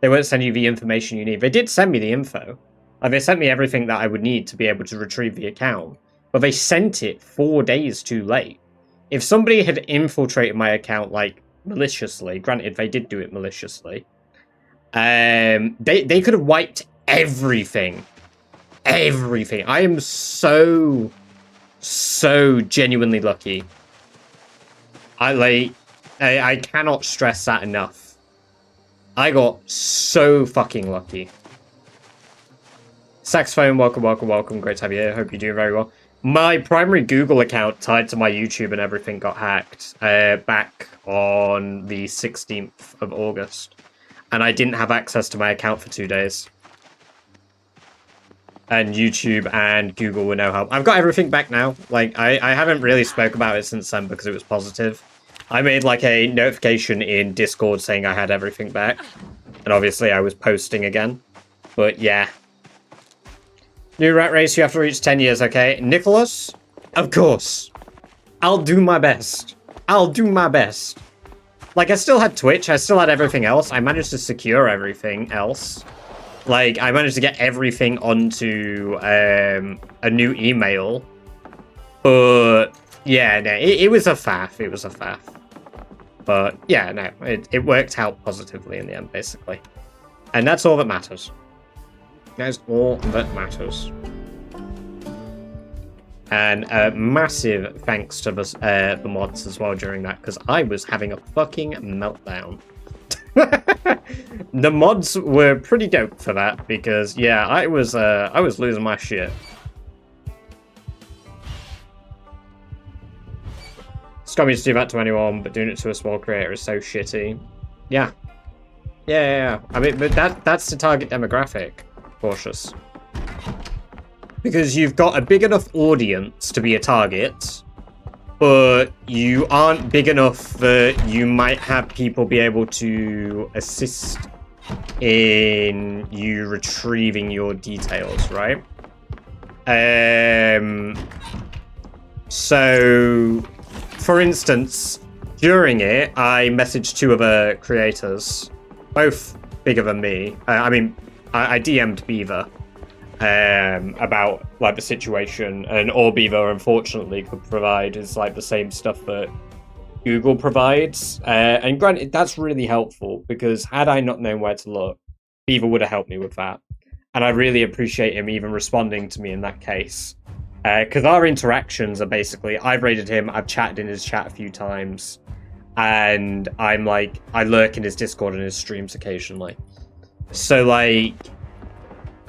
They won't send you the information you need. They did send me the info. Like, they sent me everything that I would need to be able to retrieve the account. But they sent it 4 days too late. If somebody had infiltrated my account, like, maliciously, granted, they did do it maliciously, they could have wiped everything. Everything. I am so genuinely lucky. I cannot stress that enough. I got so fucking lucky. Saxophone, welcome, welcome, welcome. Great to have you here. Hope you're doing very well. My primary Google account tied to my YouTube and everything got hacked back on the 16th of August. And I didn't have access to my account for 2 days. And YouTube and Google were no help. I've got everything back now. Like, I haven't really spoke about it since then because it was positive. I made like a notification in Discord saying I had everything back. And obviously I was posting again. But yeah. New Rat Race, you have to reach 10 years, okay? Nicholas? Of course. I'll do my best. I'll do my best. Like, I still had Twitch. I still had everything else. I managed to secure everything else. Like, I managed to get everything onto a new email. But, yeah, no, it was a faff. It was a faff. But, yeah, no, it worked out positively in the end, basically. And that's all that matters. That's all that matters. And massive thanks to the mods as well during that, because I was having a fucking meltdown. The mods were pretty dope for that, because yeah, I was losing my shit. Stop me to do that to anyone, but doing it to a small creator is so shitty. Yeah. Yeah. I mean, but that's the target demographic. Cautious. Because you've got a big enough audience to be a target, but you aren't big enough that you might have people be able to assist in you retrieving your details, right? So, for instance, during it, I messaged 2 other creators, both bigger than me. I DM'd Beaver about like the situation, and all Beaver unfortunately could provide is like the same stuff that Google provides. And granted, that's really helpful because had I not known where to look, Beaver would have helped me with that. And I really appreciate him even responding to me in that case. Because our interactions are basically, I've raided him, I've chatted in his chat a few times, and I'm like, I lurk in his Discord and his streams occasionally. So, like,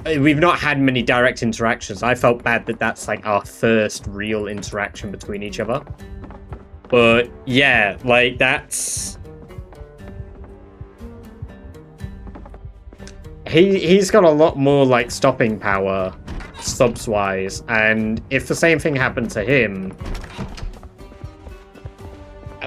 we've not had many direct interactions. I felt bad that that's, like, our first real interaction between each other. But, yeah, like, that's... He's got a lot more, like, stopping power, subs-wise, and if the same thing happened to him,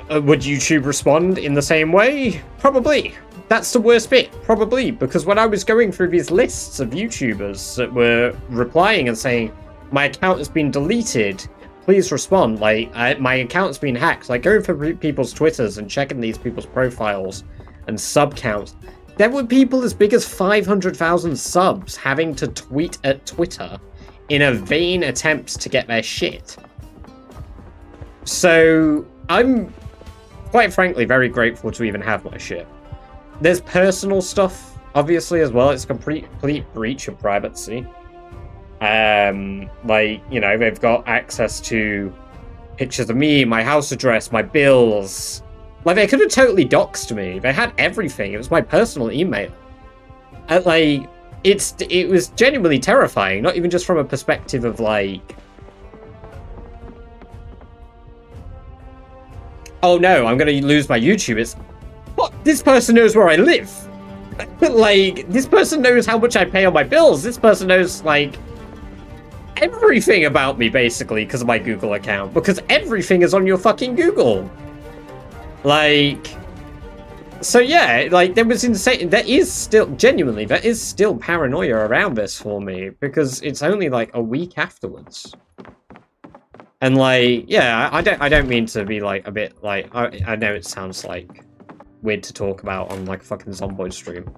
would YouTube respond in the same way? Probably. That's the worst bit, probably, because when I was going through these lists of YouTubers that were replying and saying, my account has been deleted, please respond, like, my account's been hacked, like, going through people's Twitters and checking these people's profiles and sub counts, there were people as big as 500,000 subs having to tweet at Twitter in a vain attempt to get their shit. So, I'm, quite frankly, very grateful to even have my shit. There's personal stuff, obviously, as well. It's a complete breach of privacy. Like, you know, they've got access to pictures of me, my house address, my bills. Like, they could have totally doxed me. They had everything. It was my personal email. And, like, it was genuinely terrifying, not even just from a perspective of, like, oh no, I'm going to lose my YouTube. It's, what? This person knows where I live. Like, this person knows how much I pay on my bills. This person knows, like, everything about me, basically, because of my Google account. Because everything is on your fucking Google. Like, so yeah, like, there was insane. There is still, genuinely, there is still paranoia around this for me. Because it's only, like, a week afterwards. And, like, yeah, I don't mean to be, like, a bit, like, I know it sounds, like, weird to talk about on, like, a fucking Zomboid stream.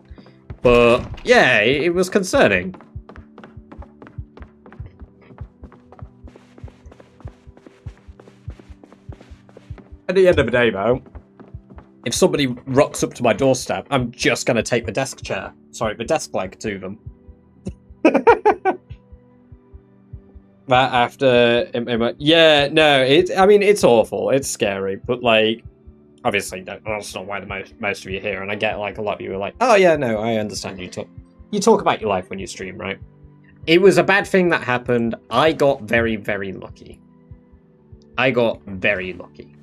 But, yeah, it was concerning. At the end of the day, though, if somebody rocks up to my doorstep, I'm just going to take the desk chair. Sorry, the desk leg to them. That after... Yeah, no, I mean, it's awful. It's scary, but, like, obviously, that's not why most of you are here, and I get, like, a lot of you are like, oh, yeah, no, I understand you talk about your life when you stream, right? it was a bad thing that happened. I got very, very lucky. I got very lucky.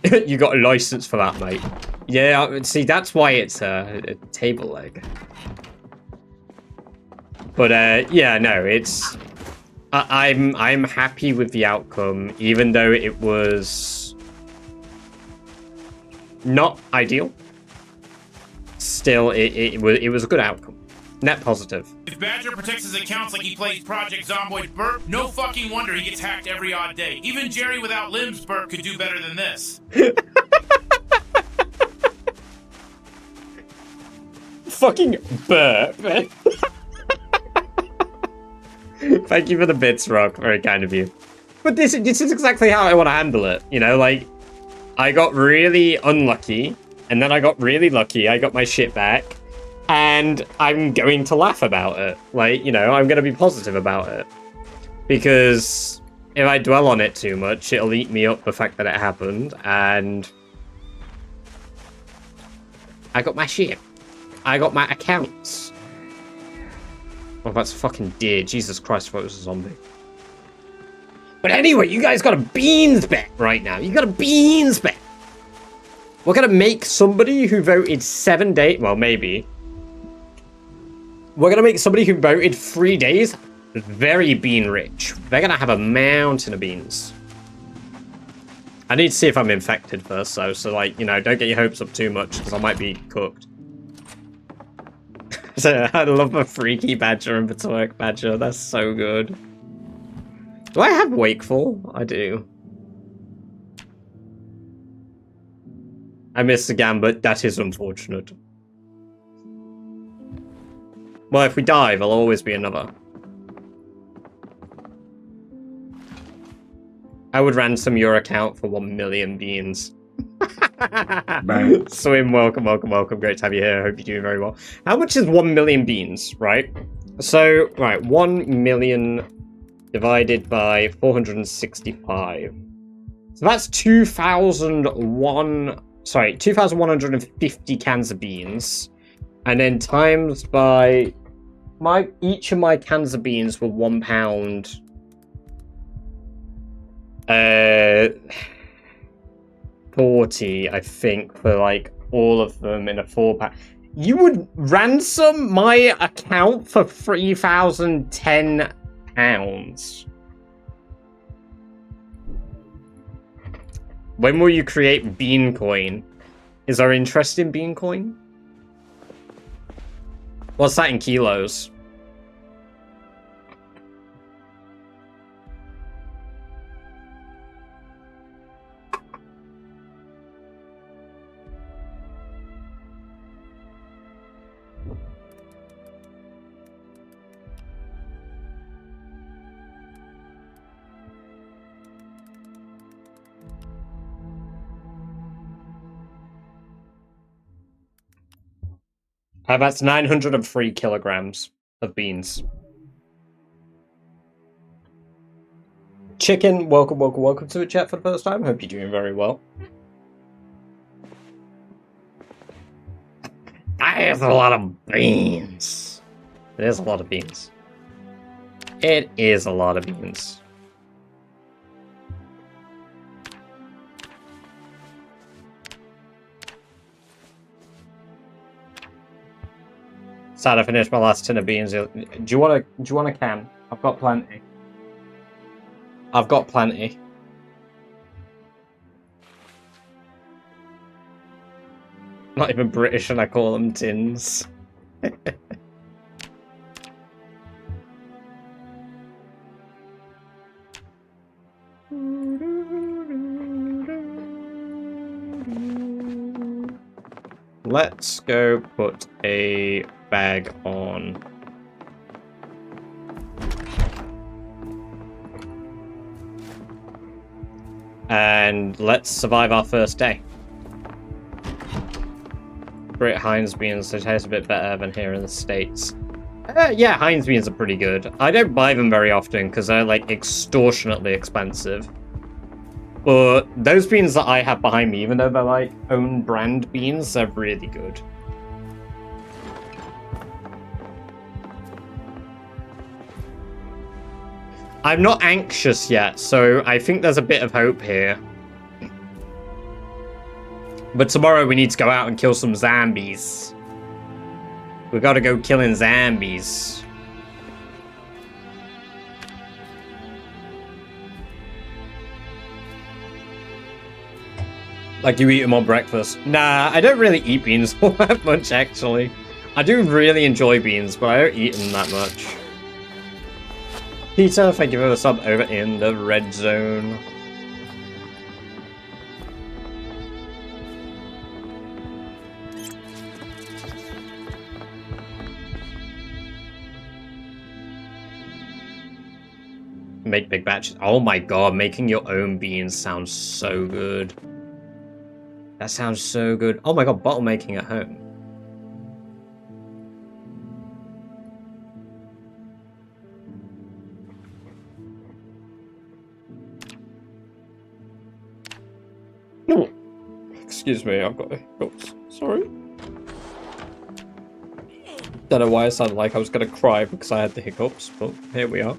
You got a license for that, mate. Yeah, see, that's why it's a table leg. But yeah, no, it's I'm happy with the outcome, even though it was not ideal. Still, it was a good outcome. Net positive. If Badger protects his accounts like he plays Project Zomboid Burt, no fucking wonder he gets hacked every odd day. Even Jerry without limbs Burt could do better than this. Fucking burp. Thank you for the bits, Rock. Very kind of you. But this is exactly how I want to handle it. You know, like, I got really unlucky, and then I got really lucky. I got my shit back, and I'm going to laugh about it. Like, you know, I'm going to be positive about it. Because if I dwell on it too much, it'll eat me up the fact that it happened, and I got my shit. I got my accounts. Oh, that's a fucking deer. Jesus Christ, I thought it was a zombie. But anyway, you guys got a beans bet right now. You got a beans bet. We're gonna make somebody who voted 7 days, well, maybe. We're gonna make somebody who voted 3 days very bean rich. They're gonna have a mountain of beans. I need to see if I'm infected first, though, so, like, you know, don't get your hopes up too much, because I might be cooked. So, I love a freaky badger and the twerk badger. That's so good. Do I have Wakeful? I do. I missed the gambit. That is unfortunate. Well, if we die, there'll always be another. I would ransom your account for 1 million beans. Swim, welcome. Great to have you here. Hope you're doing very well. How much is 1 million beans, right? So, right, 1 million divided by 465. So that's 2,150 cans of beans. And then times by each of my cans of beans were £1. 40, I think, for like all of them in a 4-pack. You would ransom my account for £3,010. When will you create Beancoin? Is there interest in Beancoin? What's that in kilos? That's 903 kilograms of beans. Chicken, welcome to the chat for the first time. Hope you're doing very well. That is a lot of beans. It is a lot of beans. It is a lot of beans. Sad I finished my last tin of beans. Do you want a can? I've got plenty. I've got plenty. Not even British and I call them tins. Let's go put a bag on. And let's survive our first day. Brit Heinz beans, they taste a bit better than here in the States. Yeah, Heinz beans are pretty good. I don't buy them very often because they're like extortionately expensive. But those beans that I have behind me, even though they're like own brand beans, they're really good. I'm not anxious yet, so I think there's a bit of hope here. But tomorrow we need to go out and kill some zombies. We gotta go killing zombies. Like, you eat them on breakfast? Nah, I don't really eat beans all that much, actually. I do really enjoy beans, but I don't eat them that much. Peter, thank you for the sub over in the red zone. Make big batches. Oh my god, making your own beans sounds so good. That sounds so good. Oh my god, bottle making at home. No. Excuse me, I've got the hiccups. Sorry. Don't know why I sounded like I was gonna cry because I had the hiccups, but here we are.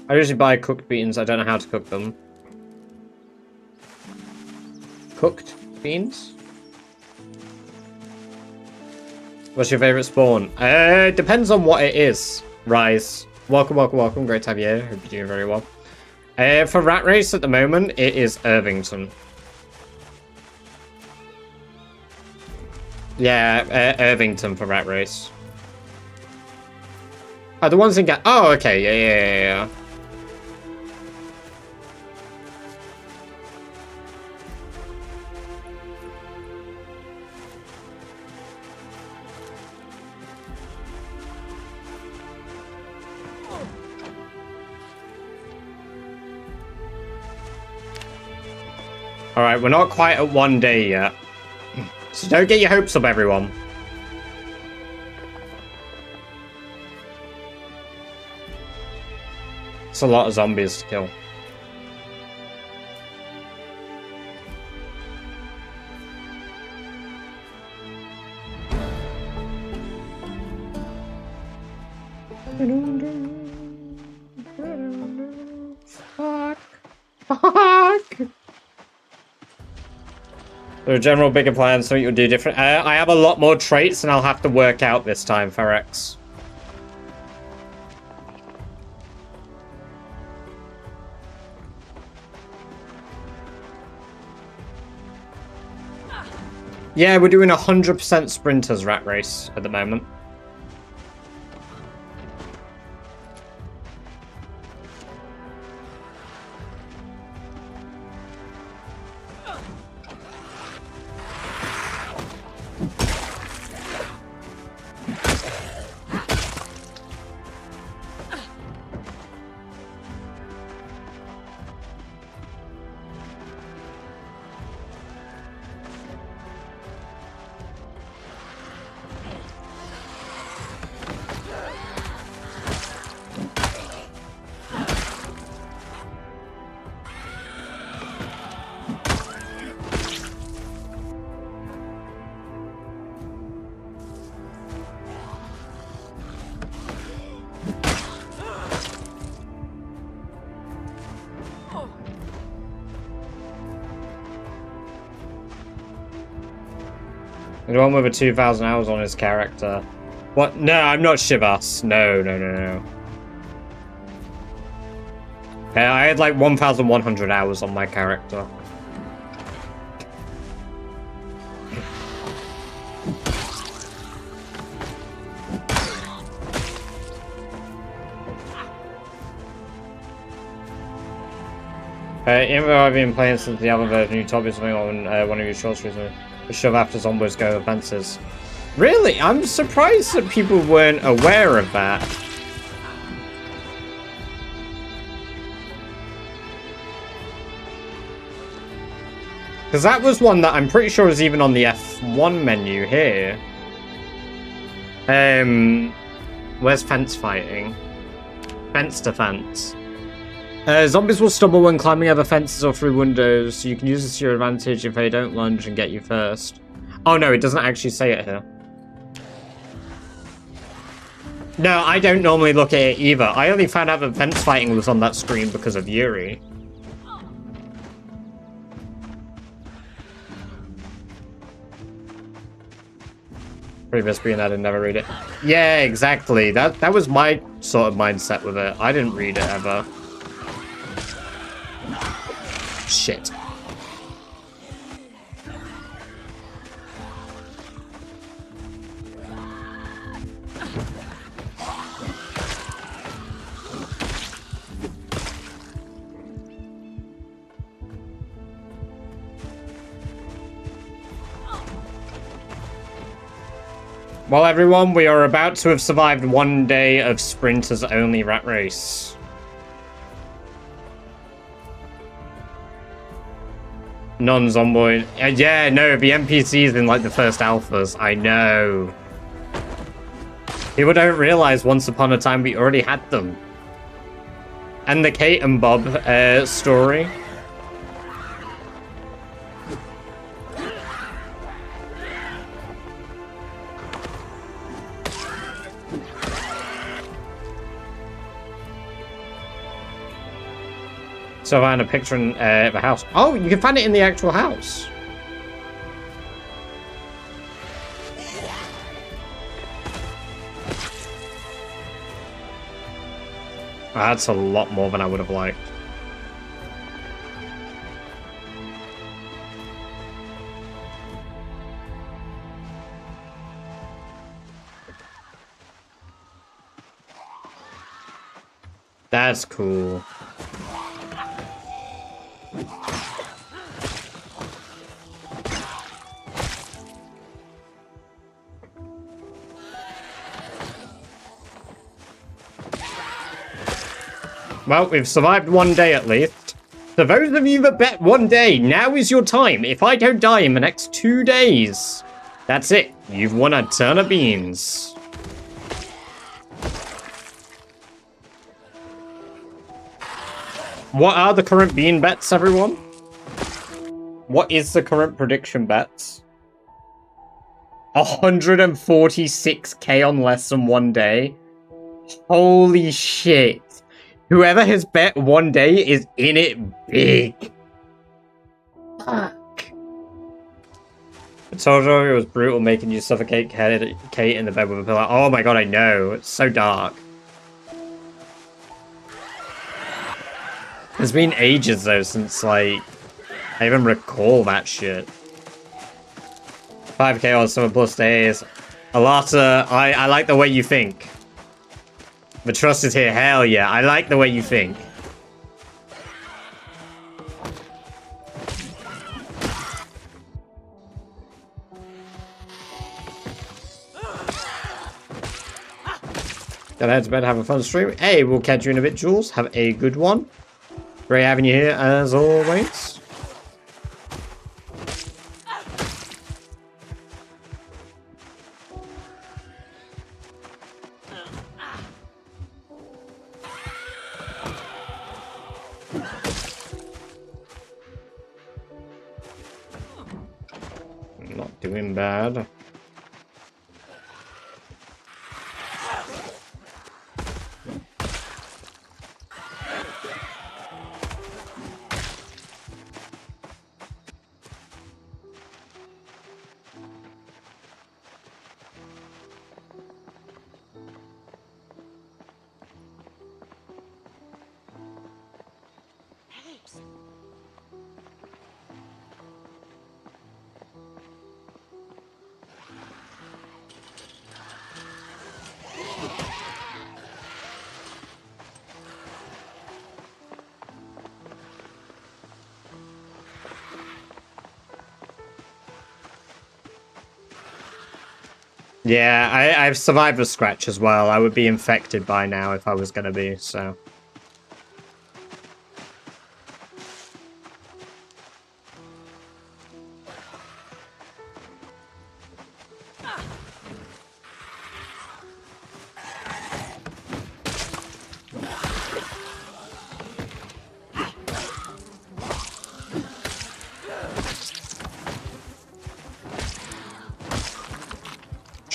I usually buy cooked beans. I don't know how to cook them. Cooked beans? What's your favorite spawn? Depends on what it is. Rise. Welcome, welcome, welcome. Great to have you here. Hope you're doing very well. For Rat Race at the moment, it is Irvington. Yeah, Irvington for Rat Race. Oh, the ones in oh, okay. Yeah. Alright, we're not quite at 1 day yet. So don't get your hopes up, everyone. It's a lot of zombies to kill. Fuck. So a general bigger plan, so you'll do different. I have a lot more traits and I'll have to work out this time, Ferex. Yeah, we're doing 100% sprinters Rat Race at the moment. The one with a 2,000 hours on his character. What? No, I'm not Shivas. No. Yeah, I had like 1,100 hours on my character. Even though I've been playing since the other version, you told me something on one of your shorts recently. Shove after zombies go over fences. Really? I'm surprised that people weren't aware of that. Because that was one that I'm pretty sure is even on the F1 menu here. Where's fence fighting? Fence to fence. Zombies will stumble when climbing over fences or through windows. You can use this to your advantage if they don't lunge and get you first. Oh no, it doesn't actually say it here. No, I don't normally look at it either. I only found out that fence fighting was on that screen because of Yuri. Previous being I didn't never read it. Yeah, exactly. That was my sort of mindset with it. I didn't read it ever. Shit. Well, everyone, we are about to have survived one day of sprinters only rat race. Non-zomboid. Yeah, no, the NPCs in like the first alphas. I know. People don't realize once upon a time we already had them. And the Kate and Bob story. So I found a picture in the house. Oh, you can find it in the actual house. That's a lot more than I would have liked. That's cool. Well, we've survived one day at least. So those of you that bet one day, now is your time. If I don't die in the next 2 days, that's it. You've won a ton of beans. What are the current bean bets, everyone? What is the current prediction bets? 146k on less than 1 day. Holy shit. Whoever has bet 1 day is in it big. Fuck. I told you it was brutal making you suffocate Kate in the bed with a pillow. Oh my god, I know. It's so dark. It's been ages though since like I even recall that shit. 5k on summer plus days. Alata, I like the way you think. The trust is here, hell yeah. I like the way you think. Gotta head to bed, have a fun stream. Hey, we'll catch you in a bit, Jules. Have a good one. Great having you here, as always. Not doing bad. Yeah, I've survived a scratch as well. I would be infected by now if I was gonna be, so.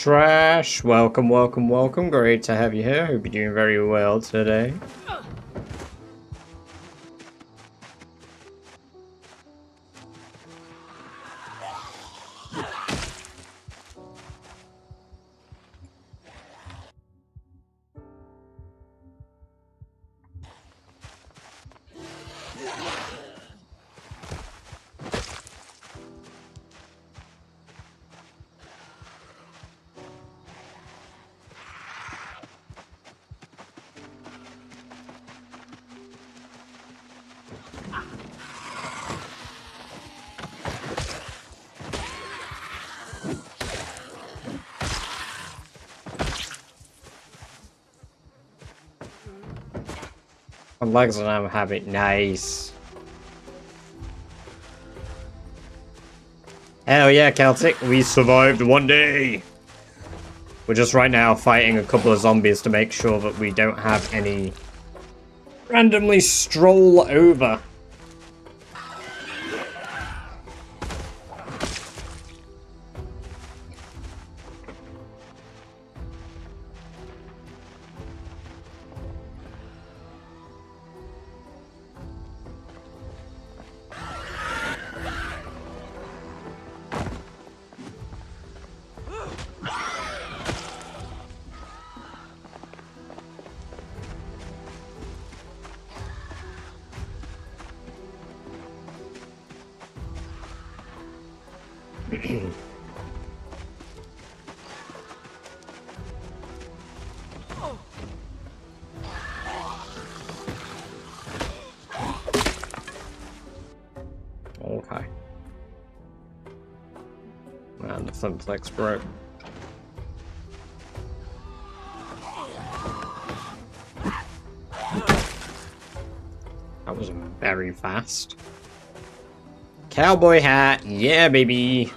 Trash, welcome, welcome, welcome. Great to have you here. Hope you're doing very well today. My legs and I'm having nice. Hell yeah, Celtic, we survived one day. We're just right now fighting a couple of zombies to make sure that we don't have any randomly stroll over. Okay. Man, the Simplex broke. That was very fast. Cowboy hat, yeah, baby.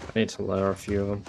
I need to lower a few of them.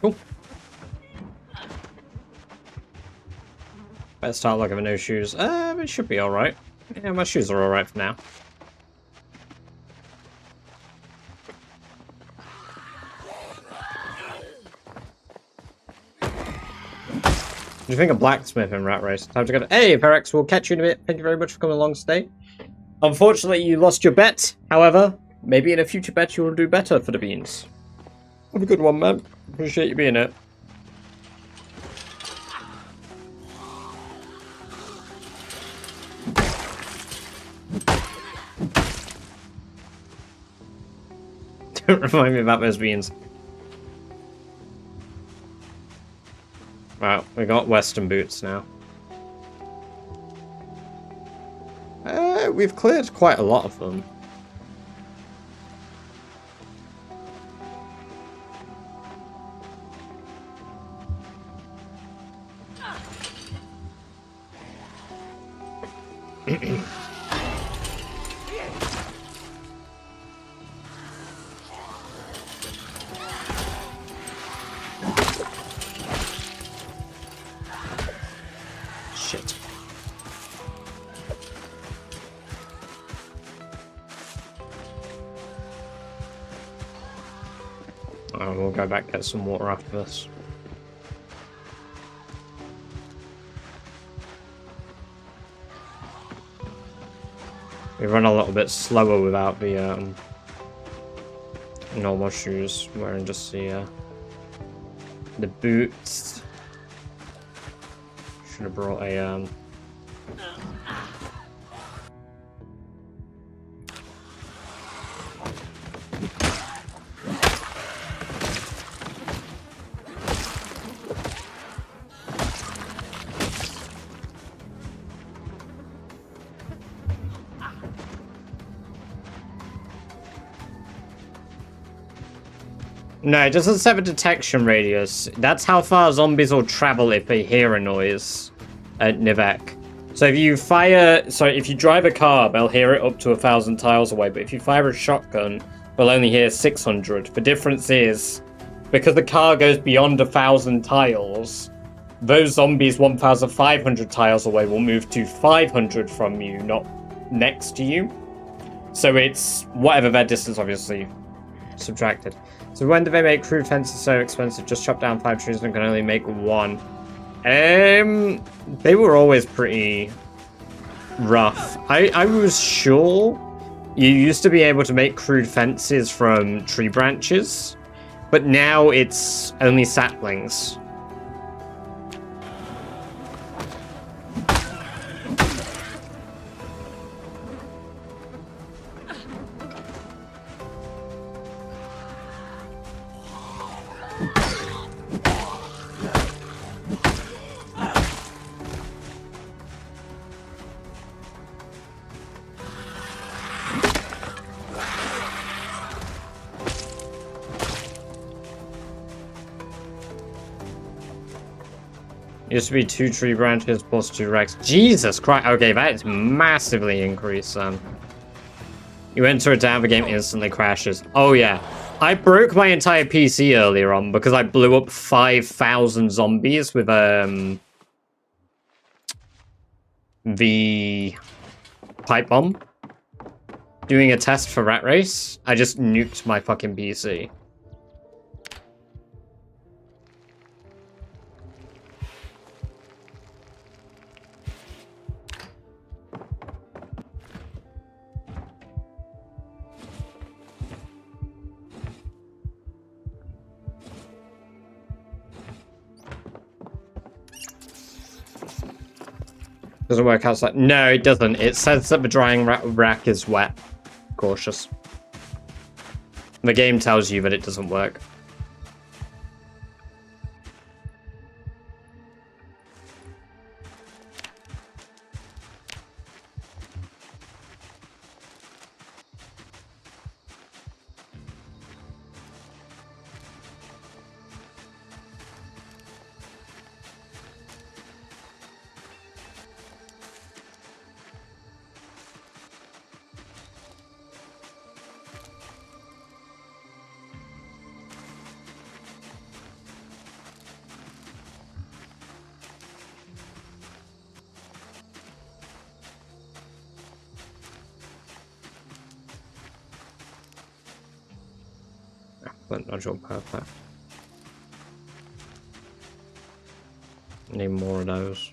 Cool. Better start looking for new shoes. It should be alright. Yeah, my shoes are alright for now. What do you think of blacksmith in Rat Race? Time to go. Hey, Perex, we'll catch you in a bit. Thank you very much for coming along today. Unfortunately, you lost your bet. However, maybe in a future bet you will do better for the beans. Have a good one, man. Appreciate you being here. Remind me about those beans. Well, we got Western boots now. We've cleared quite a lot of them. Shit. Oh, we'll go back get some water after this. We run a little bit slower without the normal shoes, wearing just the boots. Should have brought a No, it doesn't set a detection radius. That's how far zombies will travel if they hear a noise at Nivek. So if you if you drive a car, they'll hear it up to 1,000 tiles away. But if you fire a shotgun, they'll only hear 600. The difference is, because the car goes beyond 1,000 tiles, those zombies 1,500 tiles away will move to 500 from you, not next to you. So it's whatever their distance, obviously, subtracted. So when do they make crude fences so expensive? Just chop down 5 trees and can only make 1. They were always pretty rough. I was sure you used to be able to make crude fences from tree branches, but now it's only saplings. Used to be 2 tree branches plus 2 Rex. Jesus Christ. Okay, that is massively increased, You enter a down, the game instantly crashes. Oh, yeah. I broke my entire PC earlier on because I blew up 5,000 zombies with, the pipe bomb. Doing a test for Rat Race. I just nuked my fucking PC. Doesn't work outside. No, it doesn't. It says that the drying rack is wet. Cautious. The game tells you that it doesn't work. Flint nodule, perfect. Need more of those.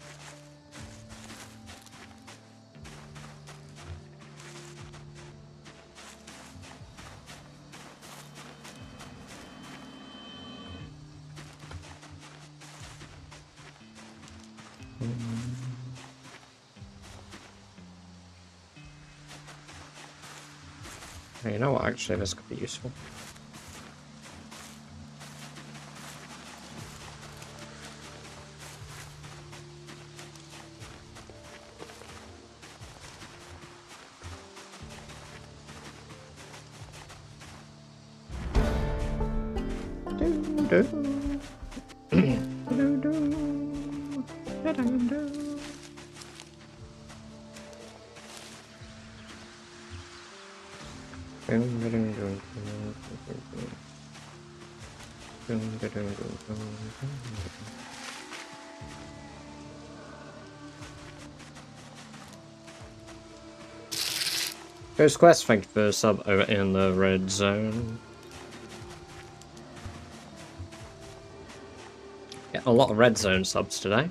You know what, actually this could be useful. Ghost Quest, thank you for the sub over in the red zone. Getting a lot of red zone subs today.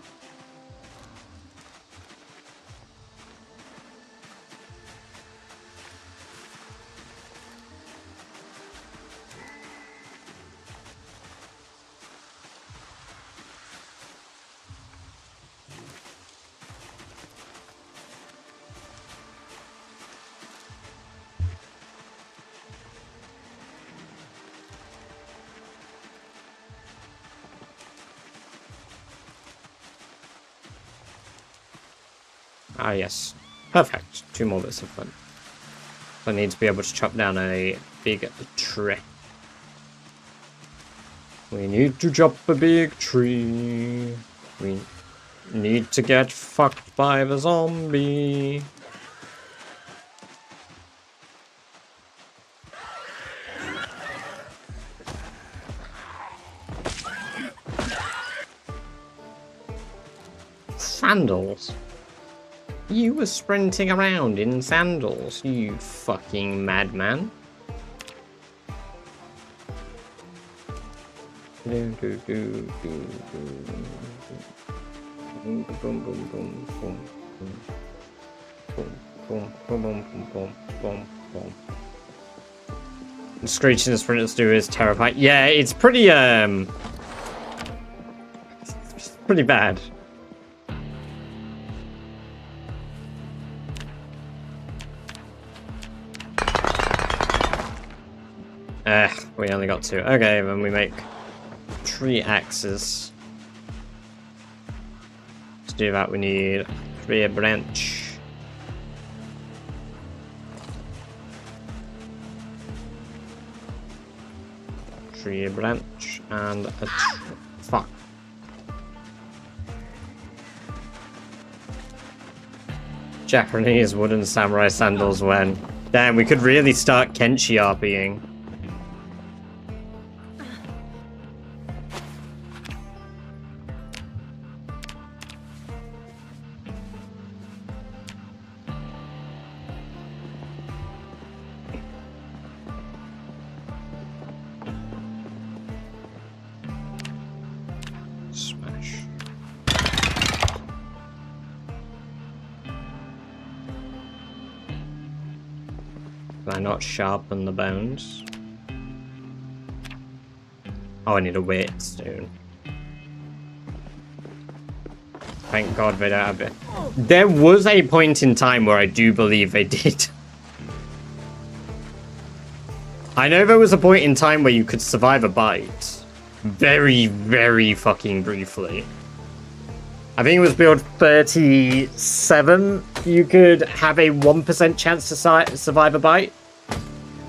Ah, yes. Perfect. 2 more bits of flint. I need to be able to chop down a big tree. We need to chop a big tree. We need to get fucked by the zombie. Sandals. You were sprinting around in sandals, you fucking madman. The screeching the sprinters do is terrifying. Yeah, it's pretty pretty bad. We only got 2. Okay, then we make 3 axes. To do that, we need 3 branch. Tree branch and a fuck. Japanese wooden samurai sandals when. Damn, we could really start Kenshi RPing. Smash. Can I not sharpen the bones? Oh, I need a weight stone. Thank God they don't have it. There was a point in time where I do believe they did. I know there was a point in time where you could survive a bite. Very, very fucking briefly. I think it was build 37. You could have a 1% chance to survive a bite.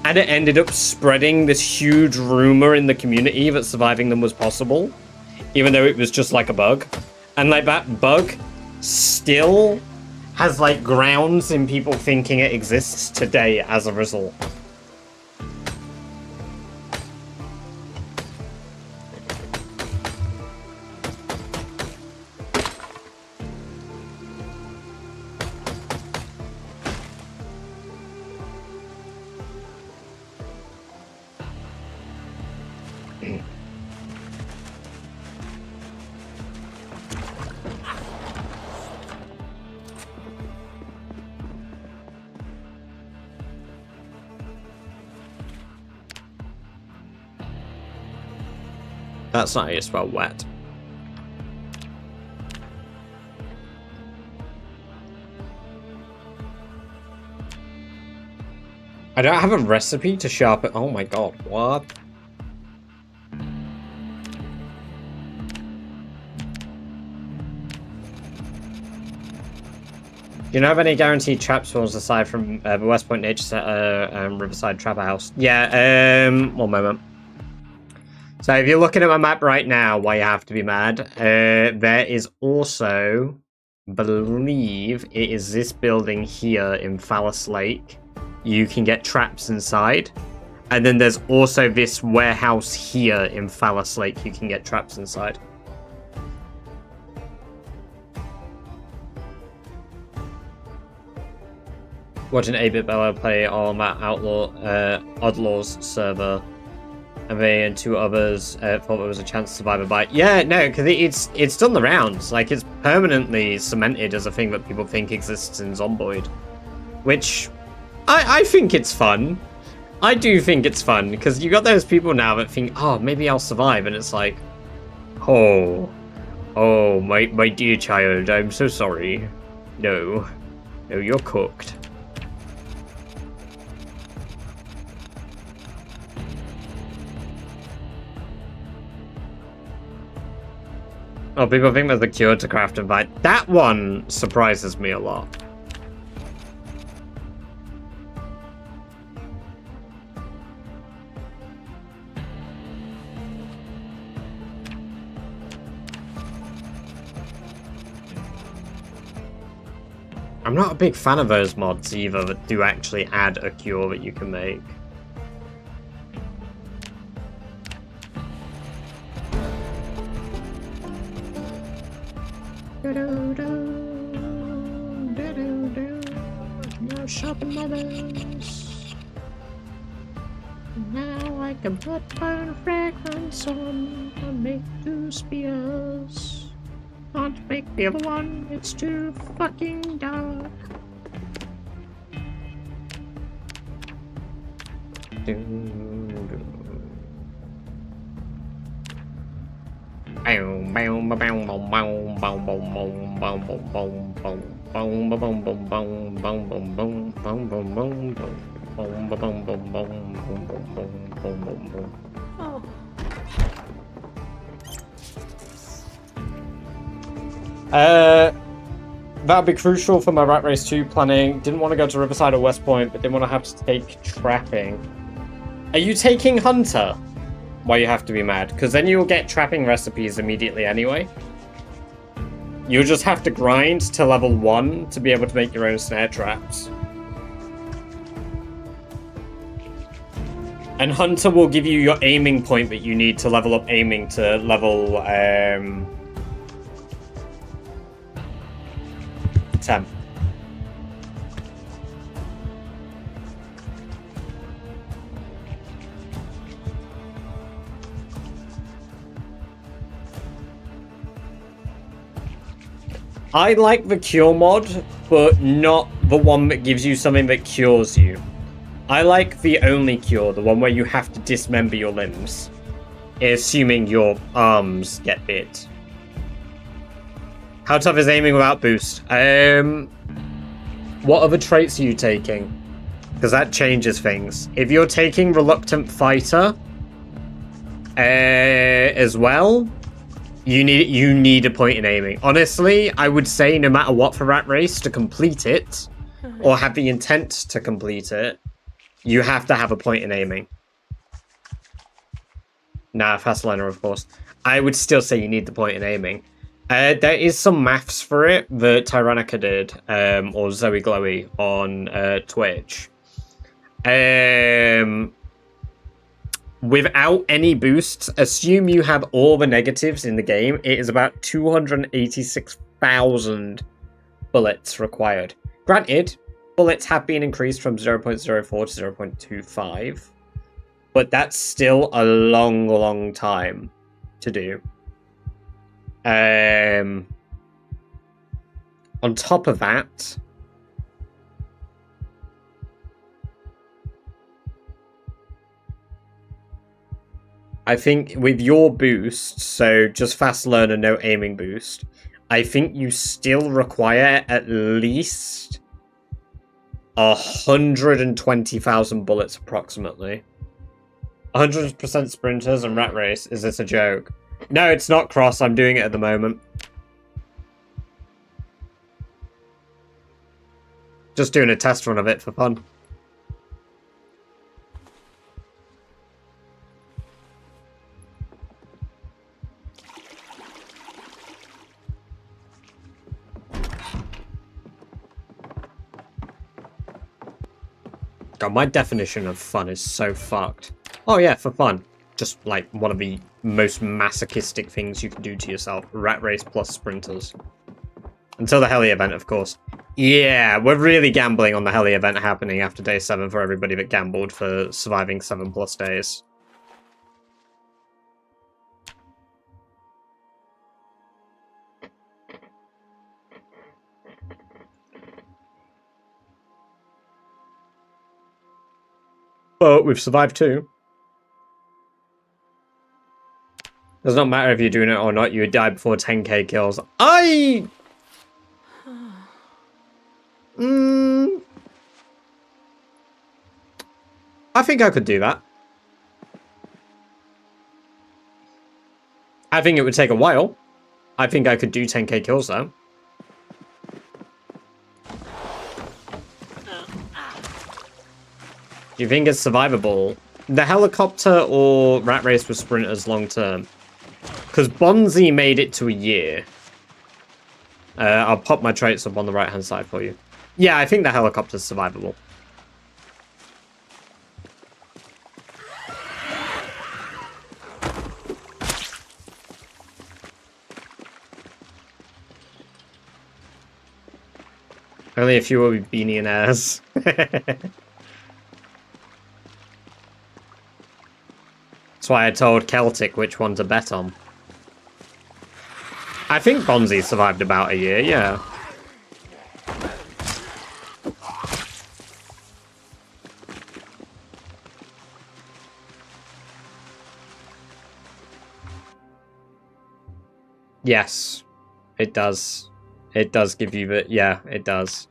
And it ended up spreading this huge rumor in the community that surviving them was possible. Even though it was just like a bug. And like that bug still has like grounds in people thinking it exists today as a result. That's not how you spell wet. I don't have a recipe to sharpen. Oh my god, what? Do you know of any guaranteed trap spawns aside from the West Point Nature Center and Riverside Trapper House? Yeah, one moment. So if you're looking at my map right now, why you have to be mad, there is also, believe it is this building here in Phallus Lake. You can get traps inside. And then there's also this warehouse here in Phallus Lake you can get traps inside. Watching 8-Bit Bella play on that Oddlaws server. And they and two others thought there was a chance to survive a bite. Yeah, no, because it's done the rounds. Like, it's permanently cemented as a thing that people think exists in Zomboid. Which, I think it's fun. I do think it's fun, because you got those people now that think, oh, maybe I'll survive, and it's like, oh, my dear child, I'm so sorry. No, you're cooked. Oh, people think there's a cure to craft and fight. That one surprises me a lot. I'm not a big fan of those mods either that do actually add a cure that you can make. Now shopping mothers. Now I can put burn fragrance on and make 2 spears. Can't make the other one, it's too fucking dark. That'd be crucial for my Rat Race 2 planning. Didn't want to go to Riverside or West Point, but didn't want to have to take trapping. Are you taking Hunter? Why you have to be mad? Because then you'll get trapping recipes immediately anyway. You'll just have to grind to level 1 to be able to make your own snare traps. And Hunter will give you your aiming point that you need to level up aiming to level 10. I like the cure mod, but not the one that gives you something that cures you. I like the only cure, the one where you have to dismember your limbs, assuming your arms get bit. How tough is aiming without boost? What other traits are you taking? Because that changes things. If you're taking Reluctant Fighter as well, you need a point in aiming. Honestly, I would say no matter what for Rat Race, to complete it, or have the intent to complete it, you have to have a point in aiming. Nah, Fast Learner, of course. I would still say you need the point in aiming. There is some maths for it that Tyrannica did, or Zoe Glowy on Twitch. Without any boosts, assume you have all the negatives in the game, it is about 286,000 bullets required. Granted, bullets have been increased from 0.04 to 0.25, but that's still a long, long time to do. On top of that, I think with your boost, so just fast learner, no aiming boost, I think you still require at least 120,000 bullets approximately. 100% sprinters and Rat Race. Is this a joke? No, it's not Cross. I'm doing it at the moment. Just doing a test run of it for fun. god, my definition of fun is so fucked. Oh yeah, for fun. Just like one of the most masochistic things you can do to yourself. Rat race plus sprinters. Until the heli event, of course. Yeah, we're really gambling on the heli event happening after day 7 for everybody that gambled for surviving 7+ days. But we've survived 2. Does not matter if you're doing it or not, you would die before 10k kills. I think I could do that. I think it would take a while. I think I could do 10k kills though. Do you think it's survivable? The helicopter or rat race with sprinters long term? Because Bonzi made it to a year. I'll pop my traits up on the right hand side for you. Yeah, I think the helicopter's survivable. Only if you were billionaires. That's why I told Celtic which one to bet on. I think Bonzi survived about a year, yeah. Yes, it does. It does give you the... Yeah, it does.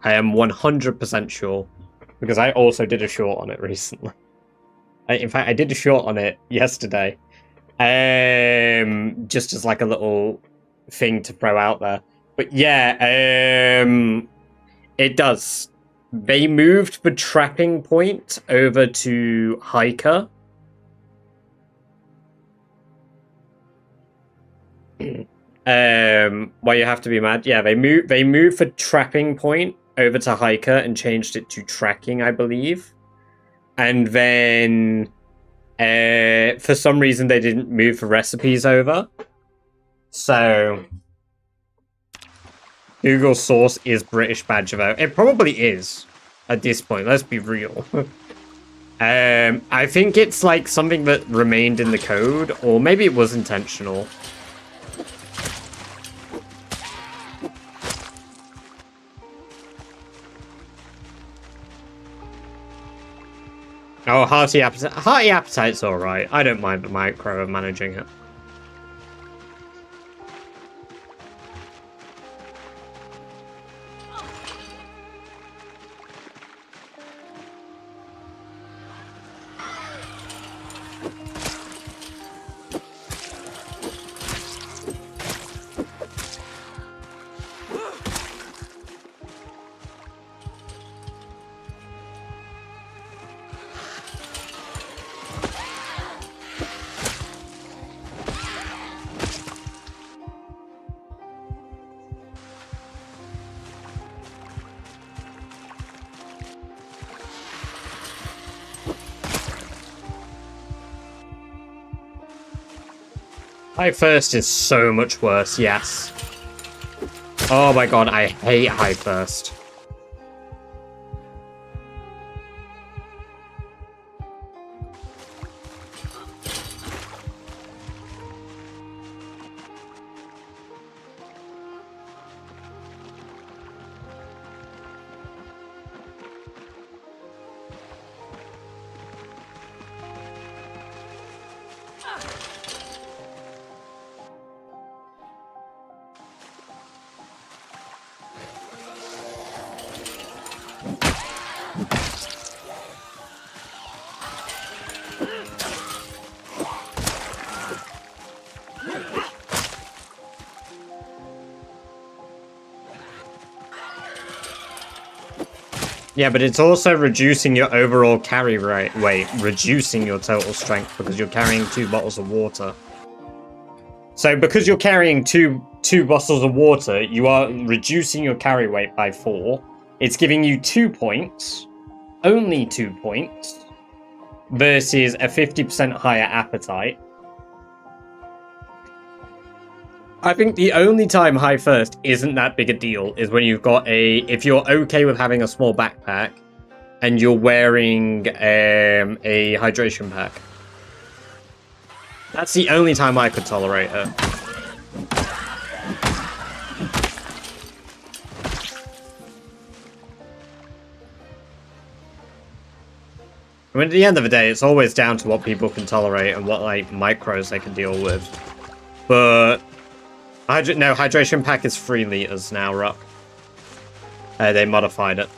I am 100% sure. Because I also did a short on it recently. In fact, I did a short on it yesterday. Just as like a little thing to throw out there. But yeah, it does. They moved the trapping point over to Hiker. Well, you have to be mad. Yeah, they moved the trapping point over to Hiker and changed it to tracking, I believe. And then, for some reason, they didn't move the recipes over. So, Google source is British Badger though. It probably is at this point. Let's be real. I think it's like something that remained in the code, or maybe it was intentional. Oh, Hearty Appetite. Hearty Appetite's alright. I don't mind the micro of managing it. High First is so much worse, yes. Oh my god, I hate High First. Yeah, but it's also reducing your overall carry weight, reducing your total strength because you're carrying 2 bottles of water. So because you're carrying two bottles of water, you are reducing your carry weight by 4, It's giving you 2 points, only 2 points, versus a 50% higher appetite. I think the only time high first isn't that big a deal is when you've got if you're okay with having a small backpack and you're wearing a hydration pack. That's the only time I could tolerate it. I mean, at the end of the day, it's always down to what people can tolerate and what, like, micros they can deal with. But... no, hydration pack is 3 liters now, Ruck. They modified it.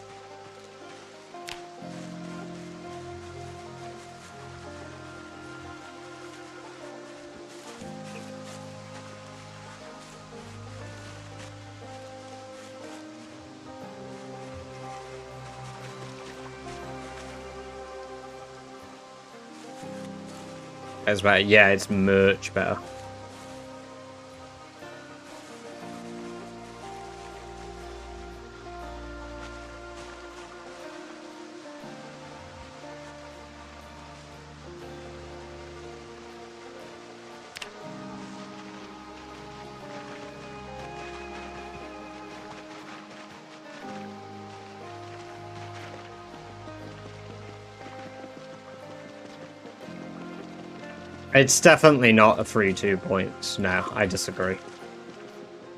It's better. Yeah, it's much better. It's definitely not a free 2 points. No, I disagree.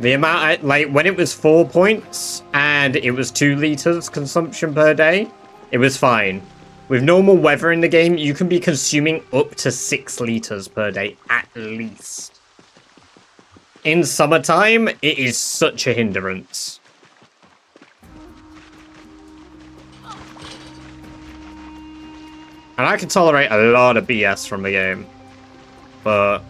The amount, like, when it was 4 points and it was 2 liters consumption per day, it was fine. With normal weather in the game, you can be consuming up to 6 liters per day, at least. In summertime, it is such a hindrance. And I can tolerate a lot of BS from the game. But...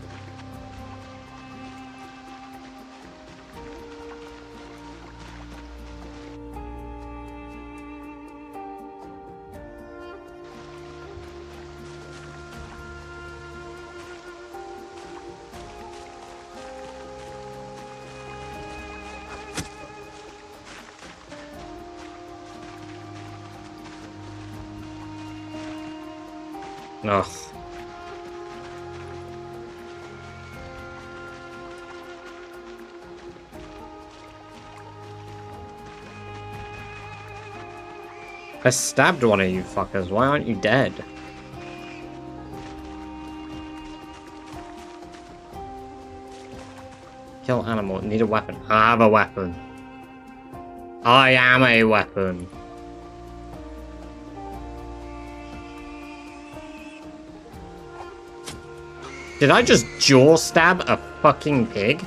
ugh. I stabbed one of you fuckers. Why aren't you dead? Kill animal. Need a weapon. I have a weapon. I am a weapon. Did I just jaw stab a fucking pig?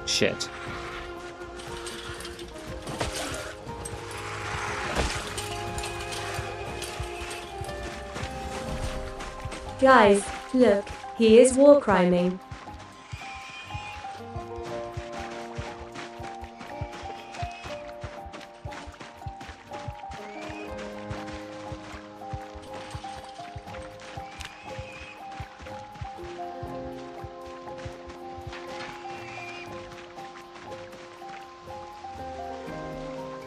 Shit. Guys, look, he is war criming.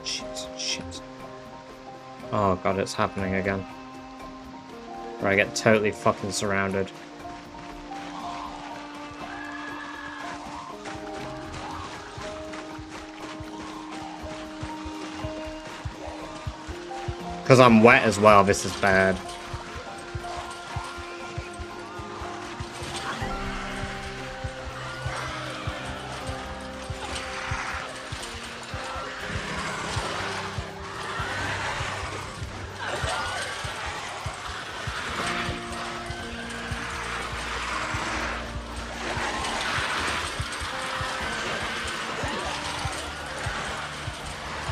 Shit. Oh god, it's happening again. Where I get totally fucking surrounded. Because I'm wet as well, this is bad.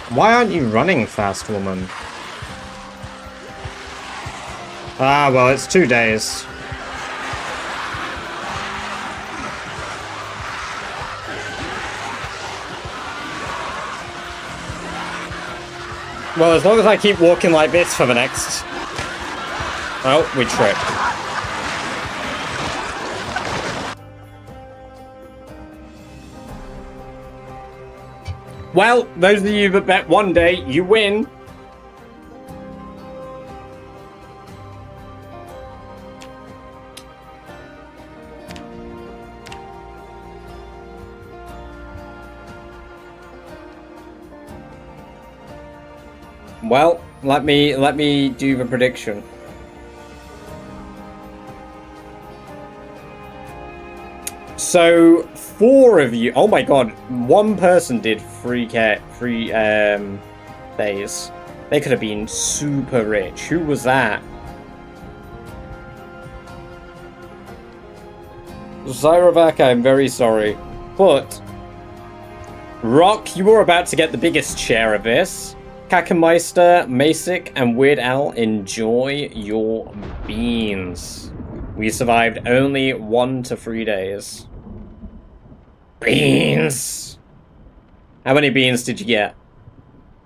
Why aren't you running fast, woman? Ah, well, it's 2 days. Well, as long as I keep walking like this for the next... Oh, we tripped. Well, those of you that bet one day, you win. Well, let me do the prediction. So 4 of you. Oh my god, one person did 3 days. They could have been super rich. Who was that? Zyrovak, I'm very sorry, but Rock, you were about to get the biggest share of this. Kakameister, Masic, and Weird Al, enjoy your beans. We survived only 1 to 3 days. Beans! How many beans did you get?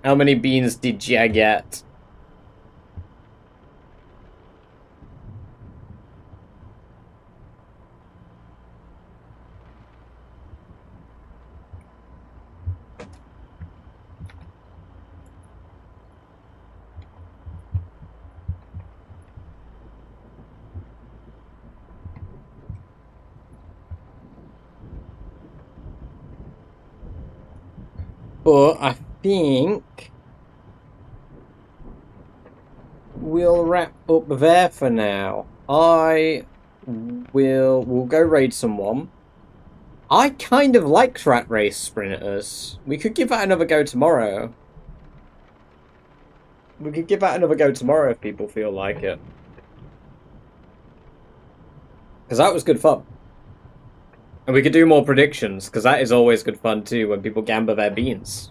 How many beans did you get? But I think we'll wrap up there for now. We'll go raid someone. I kind of like Rat Race Sprinters. We could give that another go tomorrow. If people feel like it. Because that was good fun. And we could do more predictions, because that is always good fun too, when people gamble their beans.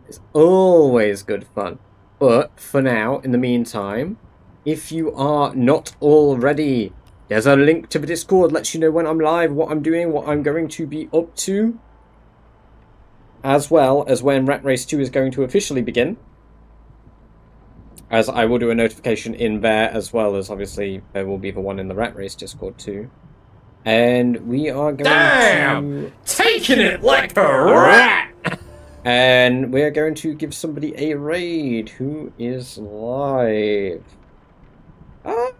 It's always good fun. But, for now, in the meantime, if you are not already, there's a link to the Discord, lets you know when I'm live, what I'm doing, what I'm going to be up to. As well as when Rat Race 2 is going to officially begin. As I will do a notification in there, as well as, obviously, there will be the one in the Rat Race Discord too. And we are going to... Taking it like a rat! And we're going to give somebody a raid who is live. Ah.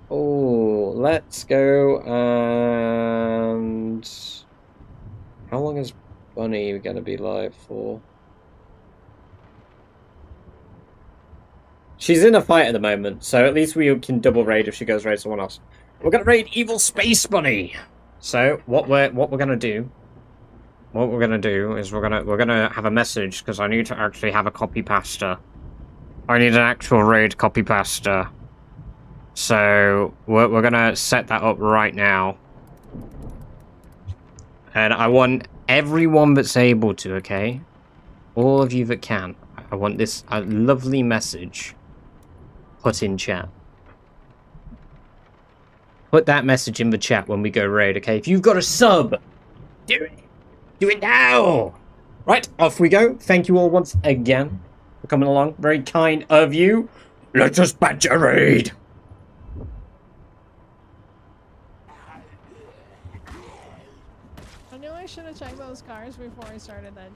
Oh, let's go and... How long is Bunny going to be live for? She's in a fight at the moment, so at least we can double raid if she goes raid someone else. We're gonna raid Evil Space Bunny. So what we're gonna do is we're gonna have a message, because I need to actually have a copy pasta. I need an actual raid copy pasta. So we're gonna set that up right now. And I want everyone that's able to, okay? All of you that can. I want this lovely message put in chat. Put that message in the chat when we go raid, okay? If you've got a sub, do it. Do it now. Right, off we go. Thank you all once again for coming along. Very kind of you. Let us badger raid. I knew I should have checked those cars before I started that.